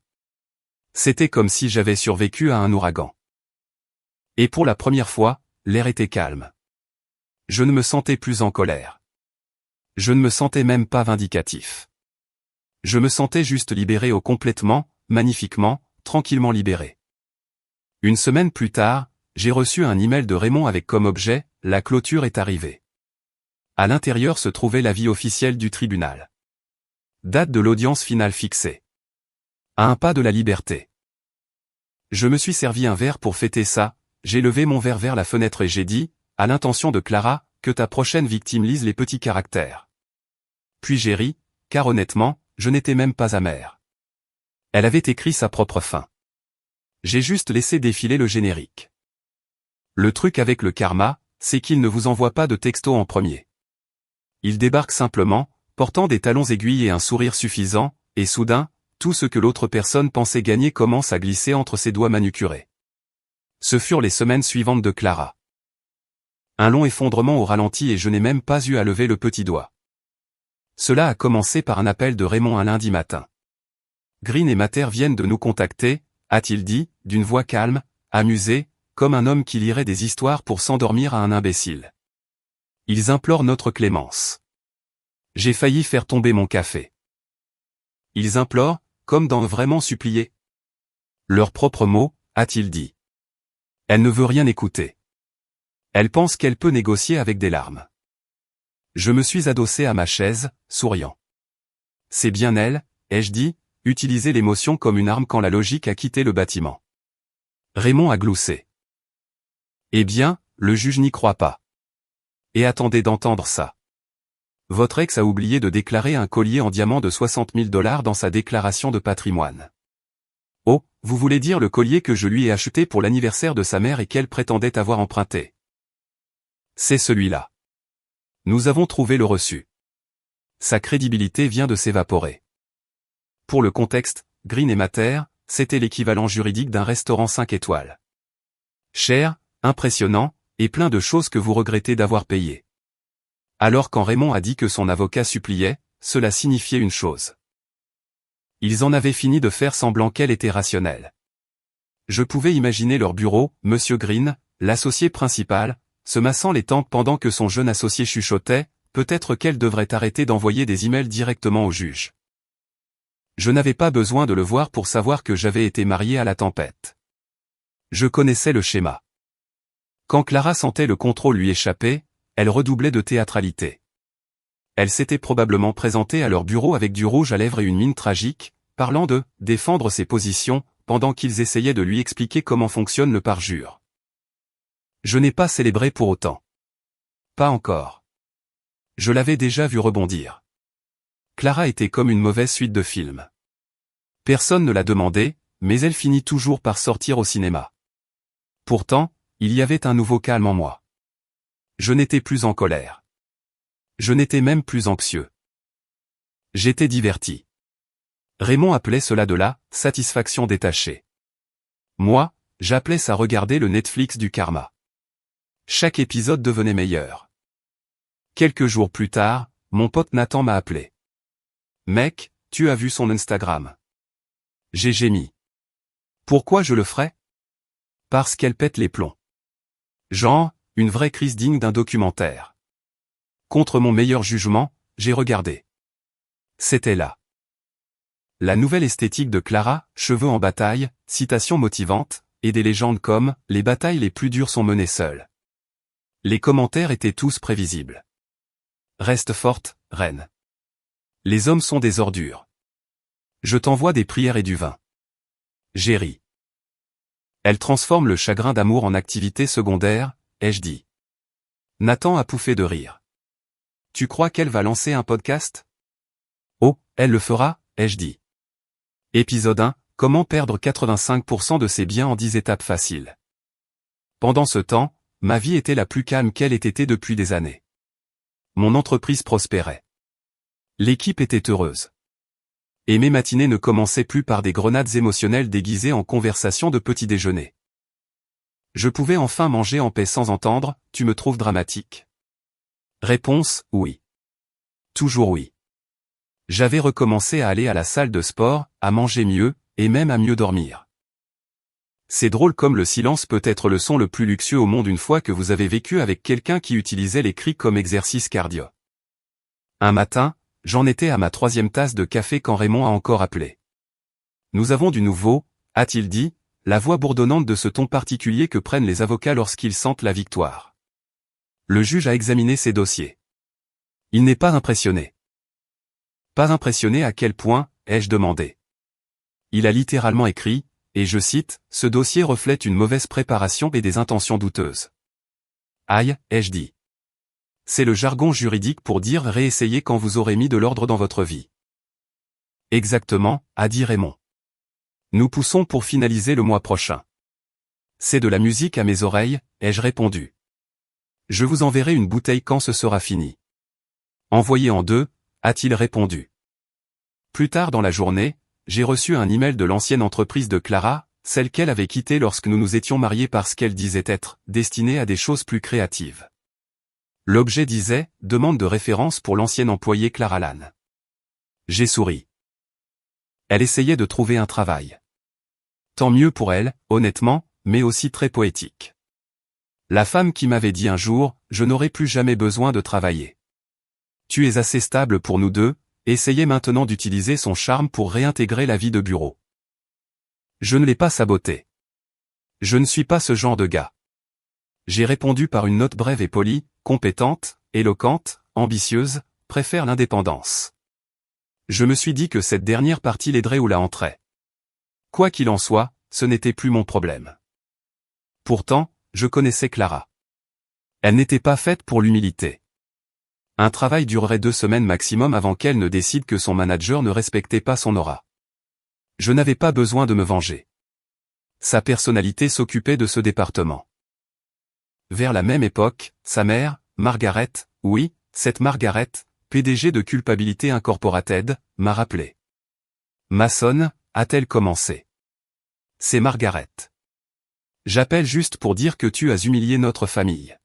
C'était comme si j'avais survécu à un ouragan. Et pour la première fois, l'air était calme. Je ne me sentais plus en colère. Je ne me sentais même pas vindicatif. Je me sentais juste libéré complètement, magnifiquement, tranquillement libéré. Une semaine plus tard, j'ai reçu un email de Raymond avec comme objet « La clôture est arrivée ». À l'intérieur se trouvait l'avis officiel du tribunal. Date de l'audience finale fixée. À un pas de la liberté. Je me suis servi un verre pour fêter ça, j'ai levé mon verre vers la fenêtre et j'ai dit, à l'intention de Clara, que ta prochaine victime lise les petits caractères. Puis j'ai ri, car honnêtement, je n'étais même pas amer. Elle avait écrit sa propre fin. J'ai juste laissé défiler le générique. Le truc avec le karma, c'est qu'il ne vous envoie pas de texto en premier. Il débarque simplement, portant des talons aiguilles et un sourire suffisant, et soudain, tout ce que l'autre personne pensait gagner commence à glisser entre ses doigts manucurés. Ce furent les semaines suivantes de Clara. Un long effondrement au ralenti et je n'ai même pas eu à lever le petit doigt. Cela a commencé par un appel de Raymond un lundi matin. Green et Mater viennent de nous contacter, a-t-il dit, d'une voix calme, amusée, comme un homme qui lirait des histoires pour s'endormir à un imbécile. Ils implorent notre clémence. J'ai failli faire tomber mon café. Ils implorent, comme dans vraiment supplier. Leurs propres mots, a-t-il dit. Elle ne veut rien écouter. Elle pense qu'elle peut négocier avec des larmes. Je me suis adossé à ma chaise, souriant. C'est bien elle, ai-je dit, utiliser l'émotion comme une arme quand la logique a quitté le bâtiment. Raymond a gloussé. Eh bien, le juge n'y croit pas. Et attendez d'entendre ça. Votre ex a oublié de déclarer un collier en diamant de 60 000 $ dans sa déclaration de patrimoine. Oh, vous voulez dire le collier que je lui ai acheté pour l'anniversaire de sa mère et qu'elle prétendait avoir emprunté. C'est celui-là. Nous avons trouvé le reçu. Sa crédibilité vient de s'évaporer. Pour le contexte, Green et Mater, c'était l'équivalent juridique d'un restaurant 5 étoiles. Cher, impressionnant, et plein de choses que vous regrettez d'avoir payées. Alors quand Raymond a dit que son avocat suppliait, cela signifiait une chose. Ils en avaient fini de faire semblant qu'elle était rationnelle. Je pouvais imaginer leur bureau, Monsieur Green, l'associé principal, se massant les tempes pendant que son jeune associé chuchotait, peut-être qu'elle devrait arrêter d'envoyer des emails directement au juge. Je n'avais pas besoin de le voir pour savoir que j'avais été marié à la tempête. Je connaissais le schéma. Quand Clara sentait le contrôle lui échapper, elle redoublait de théâtralité. Elle s'était probablement présentée à leur bureau avec du rouge à lèvres et une mine tragique, parlant de « défendre ses positions » pendant qu'ils essayaient de lui expliquer comment fonctionne le parjure. Je n'ai pas célébré pour autant. Pas encore. Je l'avais déjà vu rebondir. Clara était comme une mauvaise suite de films. Personne ne l'a demandé, mais elle finit toujours par sortir au cinéma. Pourtant, il y avait un nouveau calme en moi. Je n'étais plus en colère. Je n'étais même plus anxieux. J'étais diverti. Raymond appelait cela de la « satisfaction détachée ». Moi, j'appelais ça regarder le Netflix du karma. Chaque épisode devenait meilleur. Quelques jours plus tard, mon pote Nathan m'a appelé. « Mec, tu as vu son Instagram ?» J'ai gémi. Pourquoi je le ferais? Parce qu'elle pète les plombs. Genre, une vraie crise digne d'un documentaire. Contre mon meilleur jugement, j'ai regardé. C'était là. La nouvelle esthétique de Clara, cheveux en bataille, citations motivantes, et des légendes comme « les batailles les plus dures sont menées seules ». Les commentaires étaient tous prévisibles. Reste forte, reine. Les hommes sont des ordures. Je t'envoie des prières et du vin. J'ai ri. Elle transforme le chagrin d'amour en activité secondaire, ai-je dit. Nathan a pouffé de rire. Tu crois qu'elle va lancer un podcast? Oh, elle le fera, ai-je dit. Épisode 1, comment perdre 85% de ses biens en 10 étapes faciles. Pendant ce temps, ma vie était la plus calme qu'elle ait été depuis des années. Mon entreprise prospérait. L'équipe était heureuse. Et mes matinées ne commençaient plus par des grenades émotionnelles déguisées en conversation de petit déjeuner. Je pouvais enfin manger en paix sans entendre « Tu me trouves dramatique ?» Réponse « Oui. » Toujours oui. J'avais recommencé à aller à la salle de sport, à manger mieux, et même à mieux dormir. C'est drôle comme le silence peut être le son le plus luxueux au monde une fois que vous avez vécu avec quelqu'un qui utilisait les cris comme exercice cardio. Un matin, j'en étais à ma 3e tasse de café quand Raymond a encore appelé. Nous avons du nouveau, a-t-il dit, la voix bourdonnante de ce ton particulier que prennent les avocats lorsqu'ils sentent la victoire. Le juge a examiné ses dossiers. Il n'est pas impressionné. Pas impressionné à quel point, ai-je demandé. Il a littéralement écrit, et je cite, « Ce dossier reflète une mauvaise préparation et des intentions douteuses. » Aïe, ai-je dit. C'est le jargon juridique pour dire réessayer quand vous aurez mis de l'ordre dans votre vie. Exactement, a dit Raymond. Nous poussons pour finaliser le mois prochain. C'est de la musique à mes oreilles, ai-je répondu. Je vous enverrai une bouteille quand ce sera fini. Envoyé en deux, a-t-il répondu. Plus tard dans la journée, j'ai reçu un email de l'ancienne entreprise de Clara, celle qu'elle avait quittée lorsque nous nous étions mariés parce qu'elle disait être destinée à des choses plus créatives. L'objet disait « Demande de référence pour l'ancienne employée Clara Lannes ». J'ai souri. Elle essayait de trouver un travail. Tant mieux pour elle, honnêtement, mais aussi très poétique. La femme qui m'avait dit un jour « Je n'aurai plus jamais besoin de travailler. Tu es assez stable pour nous deux », essayait maintenant d'utiliser son charme pour réintégrer la vie de bureau. Je ne l'ai pas saboté. Je ne suis pas ce genre de gars. J'ai répondu par une note brève et polie, compétente, éloquente, ambitieuse, préfère l'indépendance. Je me suis dit que cette dernière partie l'aiderait ou la hanterait. Quoi qu'il en soit, ce n'était plus mon problème. Pourtant, je connaissais Clara. Elle n'était pas faite pour l'humilité. Un travail durerait 2 semaines maximum avant qu'elle ne décide que son manager ne respectait pas son aura. Je n'avais pas besoin de me venger. Sa personnalité s'occupait de ce département. Vers la même époque, sa mère, Margaret, oui, cette Margaret, PDG de Culpabilité Incorporated, m'a rappelé. Maçonne, a-t-elle commencé. C'est Margaret. J'appelle juste pour dire que tu as humilié notre famille.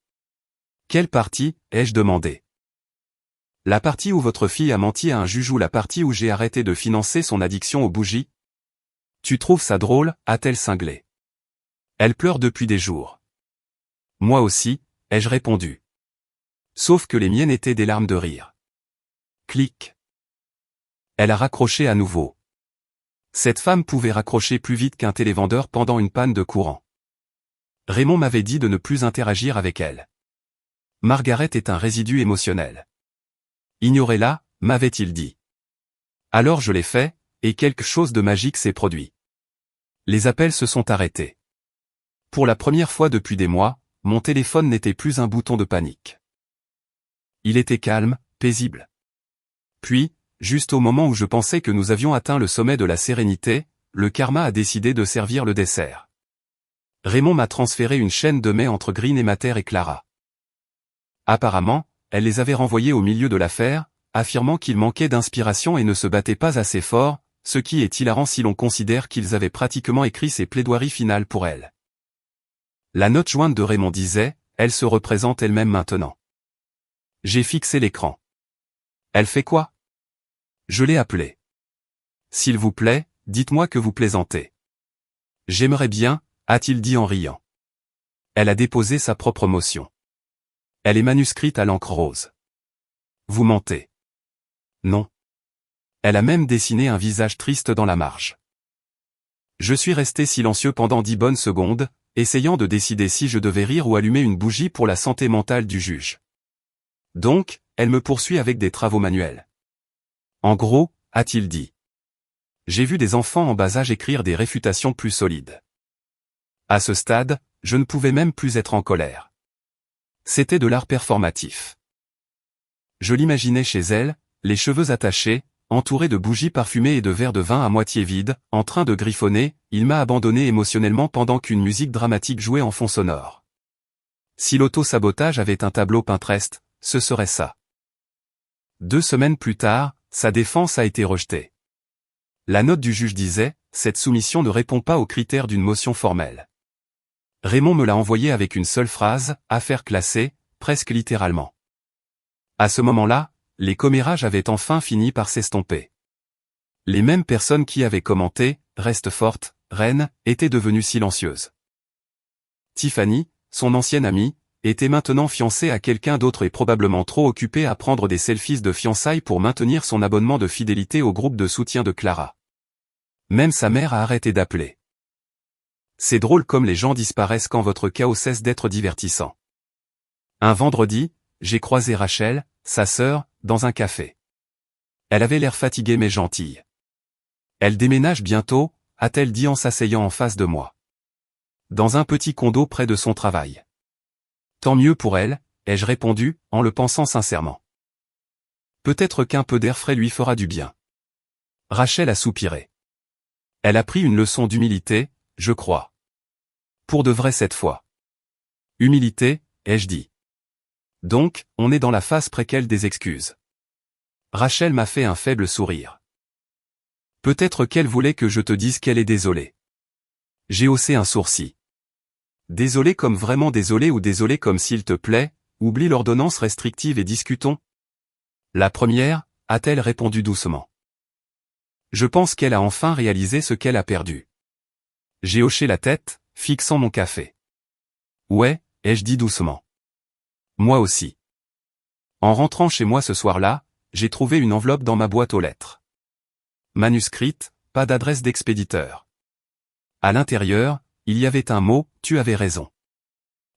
Quelle partie, ai-je demandé. La partie où votre fille a menti à un juge ou la partie où j'ai arrêté de financer son addiction aux bougies? Tu trouves ça drôle, a-t-elle cinglé. Elle pleure depuis des jours. Moi aussi, ai-je répondu. Sauf que les miennes étaient des larmes de rire. Clic. Elle a raccroché à nouveau. Cette femme pouvait raccrocher plus vite qu'un télévendeur pendant une panne de courant. Raymond m'avait dit de ne plus interagir avec elle. Margaret est un résidu émotionnel. Ignorez-la, m'avait-il dit. Alors je l'ai fait, et quelque chose de magique s'est produit. Les appels se sont arrêtés. Pour la première fois depuis des mois, mon téléphone n'était plus un bouton de panique. Il était calme, paisible. Puis, juste au moment où je pensais que nous avions atteint le sommet de la sérénité, le karma a décidé de servir le dessert. Raymond m'a transféré une chaîne de mai entre Green et Mater et Clara. Apparemment, elle les avait renvoyés au milieu de l'affaire, affirmant qu'ils manquaient d'inspiration et ne se battaient pas assez fort, ce qui est hilarant si l'on considère qu'ils avaient pratiquement écrit ses plaidoiries finales pour elle. La note jointe de Raymond disait, elle se représente elle-même maintenant. J'ai fixé l'écran. Elle fait quoi? Je l'ai appelée. S'il vous plaît, dites-moi que vous plaisantez. J'aimerais bien, a-t-il dit en riant. Elle a déposé sa propre motion. Elle est manuscrite à l'encre rose. Vous mentez. Non. Elle a même dessiné un visage triste dans la marge. Je suis resté silencieux pendant 10 bonnes secondes, essayant de décider si je devais rire ou allumer une bougie pour la santé mentale du juge. Donc, elle me poursuit avec des travaux manuels. En gros, a-t-il dit. J'ai vu des enfants en bas âge écrire des réfutations plus solides. À ce stade, je ne pouvais même plus être en colère. C'était de l'art performatif. Je l'imaginais chez elle, les cheveux attachés, entouré de bougies parfumées et de verres de vin à moitié vides, en train de griffonner, il m'a abandonné émotionnellement pendant qu'une musique dramatique jouait en fond sonore. Si l'auto-sabotage avait un tableau Pinterest, ce serait ça. 2 semaines plus tard, sa défense a été rejetée. La note du juge disait, cette soumission ne répond pas aux critères d'une motion formelle. Raymond me l'a envoyé avec une seule phrase, affaire classée, presque littéralement. À ce moment-là, les commérages avaient enfin fini par s'estomper. Les mêmes personnes qui avaient commenté, reste forte, reine, étaient devenues silencieuses. Tiffany, son ancienne amie, était maintenant fiancée à quelqu'un d'autre et probablement trop occupée à prendre des selfies de fiançailles pour maintenir son abonnement de fidélité au groupe de soutien de Clara. Même sa mère a arrêté d'appeler. C'est drôle comme les gens disparaissent quand votre chaos cesse d'être divertissant. Un vendredi, j'ai croisé Rachel, sa sœur, dans un café. Elle avait l'air fatiguée mais gentille. Elle déménage bientôt, a-t-elle dit en s'asseyant en face de moi. Dans un petit condo près de son travail. Tant mieux pour elle, ai-je répondu, en le pensant sincèrement. Peut-être qu'un peu d'air frais lui fera du bien. Rachel a soupiré. Elle a pris une leçon d'humilité, je crois. Pour de vrai cette fois. Humilité, ai-je dit. Donc, on est dans la phase préquelle des excuses. Rachel m'a fait un faible sourire. Peut-être qu'elle voulait que je te dise qu'elle est désolée. J'ai haussé un sourcil. Désolé comme vraiment désolé ou désolé comme s'il te plaît, oublie l'ordonnance restrictive et discutons. La première, a-t-elle répondu doucement. Je pense qu'elle a enfin réalisé ce qu'elle a perdu. J'ai hoché la tête, fixant mon café. Ouais, ai-je dit doucement. Moi aussi. En rentrant chez moi ce soir-là, j'ai trouvé une enveloppe dans ma boîte aux lettres. Manuscrite, pas d'adresse d'expéditeur. À l'intérieur, il y avait un mot, tu avais raison.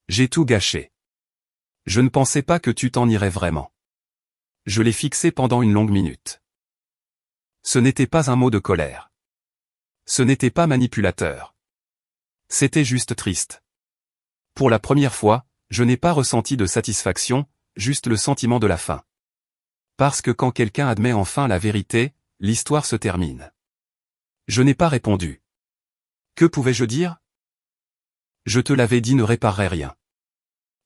J'ai tout gâché. Je ne pensais pas que tu t'en irais vraiment. Je l'ai fixé pendant une longue minute. Ce n'était pas un mot de colère. Ce n'était pas manipulateur. C'était juste triste. Pour la première fois, je n'ai pas ressenti de satisfaction, juste le sentiment de la fin. Parce que quand quelqu'un admet enfin la vérité, l'histoire se termine. Je n'ai pas répondu. Que pouvais-je dire? Je te l'avais dit ne réparerait rien.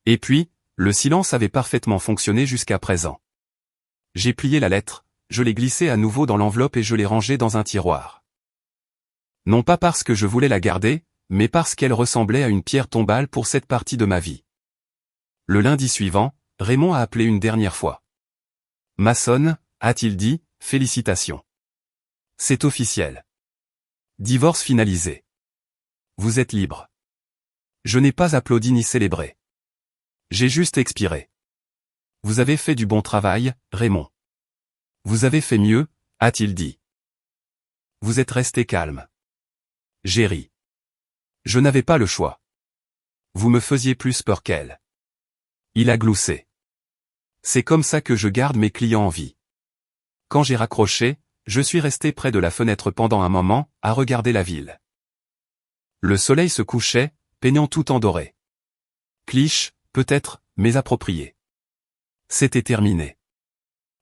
Et puis, le silence avait parfaitement fonctionné jusqu'à présent. J'ai plié la lettre, je l'ai glissée à nouveau dans l'enveloppe et je l'ai rangée dans un tiroir. Non pas parce que je voulais la garder, mais parce qu'elle ressemblait à une pierre tombale pour cette partie de ma vie. Le lundi suivant, Raymond a appelé une dernière fois. Mason, a-t-il dit, félicitations. C'est officiel. Divorce finalisé. Vous êtes libre. Je n'ai pas applaudi ni célébré. J'ai juste expiré. Vous avez fait du bon travail, Raymond. Vous avez fait mieux, a-t-il dit. Vous êtes resté calme. J'ai ri. Je n'avais pas le choix. Vous me faisiez plus peur qu'elle. Il a gloussé. C'est comme ça que je garde mes clients en vie. Quand j'ai raccroché, je suis resté près de la fenêtre pendant un moment, à regarder la ville. Le soleil se couchait, peignant tout en doré. Cliché, peut-être, mais approprié. C'était terminé.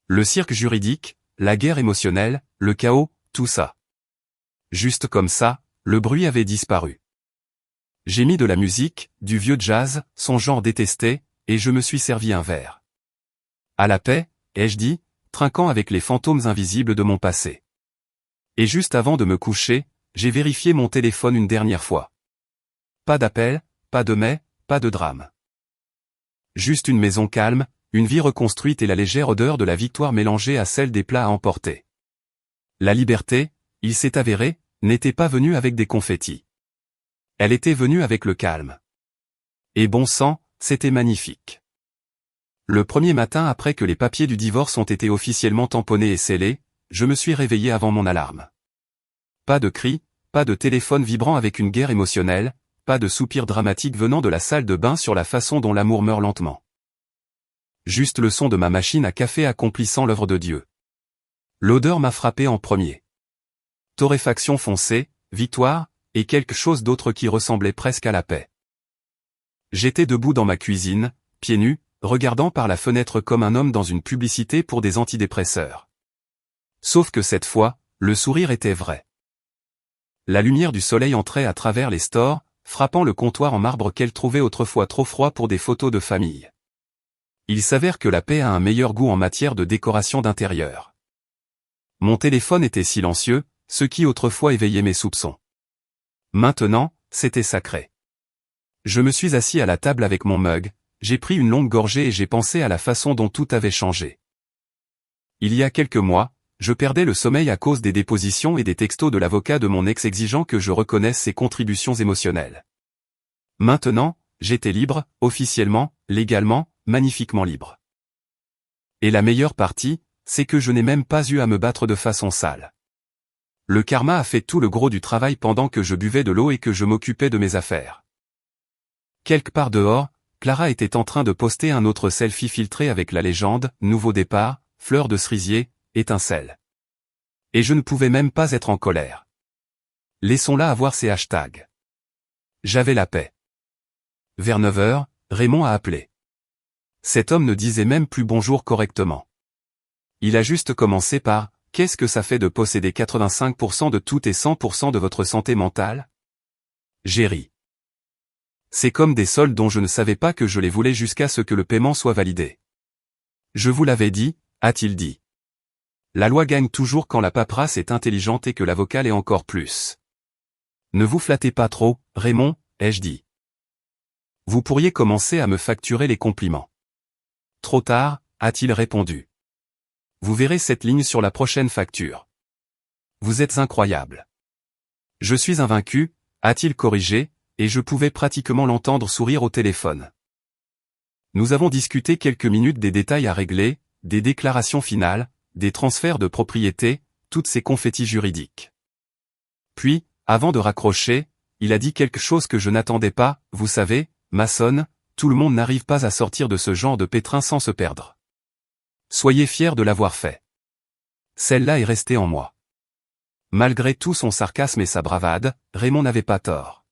Le cirque juridique, la guerre émotionnelle, le chaos, tout ça. Juste comme ça, le bruit avait disparu. J'ai mis de la musique, du vieux jazz, son genre détesté, et je me suis servi un verre. À la paix, ai-je dit, trinquant avec les fantômes invisibles de mon passé. Et juste avant de me coucher, j'ai vérifié mon téléphone une dernière fois. Pas d'appel, pas de mais, pas de drame. Juste une maison calme, une vie reconstruite et la légère odeur de la victoire mélangée à celle des plats à emporter. La liberté, il s'est avéré, n'était pas venue avec des confettis. Elle était venue avec le calme. Et bon sang, c'était magnifique. Le premier matin après que les papiers du divorce ont été officiellement tamponnés et scellés, je me suis réveillé avant mon alarme. Pas de cris, pas de téléphone vibrant avec une guerre émotionnelle, pas de soupir dramatique venant de la salle de bain sur la façon dont l'amour meurt lentement. Juste le son de ma machine à café accomplissant l'œuvre de Dieu. L'odeur m'a frappé en premier. Torréfaction foncée, victoire, et quelque chose d'autre qui ressemblait presque à la paix. J'étais debout dans ma cuisine, pieds nus, regardant par la fenêtre comme un homme dans une publicité pour des antidépresseurs. Sauf que cette fois, le sourire était vrai. La lumière du soleil entrait à travers les stores, frappant le comptoir en marbre qu'elle trouvait autrefois trop froid pour des photos de famille. Il s'avère que la paix a un meilleur goût en matière de décoration d'intérieur. Mon téléphone était silencieux, ce qui autrefois éveillait mes soupçons. Maintenant, c'était sacré. Je me suis assis à la table avec mon mug, j'ai pris une longue gorgée et j'ai pensé à la façon dont tout avait changé. Il y a quelques mois, je perdais le sommeil à cause des dépositions et des textos de l'avocat de mon ex exigeant que je reconnaisse ses contributions émotionnelles. Maintenant, j'étais libre, officiellement, légalement, magnifiquement libre. Et la meilleure partie, c'est que je n'ai même pas eu à me battre de façon sale. Le karma a fait tout le gros du travail pendant que je buvais de l'eau et que je m'occupais de mes affaires. Quelque part dehors, Clara était en train de poster un autre selfie filtré avec la légende « Nouveau départ, fleur de cerisier, étincelle ». Et je ne pouvais même pas être en colère. Laissons-la avoir ses hashtags. J'avais la paix. Vers 9 heures, Raymond a appelé. Cet homme ne disait même plus bonjour correctement. Il a juste commencé par « Qu'est-ce que ça fait de posséder 85% de tout et 100% de votre santé mentale ?» J'ai ri. C'est comme des soldes dont je ne savais pas que je les voulais jusqu'à ce que le paiement soit validé. Je vous l'avais dit, a-t-il dit. La loi gagne toujours quand la paperasse est intelligente et que l'avocat l'est encore plus. Ne vous flattez pas trop, Raymond, ai-je dit. Vous pourriez commencer à me facturer les compliments. Trop tard, a-t-il répondu. Vous verrez cette ligne sur la prochaine facture. Vous êtes incroyable. Je suis invaincu, a-t-il corrigé, et je pouvais pratiquement l'entendre sourire au téléphone. Nous avons discuté quelques minutes des détails à régler, des déclarations finales, des transferts de propriété, toutes ces confettis juridiques. Puis, avant de raccrocher, il a dit quelque chose que je n'attendais pas, vous savez, Mason, tout le monde n'arrive pas à sortir de ce genre de pétrin sans se perdre. Soyez fiers de l'avoir fait. Celle-là est restée en moi. Malgré tout son sarcasme et sa bravade, Raymond n'avait pas tort.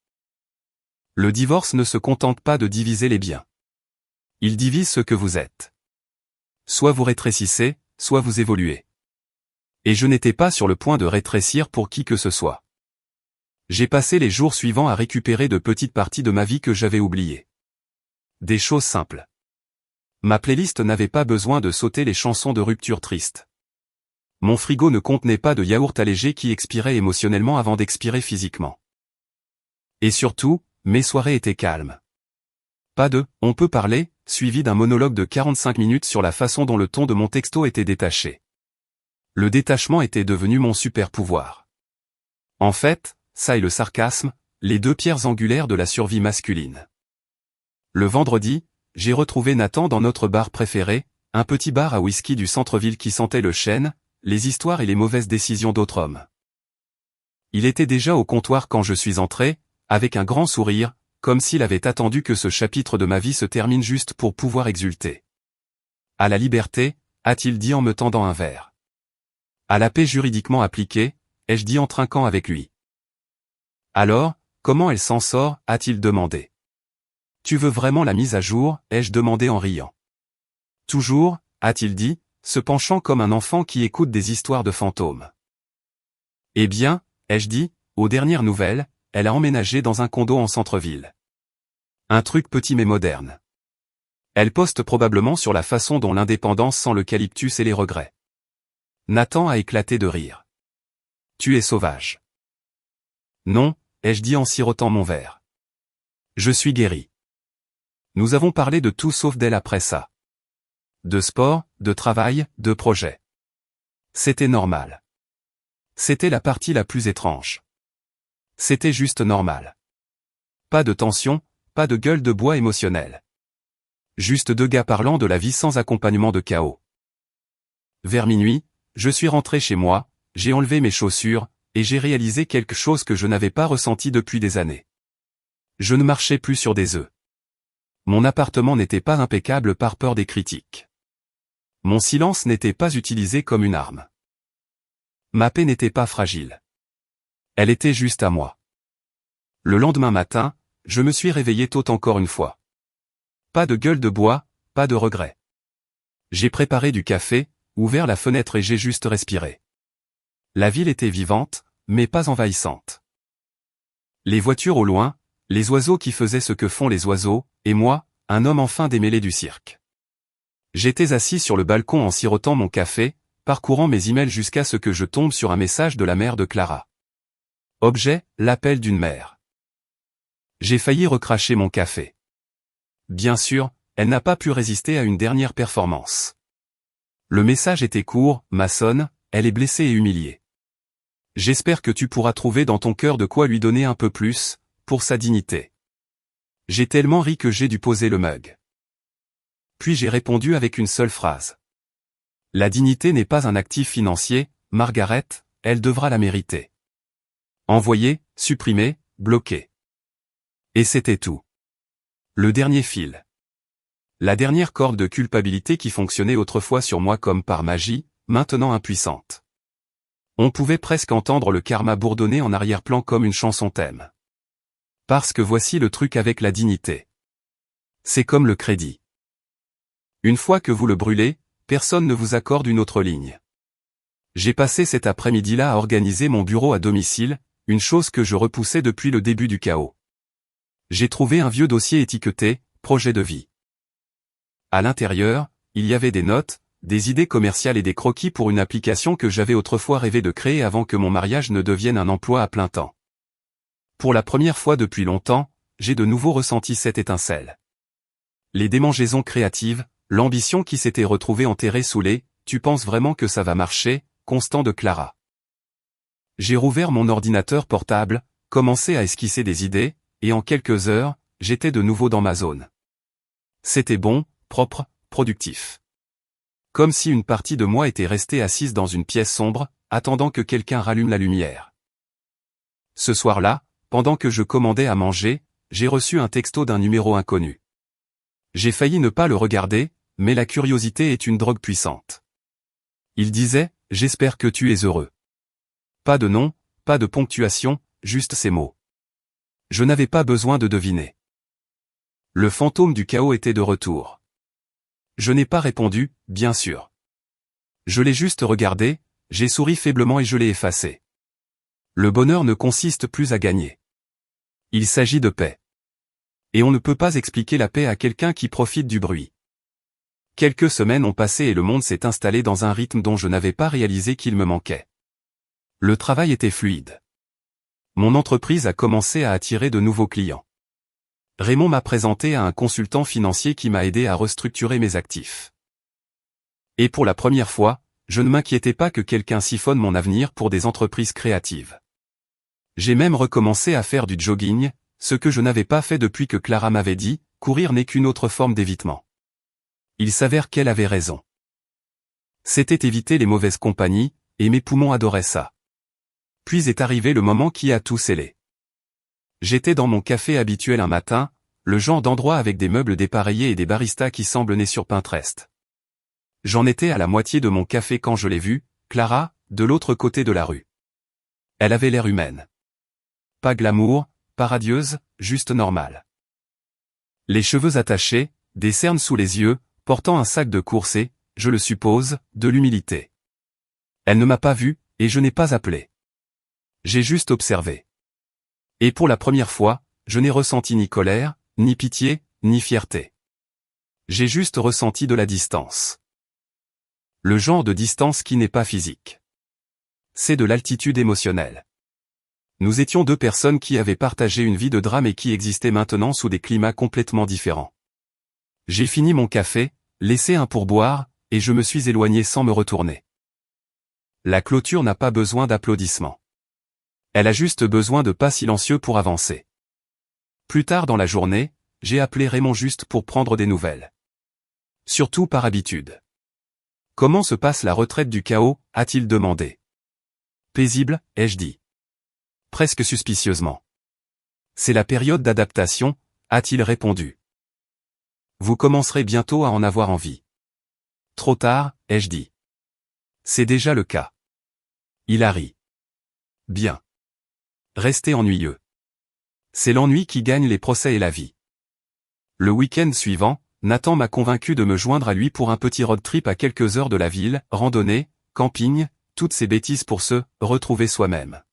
Le divorce ne se contente pas de diviser les biens. Il divise ce que vous êtes. Soit vous rétrécissez, soit vous évoluez. Et je n'étais pas sur le point de rétrécir pour qui que ce soit. J'ai passé les jours suivants à récupérer de petites parties de ma vie que j'avais oubliées. Des choses simples. Ma playlist n'avait pas besoin de sauter les chansons de rupture tristes. Mon frigo ne contenait pas de yaourt allégé qui expirait émotionnellement avant d'expirer physiquement. Et surtout, mes soirées étaient calmes. Pas de « on peut parler », suivi d'un monologue de 45 minutes sur la façon dont le ton de mon texto était détaché. Le détachement était devenu mon super pouvoir. En fait, ça et le sarcasme, les deux pierres angulaires de la survie masculine. Le vendredi, j'ai retrouvé Nathan dans notre bar préféré, un petit bar à whisky du centre-ville qui sentait le chêne, les histoires et les mauvaises décisions d'autres hommes. Il était déjà au comptoir quand je suis entré, avec un grand sourire, comme s'il avait attendu que ce chapitre de ma vie se termine juste pour pouvoir exulter. À la liberté, a-t-il dit en me tendant un verre. À la paix juridiquement appliquée, ai-je dit en trinquant avec lui. Alors, comment elle s'en sort, a-t-il demandé. Tu veux vraiment la mise à jour, ai-je demandé en riant. Toujours, a-t-il dit, se penchant comme un enfant qui écoute des histoires de fantômes. Eh bien, ai-je dit, aux dernières nouvelles, elle a emménagé dans un condo en centre-ville. Un truc petit mais moderne. Elle poste probablement sur la façon dont l'indépendance sent l'eucalyptus et les regrets. Nathan a éclaté de rire. Tu es sauvage. Non, ai-je dit en sirotant mon verre. Je suis guéri. Nous avons parlé de tout sauf d'elle après ça. De sport, de travail, de projet. C'était normal. C'était la partie la plus étrange. C'était juste normal. Pas de tension, pas de gueule de bois émotionnelle. Juste deux gars parlant de la vie sans accompagnement de chaos. Vers minuit, je suis rentré chez moi, j'ai enlevé mes chaussures, et j'ai réalisé quelque chose que je n'avais pas ressenti depuis des années. Je ne marchais plus sur des œufs. Mon appartement n'était pas impeccable par peur des critiques. Mon silence n'était pas utilisé comme une arme. Ma paix n'était pas fragile. Elle était juste à moi. Le lendemain matin, je me suis réveillé tôt encore une fois. Pas de gueule de bois, pas de regret. J'ai préparé du café, ouvert la fenêtre et j'ai juste respiré. La ville était vivante, mais pas envahissante. Les voitures au loin, les oiseaux qui faisaient ce que font les oiseaux, et moi, un homme enfin démêlé du cirque. J'étais assis sur le balcon en sirotant mon café, parcourant mes emails jusqu'à ce que je tombe sur un message de la mère de Clara. Objet, l'appel d'une mère. J'ai failli recracher mon café. Bien sûr, elle n'a pas pu résister à une dernière performance. Le message était court, Mason, elle est blessée et humiliée. J'espère que tu pourras trouver dans ton cœur de quoi lui donner un peu plus, pour sa dignité. J'ai tellement ri que j'ai dû poser le mug. Puis j'ai répondu avec une seule phrase. La dignité n'est pas un actif financier, Margaret, elle devra la mériter. Envoyer, supprimer, bloquer. Et c'était tout. Le dernier fil. La dernière corde de culpabilité qui fonctionnait autrefois sur moi comme par magie, maintenant impuissante. On pouvait presque entendre le karma bourdonner en arrière-plan comme une chanson thème. Parce que voici le truc avec la dignité. C'est comme le crédit. Une fois que vous le brûlez, personne ne vous accorde une autre ligne. J'ai passé cet après-midi-là à organiser mon bureau à domicile, une chose que je repoussais depuis le début du chaos. J'ai trouvé un vieux dossier étiqueté « Projet de vie ». À l'intérieur, il y avait des notes, des idées commerciales et des croquis pour une application que j'avais autrefois rêvé de créer avant que mon mariage ne devienne un emploi à plein temps. Pour la première fois depuis longtemps, j'ai de nouveau ressenti cette étincelle. Les démangeaisons créatives, l'ambition qui s'était retrouvée enterrée sous les « tu penses vraiment que ça va marcher » constant de Clara. J'ai rouvert mon ordinateur portable, commencé à esquisser des idées, et en quelques heures, j'étais de nouveau dans ma zone. C'était bon, propre, productif. Comme si une partie de moi était restée assise dans une pièce sombre, attendant que quelqu'un rallume la lumière. Ce soir-là, pendant que je commandais à manger, j'ai reçu un texto d'un numéro inconnu. J'ai failli ne pas le regarder, mais la curiosité est une drogue puissante. Il disait « J'espère que tu es heureux ». Pas de nom, pas de ponctuation, juste ces mots. Je n'avais pas besoin de deviner. Le fantôme du chaos était de retour. Je n'ai pas répondu, bien sûr. Je l'ai juste regardé, j'ai souri faiblement et je l'ai effacé. Le bonheur ne consiste plus à gagner. Il s'agit de paix. Et on ne peut pas expliquer la paix à quelqu'un qui profite du bruit. Quelques semaines ont passé et le monde s'est installé dans un rythme dont je n'avais pas réalisé qu'il me manquait. Le travail était fluide. Mon entreprise a commencé à attirer de nouveaux clients. Raymond m'a présenté à un consultant financier qui m'a aidé à restructurer mes actifs. Et pour la première fois, je ne m'inquiétais pas que quelqu'un siphonne mon avenir pour des entreprises créatives. J'ai même recommencé à faire du jogging, ce que je n'avais pas fait depuis que Clara m'avait dit, courir n'est qu'une autre forme d'évitement. Il s'avère qu'elle avait raison. C'était éviter les mauvaises compagnies, et mes poumons adoraient ça. Puis est arrivé le moment qui a tout scellé. J'étais dans mon café habituel un matin, le genre d'endroit avec des meubles dépareillés et des baristas qui semblent nés sur Pinterest. J'en étais à la moitié de mon café quand je l'ai vue, Clara, de l'autre côté de la rue. Elle avait l'air humaine. Pas glamour, pas radieuse, juste normale. Les cheveux attachés, des cernes sous les yeux, portant un sac de course et, je le suppose, de l'humilité. Elle ne m'a pas vu, et je n'ai pas appelé. J'ai juste observé. Et pour la première fois, je n'ai ressenti ni colère, ni pitié, ni fierté. J'ai juste ressenti de la distance. Le genre de distance qui n'est pas physique. C'est de l'altitude émotionnelle. Nous étions deux personnes qui avaient partagé une vie de drame et qui existaient maintenant sous des climats complètement différents. J'ai fini mon café, laissé un pourboire, et je me suis éloigné sans me retourner. La clôture n'a pas besoin d'applaudissements. Elle a juste besoin de pas silencieux pour avancer. Plus tard dans la journée, j'ai appelé Raymond juste pour prendre des nouvelles. Surtout par habitude. Comment se passe la retraite du chaos, a-t-il demandé. Paisible, ai-je dit. Presque suspicieusement. C'est la période d'adaptation, a-t-il répondu. Vous commencerez bientôt à en avoir envie. Trop tard, ai-je dit. C'est déjà le cas. Il a ri. Bien. Restez ennuyeux. C'est l'ennui qui gagne les procès et la vie. Le week-end suivant, Nathan m'a convaincu de me joindre à lui pour un petit road trip à quelques heures de la ville, randonnée, camping, toutes ces bêtises pour se retrouver soi-même.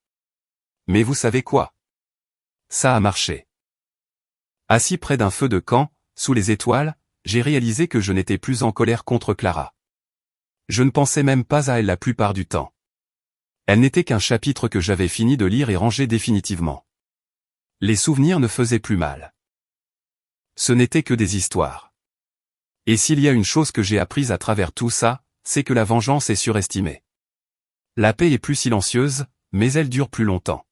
Mais vous savez quoi? Ça a marché. Assis près d'un feu de camp, sous les étoiles, j'ai réalisé que je n'étais plus en colère contre Clara. Je ne pensais même pas à elle la plupart du temps. Elle n'était qu'un chapitre que j'avais fini de lire et rangé définitivement. Les souvenirs ne faisaient plus mal. Ce n'était que des histoires. Et s'il y a une chose que j'ai apprise à travers tout ça, c'est que la vengeance est surestimée. La paix est plus silencieuse, mais elle dure plus longtemps.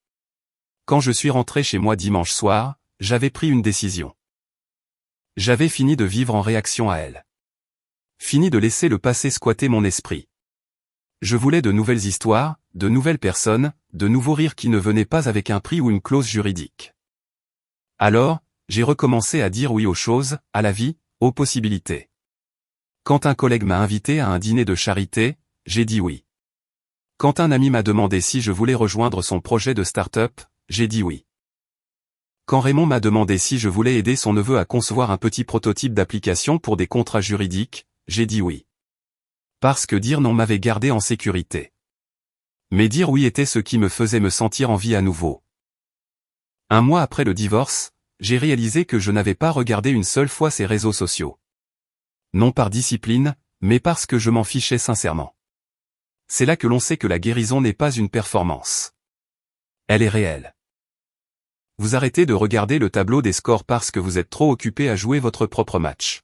Quand je suis rentré chez moi dimanche soir, j'avais pris une décision. J'avais fini de vivre en réaction à elle. Fini de laisser le passé squatter mon esprit. Je voulais de nouvelles histoires, de nouvelles personnes, de nouveaux rires qui ne venaient pas avec un prix ou une clause juridique. Alors, j'ai recommencé à dire oui aux choses, à la vie, aux possibilités. Quand un collègue m'a invité à un dîner de charité, j'ai dit oui. Quand un ami m'a demandé si je voulais rejoindre son projet de start-up, j'ai dit oui. Quand Raymond m'a demandé si je voulais aider son neveu à concevoir un petit prototype d'application pour des contrats juridiques, j'ai dit oui. Parce que dire non m'avait gardé en sécurité. Mais dire oui était ce qui me faisait me sentir en vie à nouveau. Un mois après le divorce, j'ai réalisé que je n'avais pas regardé une seule fois ces réseaux sociaux. Non par discipline, mais parce que je m'en fichais sincèrement. C'est là que l'on sait que la guérison n'est pas une performance. Elle est réelle. Vous arrêtez de regarder le tableau des scores parce que vous êtes trop occupé à jouer votre propre match.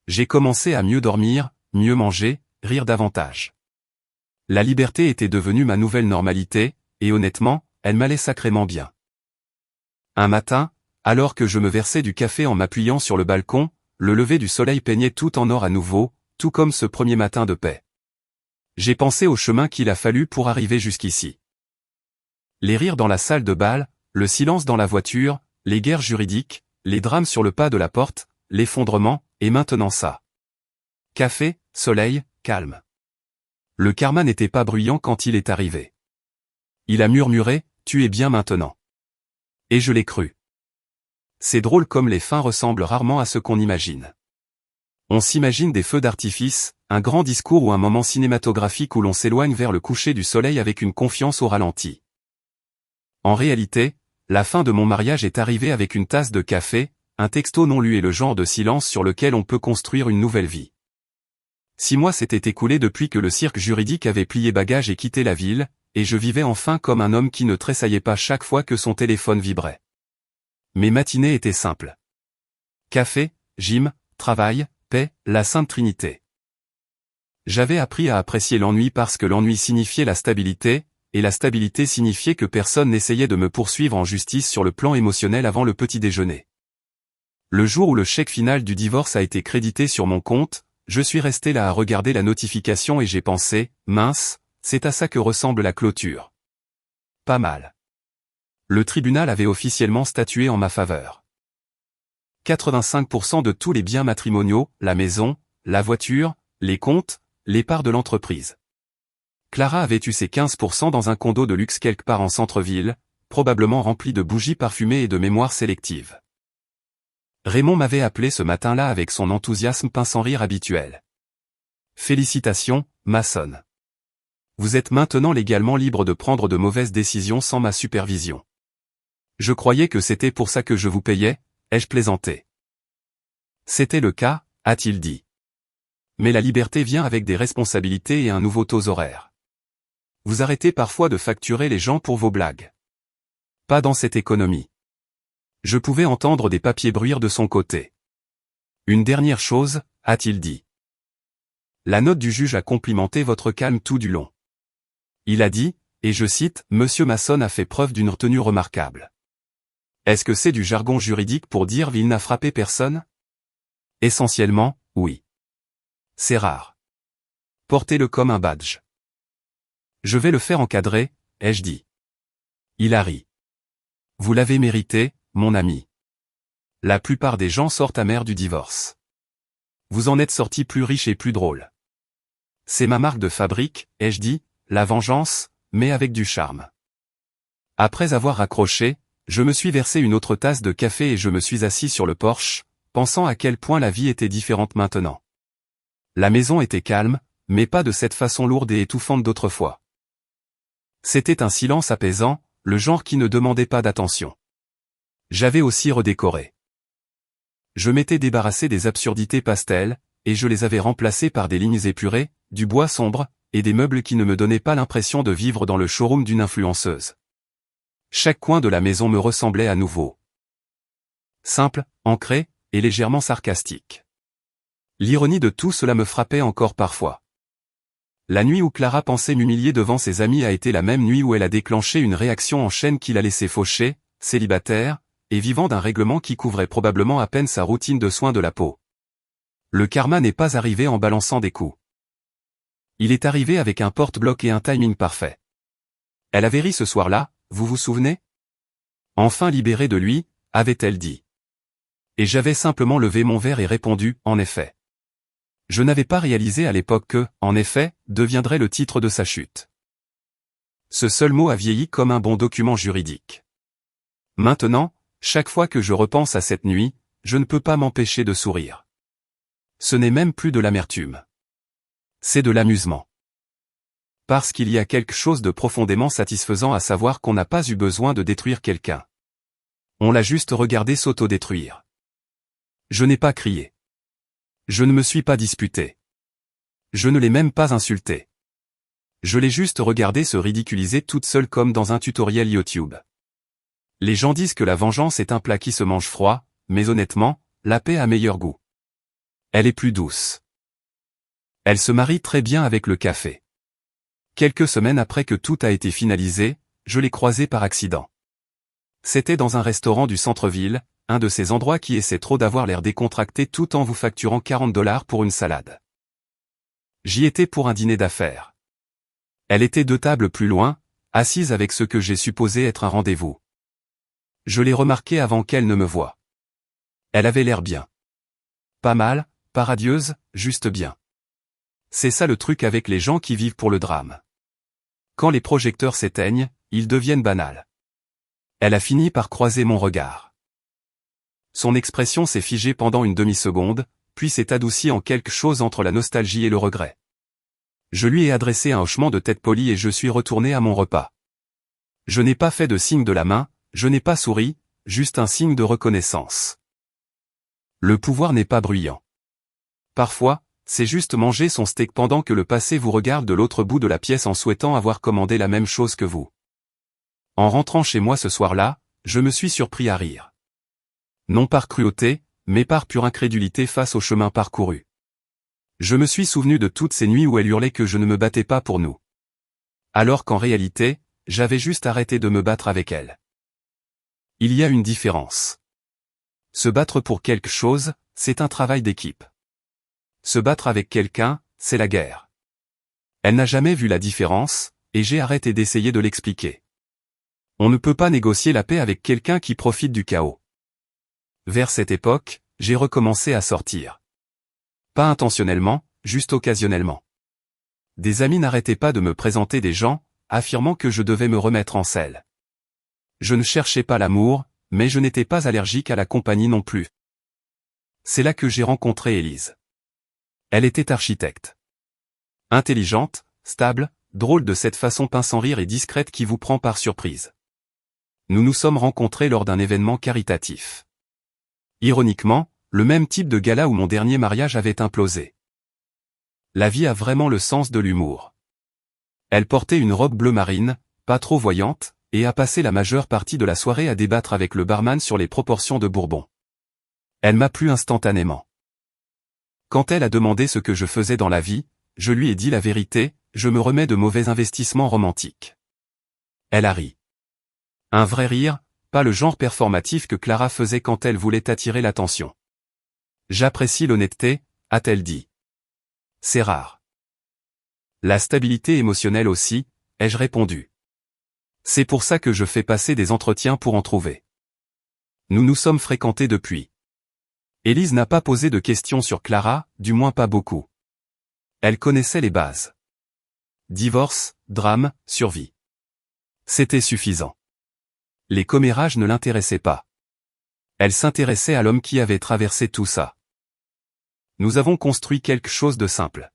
J'ai commencé à mieux dormir, mieux manger, rire davantage. La liberté était devenue ma nouvelle normalité, et honnêtement, elle m'allait sacrément bien. Un matin, alors que je me versais du café en m'appuyant sur le balcon, le lever du soleil peignait tout en or à nouveau, tout comme ce premier matin de paix. J'ai pensé au chemin qu'il a fallu pour arriver jusqu'ici. Les rires dans la salle de bal, le silence dans la voiture, les guerres juridiques, les drames sur le pas de la porte, l'effondrement, et maintenant ça. Café, soleil, calme. Le karma n'était pas bruyant quand il est arrivé. Il a murmuré, « Tu es bien maintenant. » Et je l'ai cru. C'est drôle comme les fins ressemblent rarement à ce qu'on imagine. On s'imagine des feux d'artifice, un grand discours ou un moment cinématographique où l'on s'éloigne vers le coucher du soleil avec une confiance au ralenti. En réalité, la fin de mon mariage est arrivée avec une tasse de café, un texto non lu et le genre de silence sur lequel on peut construire une nouvelle vie. 6 mois s'étaient écoulés depuis que le cirque juridique avait plié bagages et quitté la ville, et je vivais enfin comme un homme qui ne tressaillait pas chaque fois que son téléphone vibrait. Mes matinées étaient simples. Café, gym, travail, paix, la Sainte Trinité. J'avais appris à apprécier l'ennui parce que l'ennui signifiait la stabilité, et la stabilité signifiait que personne n'essayait de me poursuivre en justice sur le plan émotionnel avant le petit déjeuner. Le jour où le chèque final du divorce a été crédité sur mon compte, je suis resté là à regarder la notification et j'ai pensé, mince, c'est à ça que ressemble la clôture. Pas mal. Le tribunal avait officiellement statué en ma faveur. 85% de tous les biens matrimoniaux, la maison, la voiture, les comptes, les parts de l'entreprise. Clara avait eu ses 15% dans un condo de luxe quelque part en centre-ville, probablement rempli de bougies parfumées et de mémoire sélective. Raymond m'avait appelé ce matin-là avec son enthousiasme peint sans rire habituel. Félicitations, Mason. Vous êtes maintenant légalement libre de prendre de mauvaises décisions sans ma supervision. Je croyais que c'était pour ça que je vous payais, ai-je plaisanté. C'était le cas, a-t-il dit. Mais la liberté vient avec des responsabilités et un nouveau taux horaire. Vous arrêtez parfois de facturer les gens pour vos blagues. Pas dans cette économie. Je pouvais entendre des papiers bruire de son côté. Une dernière chose, a-t-il dit. La note du juge a complimenté votre calme tout du long. Il a dit, et je cite, « Monsieur Mason a fait preuve d'une retenue remarquable. » Est-ce que c'est du jargon juridique pour dire « il n'a frappé personne » ? Essentiellement, oui. C'est rare. Portez-le comme un badge. Je vais le faire encadrer, ai-je dit. Il a ri. Vous l'avez mérité, mon ami. La plupart des gens sortent amers du divorce. Vous en êtes sorti plus riche et plus drôle. C'est ma marque de fabrique, ai-je dit, la vengeance, mais avec du charme. Après avoir raccroché, je me suis versé une autre tasse de café et je me suis assis sur le porche, pensant à quel point la vie était différente maintenant. La maison était calme, mais pas de cette façon lourde et étouffante d'autrefois. C'était un silence apaisant, le genre qui ne demandait pas d'attention. J'avais aussi redécoré. Je m'étais débarrassé des absurdités pastel, et je les avais remplacées par des lignes épurées, du bois sombre, et des meubles qui ne me donnaient pas l'impression de vivre dans le showroom d'une influenceuse. Chaque coin de la maison me ressemblait à nouveau. Simple, ancré, et légèrement sarcastique. L'ironie de tout cela me frappait encore parfois. La nuit où Clara pensait m'humilier devant ses amis a été la même nuit où elle a déclenché une réaction en chaîne qui l'a laissé faucher, célibataire, et vivant d'un règlement qui couvrait probablement à peine sa routine de soins de la peau. Le karma n'est pas arrivé en balançant des coups. Il est arrivé avec un porte-bloc et un timing parfait. Elle avait ri ce soir-là, vous vous souvenez? Enfin libérée de lui, avait-elle dit. Et j'avais simplement levé mon verre et répondu, en effet. Je n'avais pas réalisé à l'époque que, en effet, deviendrait le titre de sa chute. Ce seul mot a vieilli comme un bon document juridique. Maintenant, chaque fois que je repense à cette nuit, je ne peux pas m'empêcher de sourire. Ce n'est même plus de l'amertume. C'est de l'amusement. Parce qu'il y a quelque chose de profondément satisfaisant à savoir qu'on n'a pas eu besoin de détruire quelqu'un. On l'a juste regardé s'autodétruire. Je n'ai pas crié. Je ne me suis pas disputé. Je ne l'ai même pas insultée. Je l'ai juste regardée se ridiculiser toute seule comme dans un tutoriel YouTube. Les gens disent que la vengeance est un plat qui se mange froid, mais honnêtement, la paix a meilleur goût. Elle est plus douce. Elle se marie très bien avec le café. Quelques semaines après que tout a été finalisé, je l'ai croisée par accident. C'était dans un restaurant du centre-ville, un de ces endroits qui essaient trop d'avoir l'air décontracté tout en vous facturant $40 pour une salade. J'y étais pour un dîner d'affaires. Elle était 2 tables plus loin, assise avec ce que j'ai supposé être un rendez-vous. Je l'ai remarqué avant qu'elle ne me voie. Elle avait l'air bien. Pas mal, pas radieuse, juste bien. C'est ça le truc avec les gens qui vivent pour le drame. Quand les projecteurs s'éteignent, ils deviennent banals. Elle a fini par croiser mon regard. Son expression s'est figée pendant une demi-seconde, puis s'est adoucie en quelque chose entre la nostalgie et le regret. Je lui ai adressé un hochement de tête poli et je suis retourné à mon repas. Je n'ai pas fait de signe de la main, je n'ai pas souri, juste un signe de reconnaissance. Le pouvoir n'est pas bruyant. Parfois, c'est juste manger son steak pendant que le passé vous regarde de l'autre bout de la pièce en souhaitant avoir commandé la même chose que vous. En rentrant chez moi ce soir-là, je me suis surpris à rire. Non par cruauté, mais par pure incrédulité face au chemin parcouru. Je me suis souvenu de toutes ces nuits où elle hurlait que je ne me battais pas pour nous. Alors qu'en réalité, j'avais juste arrêté de me battre avec elle. Il y a une différence. Se battre pour quelque chose, c'est un travail d'équipe. Se battre avec quelqu'un, c'est la guerre. Elle n'a jamais vu la différence, et j'ai arrêté d'essayer de l'expliquer. On ne peut pas négocier la paix avec quelqu'un qui profite du chaos. Vers cette époque, j'ai recommencé à sortir. Pas intentionnellement, juste occasionnellement. Des amis n'arrêtaient pas de me présenter des gens, affirmant que je devais me remettre en selle. Je ne cherchais pas l'amour, mais je n'étais pas allergique à la compagnie non plus. C'est là que j'ai rencontré Élise. Elle était architecte. Intelligente, stable, drôle de cette façon pince sans rire et discrète qui vous prend par surprise. Nous nous sommes rencontrés lors d'un événement caritatif. Ironiquement, le même type de gala où mon dernier mariage avait implosé. La vie a vraiment le sens de l'humour. Elle portait une robe bleu marine, pas trop voyante, et a passé la majeure partie de la soirée à débattre avec le barman sur les proportions de bourbon. Elle m'a plu instantanément. Quand elle a demandé ce que je faisais dans la vie, je lui ai dit la vérité, je me remets de mauvais investissements romantiques. Elle a ri. Un vrai rire, pas le genre performatif que Clara faisait quand elle voulait attirer l'attention. J'apprécie l'honnêteté, a-t-elle dit. C'est rare. La stabilité émotionnelle aussi, ai-je répondu. C'est pour ça que je fais passer des entretiens pour en trouver. Nous nous sommes fréquentés depuis. Élise n'a pas posé de questions sur Clara, du moins pas beaucoup. Elle connaissait les bases. Divorce, drame, survie. C'était suffisant. Les commérages ne l'intéressaient pas. Elle s'intéressait à l'homme qui avait traversé tout ça. Nous avons construit quelque chose de simple.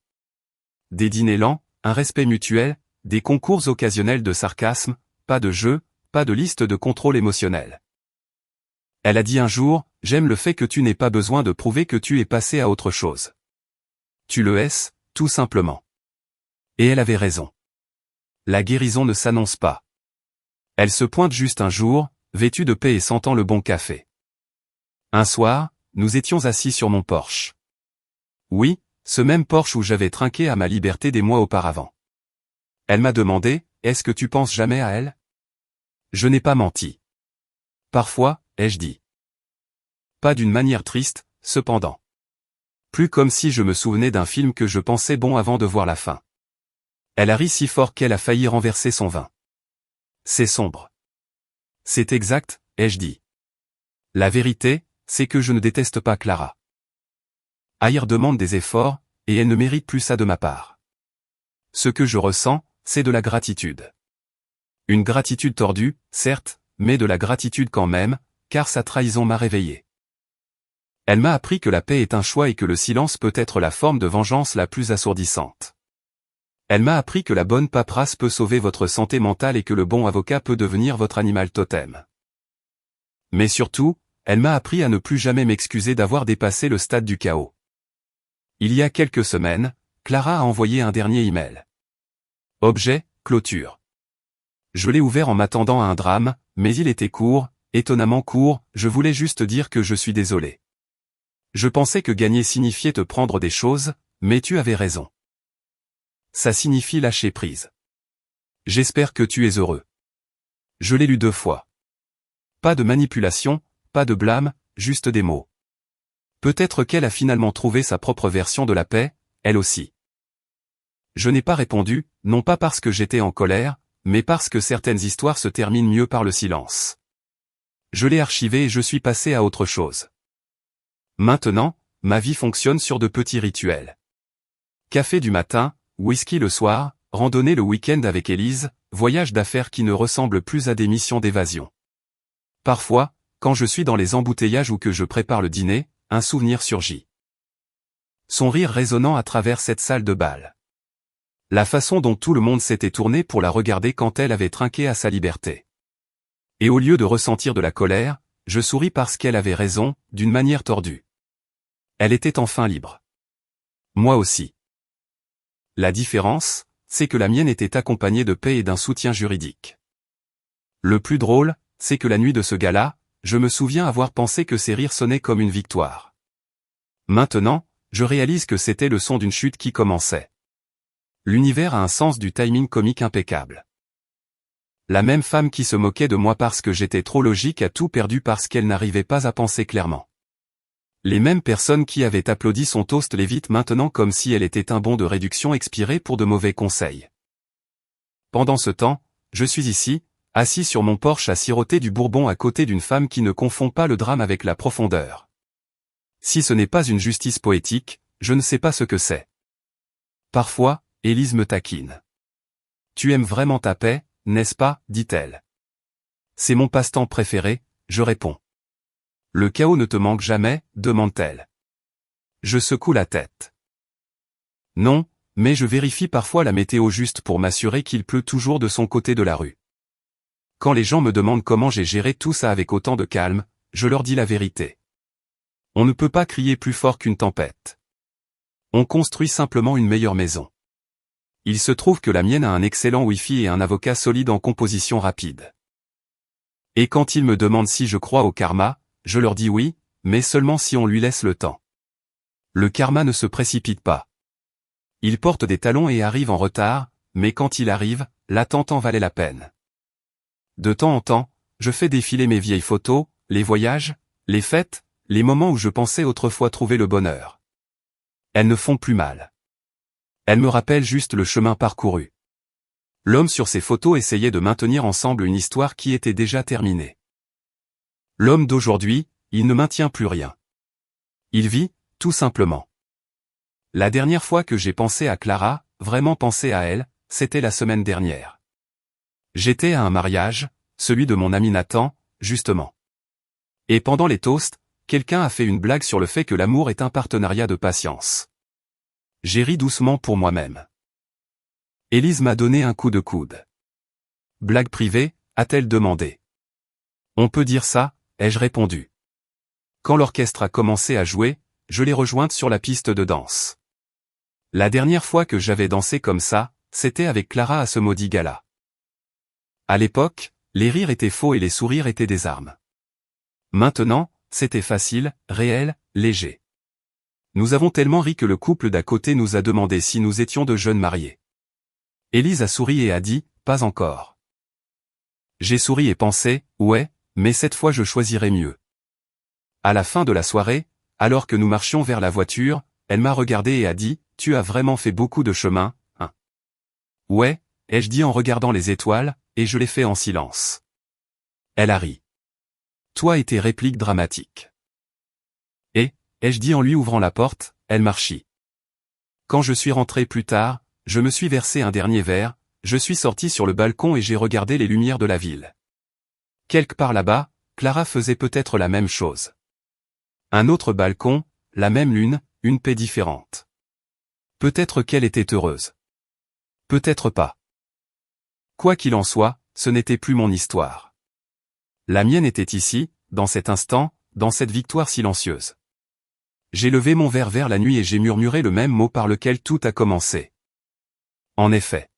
Des dîners lents, un respect mutuel, des concours occasionnels de sarcasme, pas de jeu, pas de liste de contrôle émotionnel. Elle a dit un jour, « J'aime le fait que tu n'aies pas besoin de prouver que tu es passé à autre chose. Tu le es, tout simplement. » Et elle avait raison. La guérison ne s'annonce pas. Elle se pointe juste un jour, vêtue de paix et sentant le bon café. Un soir, nous étions assis sur mon porche. Oui, ce même porche où j'avais trinqué à ma liberté des mois auparavant. Elle m'a demandé, « Est-ce que tu penses jamais à elle ?» Je n'ai pas menti. Parfois, ai-je dit. Pas d'une manière triste, cependant. Plus comme si je me souvenais d'un film que je pensais bon avant de voir la fin. Elle a ri si fort qu'elle a failli renverser son vin. C'est sombre. C'est exact, ai-je dit. La vérité, c'est que je ne déteste pas Clara. Haïr demande des efforts, et elle ne mérite plus ça de ma part. Ce que je ressens, c'est de la gratitude. Une gratitude tordue, certes, mais de la gratitude quand même, car sa trahison m'a réveillé. Elle m'a appris que la paix est un choix et que le silence peut être la forme de vengeance la plus assourdissante. Elle m'a appris que la bonne paperasse peut sauver votre santé mentale et que le bon avocat peut devenir votre animal totem. Mais surtout, elle m'a appris à ne plus jamais m'excuser d'avoir dépassé le stade du chaos. Il y a quelques semaines, Clara a envoyé un dernier email. Objet, clôture. Je l'ai ouvert en m'attendant à un drame, mais il était court, étonnamment court, je voulais juste dire que je suis désolé. Je pensais que gagner signifiait te prendre des choses, mais tu avais raison. Ça signifie lâcher prise. J'espère que tu es heureux. Je l'ai lu 2 fois. Pas de manipulation, pas de blâme, juste des mots. Peut-être qu'elle a finalement trouvé sa propre version de la paix, elle aussi. Je n'ai pas répondu, non pas parce que j'étais en colère, mais parce que certaines histoires se terminent mieux par le silence. Je l'ai archivé et je suis passé à autre chose. Maintenant, ma vie fonctionne sur de petits rituels. Café du matin, whisky le soir, randonnée le week-end avec Élise, voyage d'affaires qui ne ressemblent plus à des missions d'évasion. Parfois, quand je suis dans les embouteillages ou que je prépare le dîner, un souvenir surgit. Son rire résonnant à travers cette salle de bal. La façon dont tout le monde s'était tourné pour la regarder quand elle avait trinqué à sa liberté. Et au lieu de ressentir de la colère, je souris parce qu'elle avait raison, d'une manière tordue. Elle était enfin libre. Moi aussi. La différence, c'est que la mienne était accompagnée de paix et d'un soutien juridique. Le plus drôle, c'est que la nuit de ce gala, je me souviens avoir pensé que ses rires sonnaient comme une victoire. Maintenant, je réalise que c'était le son d'une chute qui commençait. L'univers a un sens du timing comique impeccable. La même femme qui se moquait de moi parce que j'étais trop logique a tout perdu parce qu'elle n'arrivait pas à penser clairement. Les mêmes personnes qui avaient applaudi son toast l'évitent maintenant comme si elle était un bon de réduction expiré pour de mauvais conseils. Pendant ce temps, je suis ici, assis sur mon porche à siroter du bourbon à côté d'une femme qui ne confond pas le drame avec la profondeur. Si ce n'est pas une justice poétique, je ne sais pas ce que c'est. Parfois, Élise me taquine. Tu aimes vraiment ta paix, n'est-ce pas, dit-elle. C'est mon passe-temps préféré, je réponds. Le chaos ne te manque jamais, demande-t-elle. Je secoue la tête. Non, mais je vérifie parfois la météo juste pour m'assurer qu'il pleut toujours de son côté de la rue. Quand les gens me demandent comment j'ai géré tout ça avec autant de calme, je leur dis la vérité. On ne peut pas crier plus fort qu'une tempête. On construit simplement une meilleure maison. Il se trouve que la mienne a un excellent Wi-Fi et un avocat solide en composition rapide. Et quand ils me demandent si je crois au karma, je leur dis oui, mais seulement si on lui laisse le temps. Le karma ne se précipite pas. Il porte des talons et arrive en retard, mais quand il arrive, l'attente en valait la peine. De temps en temps, je fais défiler mes vieilles photos, les voyages, les fêtes, les moments où je pensais autrefois trouver le bonheur. Elles ne font plus mal. Elles me rappellent juste le chemin parcouru. L'homme sur ces photos essayait de maintenir ensemble une histoire qui était déjà terminée. L'homme d'aujourd'hui, il ne maintient plus rien. Il vit, tout simplement. La dernière fois que j'ai pensé à Clara, vraiment pensé à elle, c'était la semaine dernière. J'étais à un mariage, celui de mon ami Nathan, justement. Et pendant les toasts, quelqu'un a fait une blague sur le fait que l'amour est un partenariat de patience. J'ai ri doucement pour moi-même. Élise m'a donné un coup de coude. Blague privée, a-t-elle demandé. On peut dire ça, ai-je répondu. Quand l'orchestre a commencé à jouer, je l'ai rejointe sur la piste de danse. La dernière fois que j'avais dansé comme ça, c'était avec Clara à ce maudit gala. À l'époque, les rires étaient faux et les sourires étaient des armes. Maintenant, c'était facile, réel, léger. Nous avons tellement ri que le couple d'à côté nous a demandé si nous étions de jeunes mariés. Élise a souri et a dit, pas encore. J'ai souri et pensé, ouais, mais cette fois je choisirai mieux. À la fin de la soirée, alors que nous marchions vers la voiture, elle m'a regardé et a dit, tu as vraiment fait beaucoup de chemin, hein. Ouais, ai-je dit en regardant les étoiles, et je l'ai fait en silence. Elle a ri. Toi et tes répliques dramatiques. Et, ai-je dit en lui ouvrant la porte, elle marchit. Quand je suis rentré plus tard, je me suis versé un dernier verre, je suis sorti sur le balcon et j'ai regardé les lumières de la ville. Quelque part là-bas, Clara faisait peut-être la même chose. Un autre balcon, la même lune, une paix différente. Peut-être qu'elle était heureuse. Peut-être pas. Quoi qu'il en soit, ce n'était plus mon histoire. La mienne était ici, dans cet instant, dans cette victoire silencieuse. J'ai levé mon verre vers la nuit et j'ai murmuré le même mot par lequel tout a commencé. En effet.